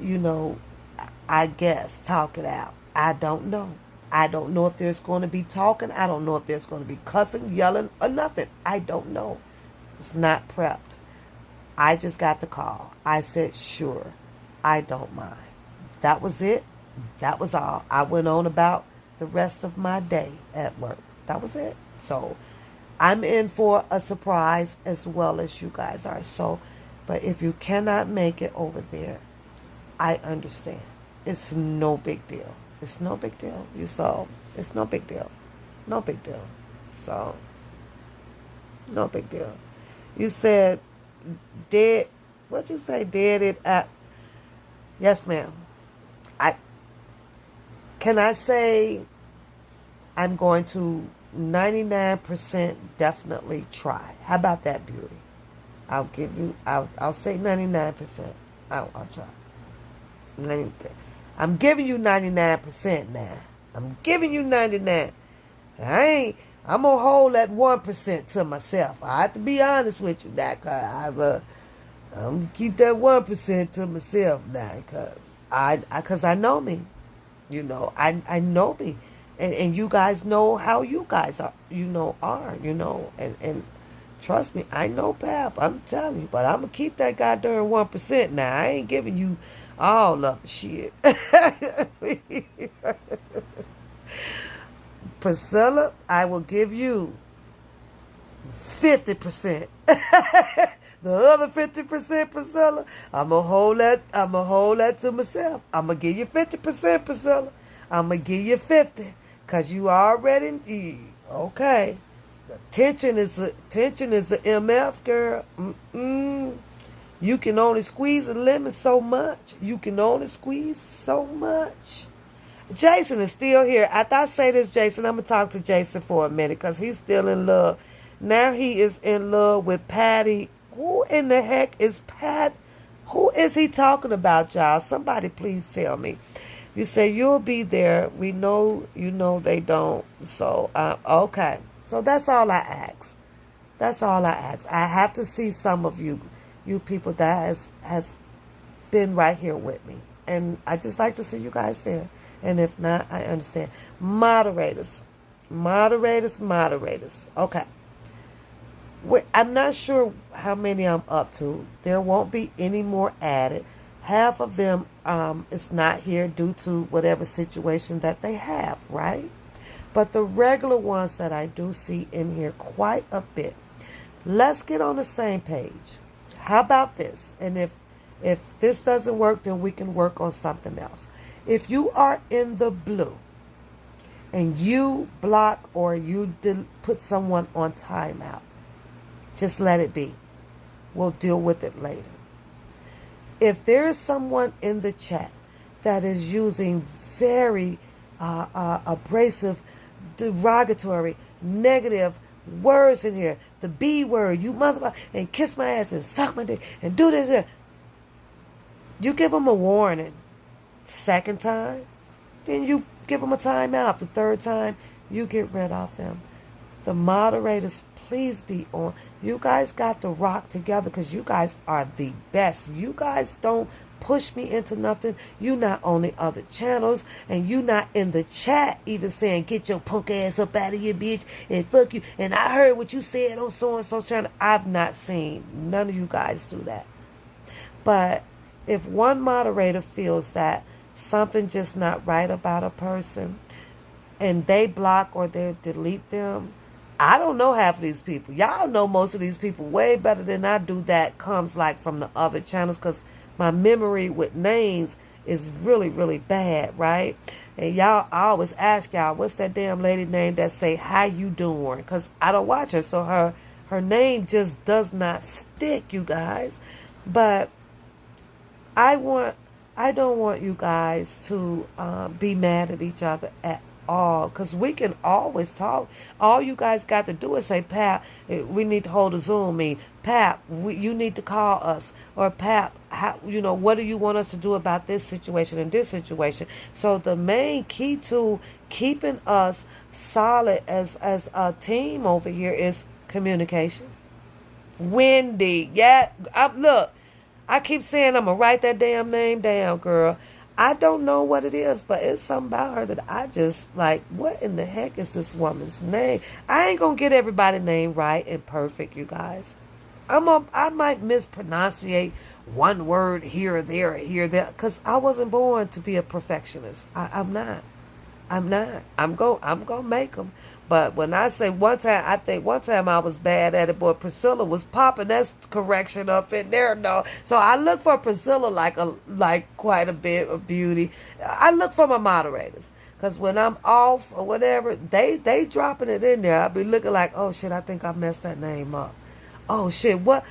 I guess, talk it out. I don't know. I don't know if there's going to be talking. I don't know if there's going to be cussing, yelling, or nothing. I don't know. It's not prepped. I just got the call. I said, sure, I don't mind. That was it. That was all. I went on about the rest of my day at work. That was it. So I'm in for a surprise as well as you guys are. So, but if you cannot make it over there, I understand. It's no big deal. It's no big deal. It's no big deal. No big deal. So, no big deal. You said dead. What'd you say? Dead it at. Yes, ma'am. Can I say I'm going to 99% definitely try? How about that, beauty? I'll say 99%. I'll try. 90, I'm giving you 99% now. I'm giving you 99. I'm going to hold that 1% to myself. I have to be honest with you now, because I'm going to keep that 1% to myself now, because I know me. You know, I know me. And you guys know how you guys are, and trust me, I know Pap, I'm telling you, but I'm going to keep that goddamn 1% now. I ain't giving you all of the shit. Priscilla, I will give you 50%. The other 50%, Priscilla, I'm gonna hold that to myself. I'm gonna give you 50%, Priscilla. I'm gonna give you 50, cause you already okay. The tension is the MF, girl. You can only squeeze a lemon so much. You can only squeeze so much. Jason is still here. After I say this, Jason, I'm gonna talk to Jason for a minute, cause he's still in love. Now he is in love with Patty. Who in the heck is Pat? Who is he talking about, y'all? Somebody please tell me. You say you'll be there. We know you know they don't. So, okay. So that's all I ask. That's all I ask. I have to see some of you people that has been right here with me. And I just like to see you guys there. And if not, I understand. Moderators. Okay. I'm not sure how many I'm up to. There won't be any more added. Half of them is not here due to whatever situation that they have, right? But the regular ones that I do see in here quite a bit. Let's get on the same page. How about this? And if this doesn't work, then we can work on something else. If you are in the blue and you block or you put someone on timeout, just let it be. We'll deal with it later. If there is someone in the chat that is using very abrasive, derogatory, negative words in here, the B word, you mother, and kiss my ass and suck my dick and do this, you give them a warning. Second time, then you give them a timeout. The third time, you get rid of them. The moderators, please be on. You guys got to rock together because you guys are the best. You guys don't push me into nothing. You not on the other channels and you not in the chat even saying, get your punk ass up out of here, bitch, and fuck you. And I heard what you said on so-and-so channel. I've not seen none of you guys do that. But if one moderator feels that something just not right about a person and they block or they delete them, I don't know half of these people. Y'all know most of these people way better than I do. That comes like from the other channels because my memory with names is really, really bad, right? And y'all, I always ask y'all, what's that damn lady name that say, how you doing? Because I don't watch her, so her name just does not stick, you guys. But I don't want you guys to be mad at each other at all, because we can always talk. All you guys got to do is say, Pap, we need to hold a Zoom meeting. Pap, you need to call us. Or Pap, what do you want us to do about this situation and this situation? So the main key to keeping us solid as a team over here is communication. Wendy, yeah, look, I keep saying I'm going to write that damn name down, girl. I don't know what it is, but it's something about her that I just like, what in the heck is this woman's name? I ain't gonna get everybody's name right and perfect, you guys. I might mispronunciate one word here or there, because I wasn't born to be a perfectionist. I'm not. I'm not. I'm gonna make them. But when I say one time, I think one time I was bad at it. Boy, Priscilla was popping that correction up in there. No, so I look for Priscilla like quite a bit of beauty. I look for my moderators. Cause when I'm off or whatever, they dropping it in there. I be looking like, oh shit, I think I messed that name up. Oh shit, what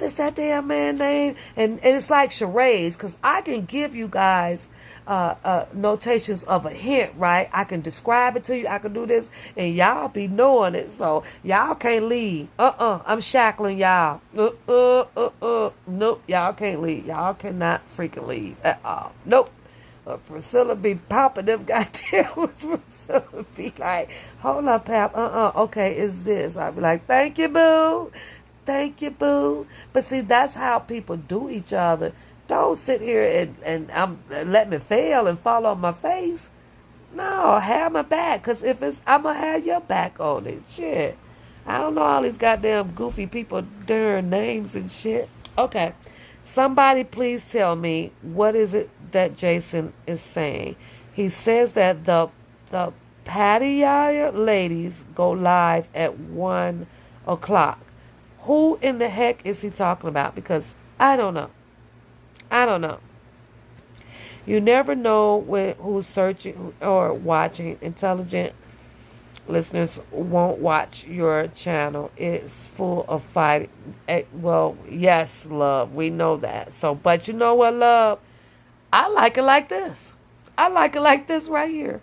is that damn man name? And it's like charades, because I can give you guys notations of a hint, right? I can describe it to you. I can do this, and y'all be knowing it. So y'all can't leave. I'm shackling y'all. Nope, y'all can't leave. Y'all cannot freaking leave at all. Nope. Priscilla be popping them goddamn. Priscilla be like, hold up, Pap. Okay, is this? I be like, thank you, boo. Thank you, boo. But see, that's how people do each other. Don't sit here and let me fail and fall on my face. No, have my back. Because if it's, I'm going to have your back on it. Shit. I don't know all these goddamn goofy people, their names and shit. Okay. Somebody please tell me, what is it that Jason is saying? He says that the Pataya ladies go live at 1 o'clock. Who in the heck is he talking about? Because I don't know. I don't know. You never know who's searching or watching. Intelligent listeners won't watch your channel. It's full of fighting. Well, yes, love. We know that. So, but you know what, love? I like it like this. I like it like this right here.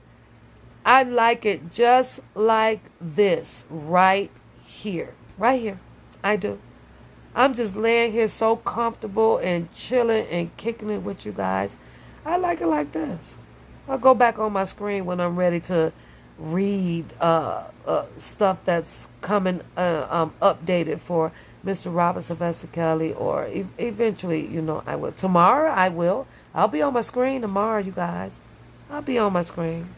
I like it just like this right here. Right here. I do. I'm just laying here so comfortable and chilling and kicking it with you guys. I like it like this. I'll go back on my screen when I'm ready to read stuff that's coming updated for Mr. Robert Sylvester Kelly, or eventually, I will. Tomorrow I will. I'll be on my screen tomorrow, you guys. I'll be on my screen.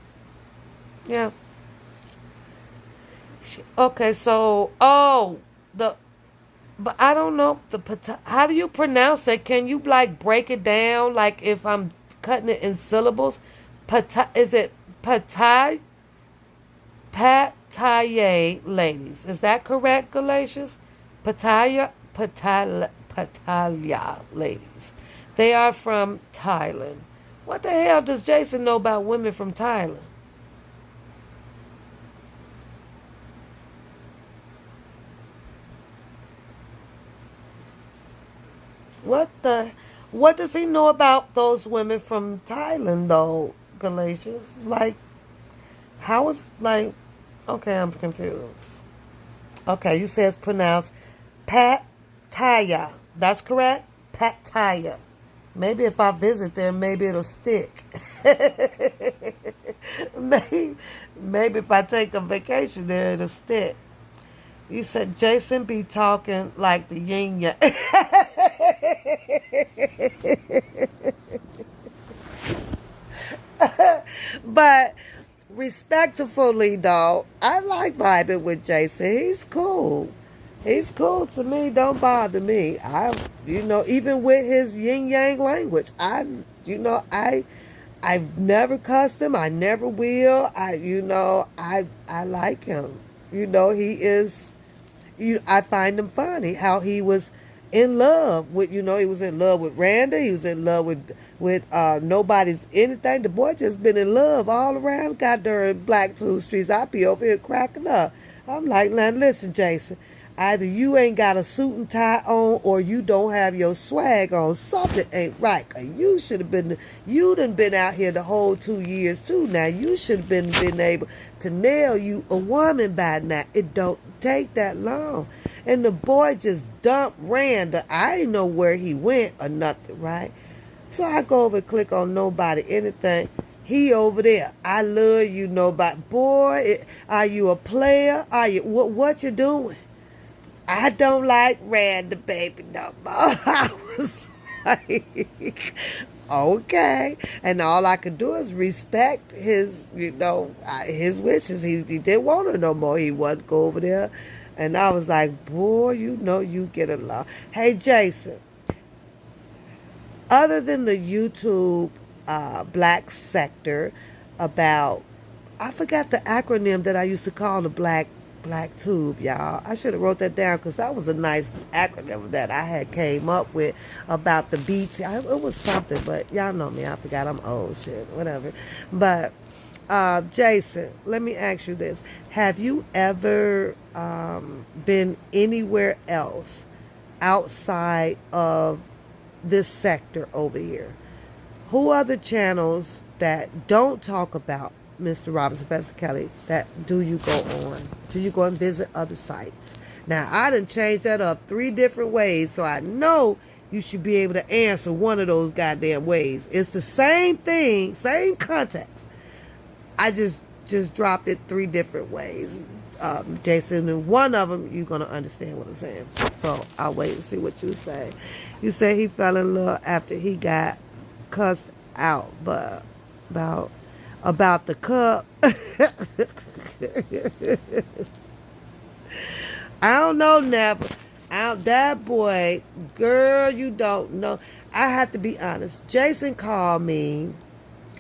Yeah. Okay, so, but I don't know, how do you pronounce that? Can you, like, break it down, like, if I'm cutting it in syllables? Is it Pataye ladies? Is that correct, Galatians? Patalia ladies. They are from Thailand. What the hell does Jason know about women from Thailand? What does he know about those women from Thailand, though, Galatians? Like, how is, like, okay, I'm confused. Okay, you say it's pronounced Pattaya. That's correct? Pattaya. Maybe if I visit there, maybe it'll stick. maybe if I take a vacation there, it'll stick. You said Jason be talking like the yin yang. But respectfully, though, I like vibing with Jason. He's cool. He's cool to me. Don't bother me. Even with his yin yang language, I've never cussed him. I never will. I like him. He is. I find him funny how he was in love with. He was in love with Randa. He was in love with Nobody's Anything. The boy just been in love all around. Got there in Black Two Streets. I be over here cracking up. I'm like, now listen, Jason. Either you ain't got a suit and tie on, or you don't have your swag on. Something ain't right. You should have been. You done been out here the whole 2 years too. Now you should have been able to nail you a woman by now. It don't take that long. And the boy just dumped Randa. I didn't know where he went or nothing, right? So I go over and click on Nobody Anything. He over there. I love you, Nobody. Boy, are you a player? Are you what you doing? I don't like Randa, baby, no more. I was like, Okay. And all I could do is respect his, his wishes. He didn't want her no more. He wanted to go over there. And I was like, boy, you get along. Hey, Jason, other than the YouTube black sector about, I forgot the acronym that I used to call the black tube, y'all. I should have wrote that down because that was a nice acronym that I had came up with about the beats. It was something, but y'all know me. I forgot. I'm old shit, whatever. But Jason, let me ask you this: have you ever been anywhere else outside of this sector over here? Who other channels that don't talk about Mr. Robinson, Professor Kelly, that do you go on? Do you go and visit other sites? Now, I done changed that up 3 different ways, so I know you should be able to answer one of those goddamn ways. It's the same thing, same context. I just dropped it 3 different ways. Jason, and one of them, you're going to understand what I'm saying. So I'll wait and see what you say. You say he fell in love after he got cussed out, but about the cup. I don't know, never. That boy, girl, you don't know. I have to be honest. Jason called me.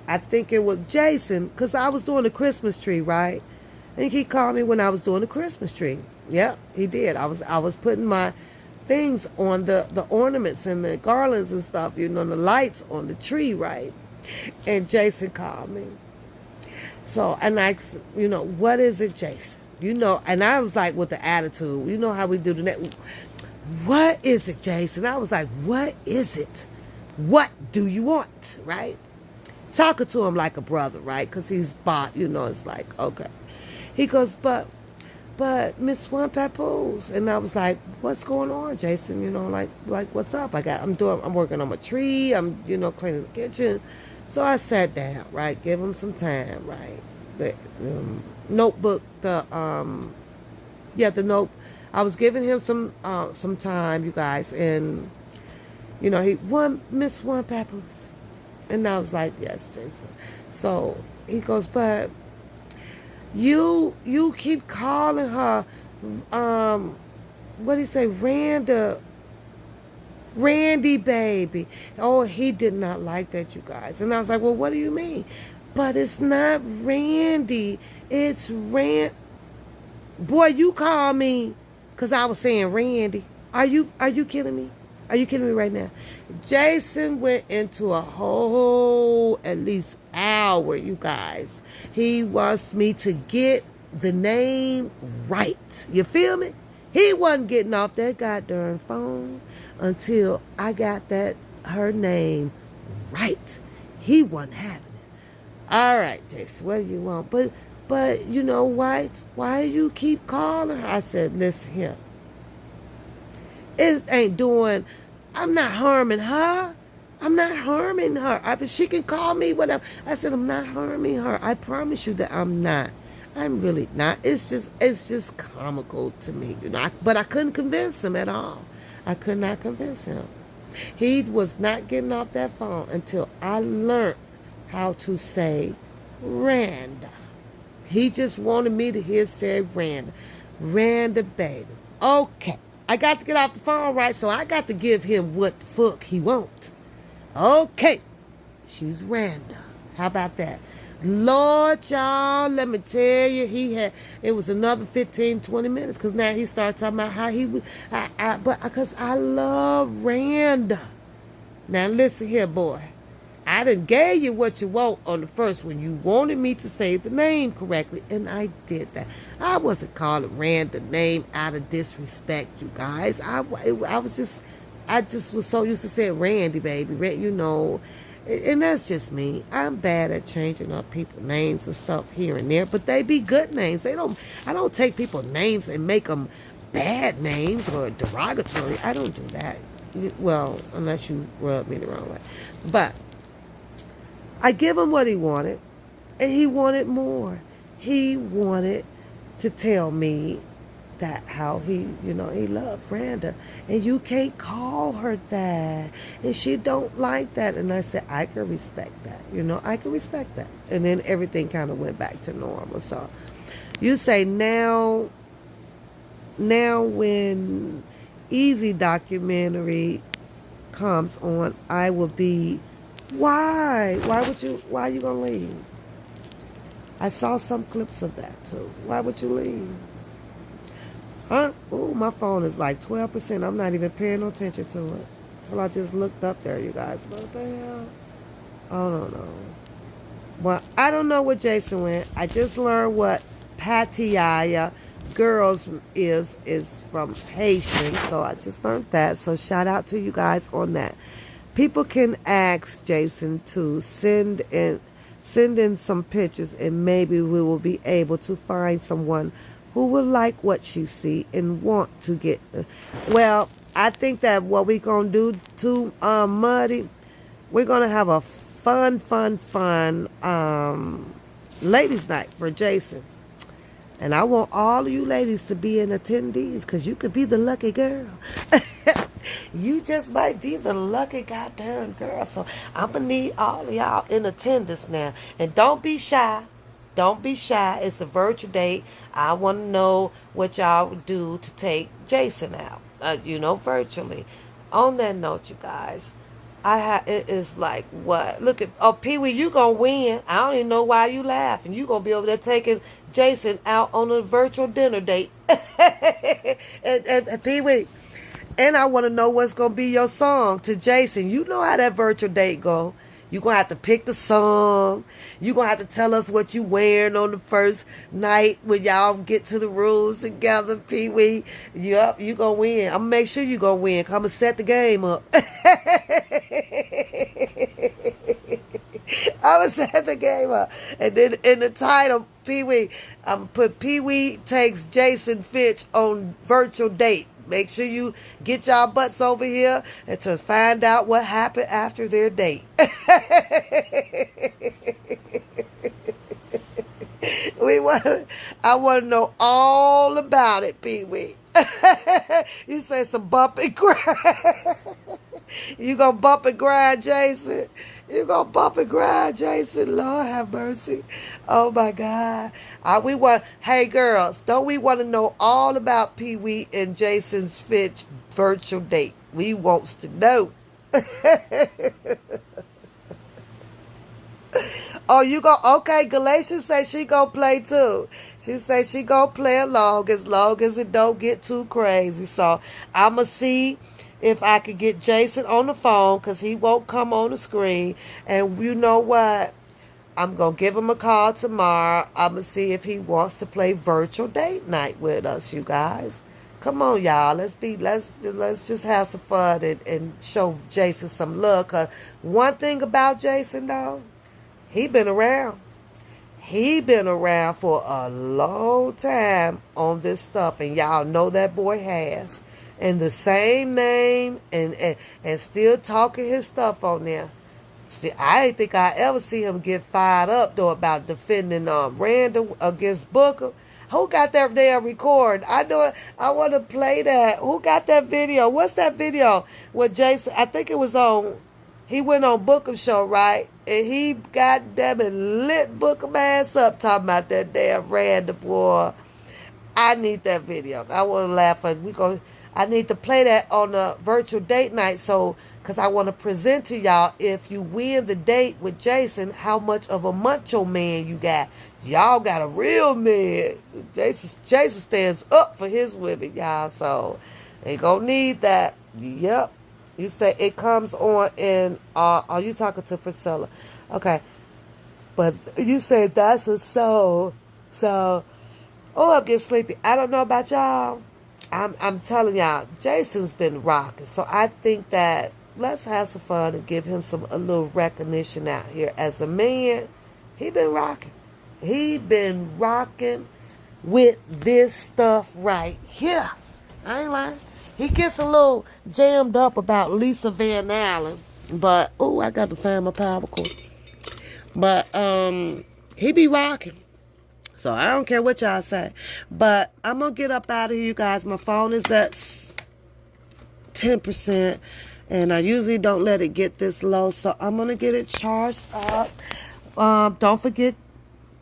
I think it was Jason, because I was doing the Christmas tree, right? I think he called me when I was doing the Christmas tree. Yep, he did. I was putting my things on the ornaments and the garlands and stuff, the lights on the tree, right? And Jason called me. So, and I, what is it, Jason? And I was like with the attitude, how we do the net. What is it, Jason? I was like, what is it? What do you want, right? Talking to him like a brother, right? Because he's bought, it's like, okay. He goes, but Miss One Papoose. And I was like, what's going on, Jason? Like what's up? I'm working on my tree. I'm, cleaning the kitchen. So I sat down, right? Give him some time, right? The notebook, the note. I was giving him some time, you guys, and Miss One Papoose. And I was like, yes, Jason. So he goes, but you keep calling her, what did he say, Randy, baby. Oh, he did not like that, you guys. And I was like, well, what do you mean? But it's not Randy. It's Boy, you call me because I was saying Randy. Are you kidding me? Are you kidding me right now? Jason went into a whole at least hour, you guys. He wants me to get the name right. You feel me? He wasn't getting off that goddamn phone until I got her name right. He wasn't having it. All right, Jason, what do you want? But why you keep calling her? I said, listen here. It ain't doing, I'm not harming her. I'm not harming her. But she can call me whatever. I said, I'm not harming her. I promise you that I'm not. I'm really not. It's just comical to me, but I couldn't convince him at all. I could not convince him. He was not getting off that phone until I learned how to say Randa. He just wanted me to hear say Randa. Randa, baby. Okay. I got to get off the phone, right? So I got to give him what the fuck he wants. Okay. She's Randa. How about that? Lord, y'all, let me tell you, it was another 15, 20 minutes, because now he started talking about how he was, because I love Randa. Now listen here, boy. I done gave you what you want on the first one. You wanted me to say the name correctly, and I did that. I wasn't calling Randa name out of disrespect, you guys. I just was so used to saying Randy, baby, and that's just me. I'm bad at changing up people's names and stuff here and there, but they be good names. I don't take people's names and make them bad names or derogatory. I don't do that. Well, unless you rub me the wrong way. But I give him what he wanted, and he wanted more. He wanted to tell me that, how he, you know, he loved Randa. And you can't call her that. And she don't like that. And I said, I can respect that. You know, I can respect that. And then everything kind of went back to normal. So you say now when Easy documentary comes on, I will be, why? Why are you going to leave? I saw some clips of that too. Why would you leave? Huh? Oh, my phone is like 12%. I'm not even paying no attention to it. Until I just looked up there, you guys. What the hell? I don't know. Well, I don't know where Jason went. I just learned what Pattaya girls is from Haitian. So I just learned that. So shout out to you guys on that. People can ask Jason to send in some pictures, and maybe we will be able to find someone who will like what she see and want to get. Well, I think that what we're going to do to Muddy, we're going to have a fun ladies night for Jason. And I want all of you ladies to be in attendees, because you could be the lucky girl. You just might be the lucky goddamn girl. So I'm going to need all of y'all in attendance now. And don't be shy. Don't be shy. It's a virtual date. I want to know what y'all would do to take Jason out, virtually. On that note, you guys, it is like what? Look at, Pee-wee, you going to win. I don't even know why you laughing. You going to be over there taking Jason out on a virtual dinner date. and Pee-wee. And I want to know what's going to be your song to Jason. You know how that virtual date go. You're going to have to pick the song. You're going to have to tell us what you wearing on the first night when y'all get to the rooms together, Pee-wee. Yup, you going to win. I'm going to make sure you going to win. I'm going to set the game up. I'm going to set the game up. And then in the title, Pee-wee, I'm going to put Pee-wee takes Jason Finch on virtual date. Make sure you get y'all butts over here and to find out what happened after their date. I want to know all about it, Pee-wee. You say some bump and grind. You gonna bump and grind, Jason? You gonna bump and grind, Jason? Lord have mercy. Oh my God. Hey girls, don't we want to know all about Pee-wee and Jason's Finch virtual date? We wants to know. Oh, you go, okay, Galatians say she gonna play too. She say she gonna play along as it don't get too crazy. So I'ma see if I could get Jason on the phone, because he won't come on the screen. And you know what? I'm going to give him a call tomorrow. I'm going to see if he wants to play virtual date night with us, you guys. Come on, y'all. Let's just have some fun and show Jason some love. 'Cause one thing about Jason, though, he been around. He been around for a long time on this stuff. And y'all know that boy has. And the same name and still talking his stuff on there. See, I didn't think I ever see him get fired up though about defending Randa against Booker. Who got that damn record? I know I want to play that. Who got that video? What's that video with Jason? I think it was he went on Booker's show, right? And he goddamn it lit Booker ass up talking about that damn Randa boy. I need that video. I want to laugh at I need to play that on a virtual date night, because I want to present to y'all, if you win the date with Jason, how much of a macho man you got. Y'all got a real man. Jason stands up for his women, y'all, so they gonna need that. Yep. You say it comes on in, are you talking to Priscilla? Okay. But you say that's a soul. So, I'm getting sleepy. I don't know about y'all. I'm telling y'all, Jason's been rocking. So I think that let's have some fun and give him a little recognition out here. As a man, he been rocking. He been rocking with this stuff right here. I ain't lying. He gets a little jammed up about Lisa Van Allen. But, I got to find my power cord. But, he be rocking. So I don't care what y'all say. But I'm going to get up out of here, you guys. My phone is at 10%. And I usually don't let it get this low. So I'm going to get it charged up. Don't forget,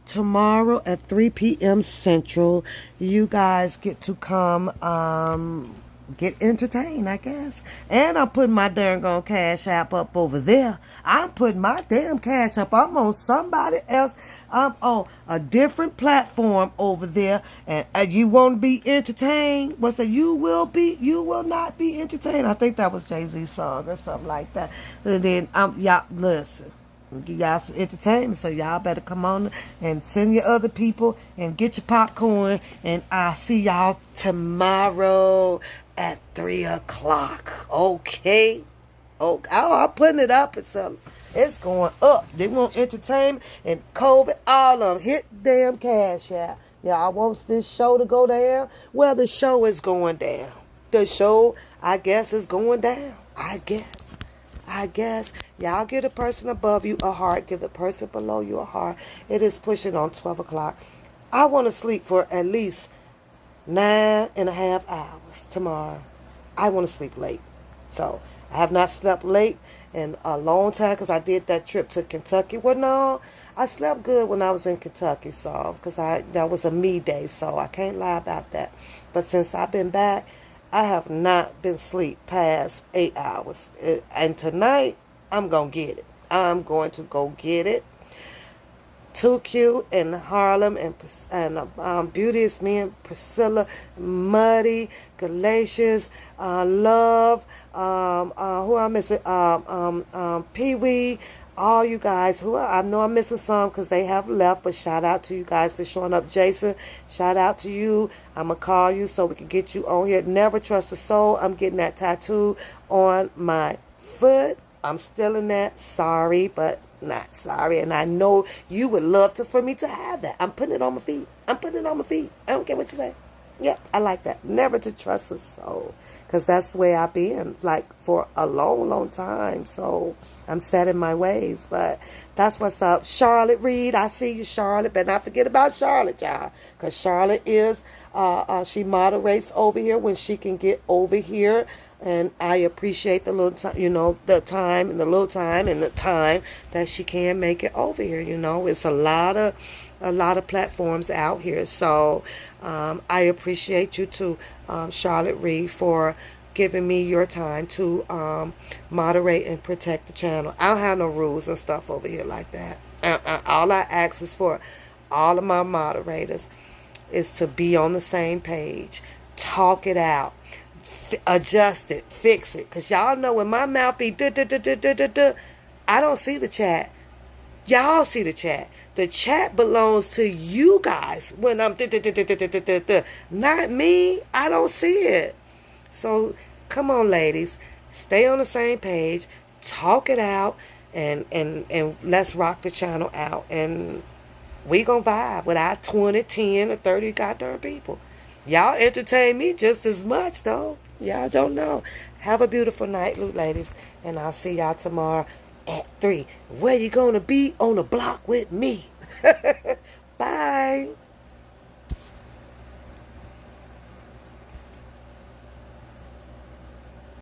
tomorrow at 3 p.m. Central, you guys get to come get entertained, I guess. And I'm putting my darn on Cash App up over there. I'm putting my damn Cash App. I'm on somebody else. I'm on a different platform over there. And you want to be entertained? What's that? You will not be entertained. I think that was Jay-Z's song or something like that. And then, y'all, listen. Give y'all some entertainment, so y'all better come on and send your other people and get your popcorn. And I'll see y'all tomorrow at 3 o'clock. Okay? Oh, I'm putting it up. It's going up. They want entertainment and COVID, all of them. Hit damn Cash App. Y'all want this show to go down? Well, the show is going down. The show, I guess, is going down. I guess. Y'all give the person above you a heart. Give the person below you a heart. It is pushing on 12 o'clock. I want to sleep for at least 9.5 hours tomorrow. I want to sleep late. So, I have not slept late in a long time because I did that trip to Kentucky. Well, no, I slept good when I was in Kentucky, so, because that was a me day, so I can't lie about that. But since I've been back, I have not been asleep past 8 hours. And tonight, I'm going to get it. I'm going to go get it. Too Cute in Harlem and Beauty is Me and Priscilla, Muddy, Galatians, Love, who I'm missing, Pee Wee, all you guys who I know I'm missing some because they have left, but shout out to you guys for showing up. Jason, shout out to you. I'm going to call you so we can get you on here. Never Trust a Soul. I'm getting that tattoo on my foot. I'm still in that. Sorry, but not sorry. And I know you would love for me to have that. I'm putting it on my feet. I don't care what you say. Yep, I like that. Never to trust a soul. Because that's the way I've been, like, for a long, long time. So I'm set in my ways. But that's what's up. Charlotte Reed, I see you, Charlotte. Better not forget about Charlotte, y'all. Because Charlotte is, she moderates over here when she can get over here. And I appreciate the little time, the time and the little time and the time that she can make it over here. It's a lot of platforms out here. So I appreciate you too, Charlotte Reed, for giving me your time to moderate and protect the channel. I don't have no rules and stuff over here like that. All I ask is for all of my moderators is to be on the same page, talk it out, adjust it, fix it. Because y'all know when my mouth be I don't see the chat. Y'all see the chat. The chat belongs to you guys. When I'm not me, I don't see it. So come on, ladies, stay on the same page, talk it out, and let's rock the channel out. And we gonna vibe with our 20, 10, or 30 goddamn people. Y'all entertain me just as much, though. Y'all don't know. Have a beautiful night, ladies. And I'll see y'all tomorrow at 3. Where you gonna be? On the block with me. Bye.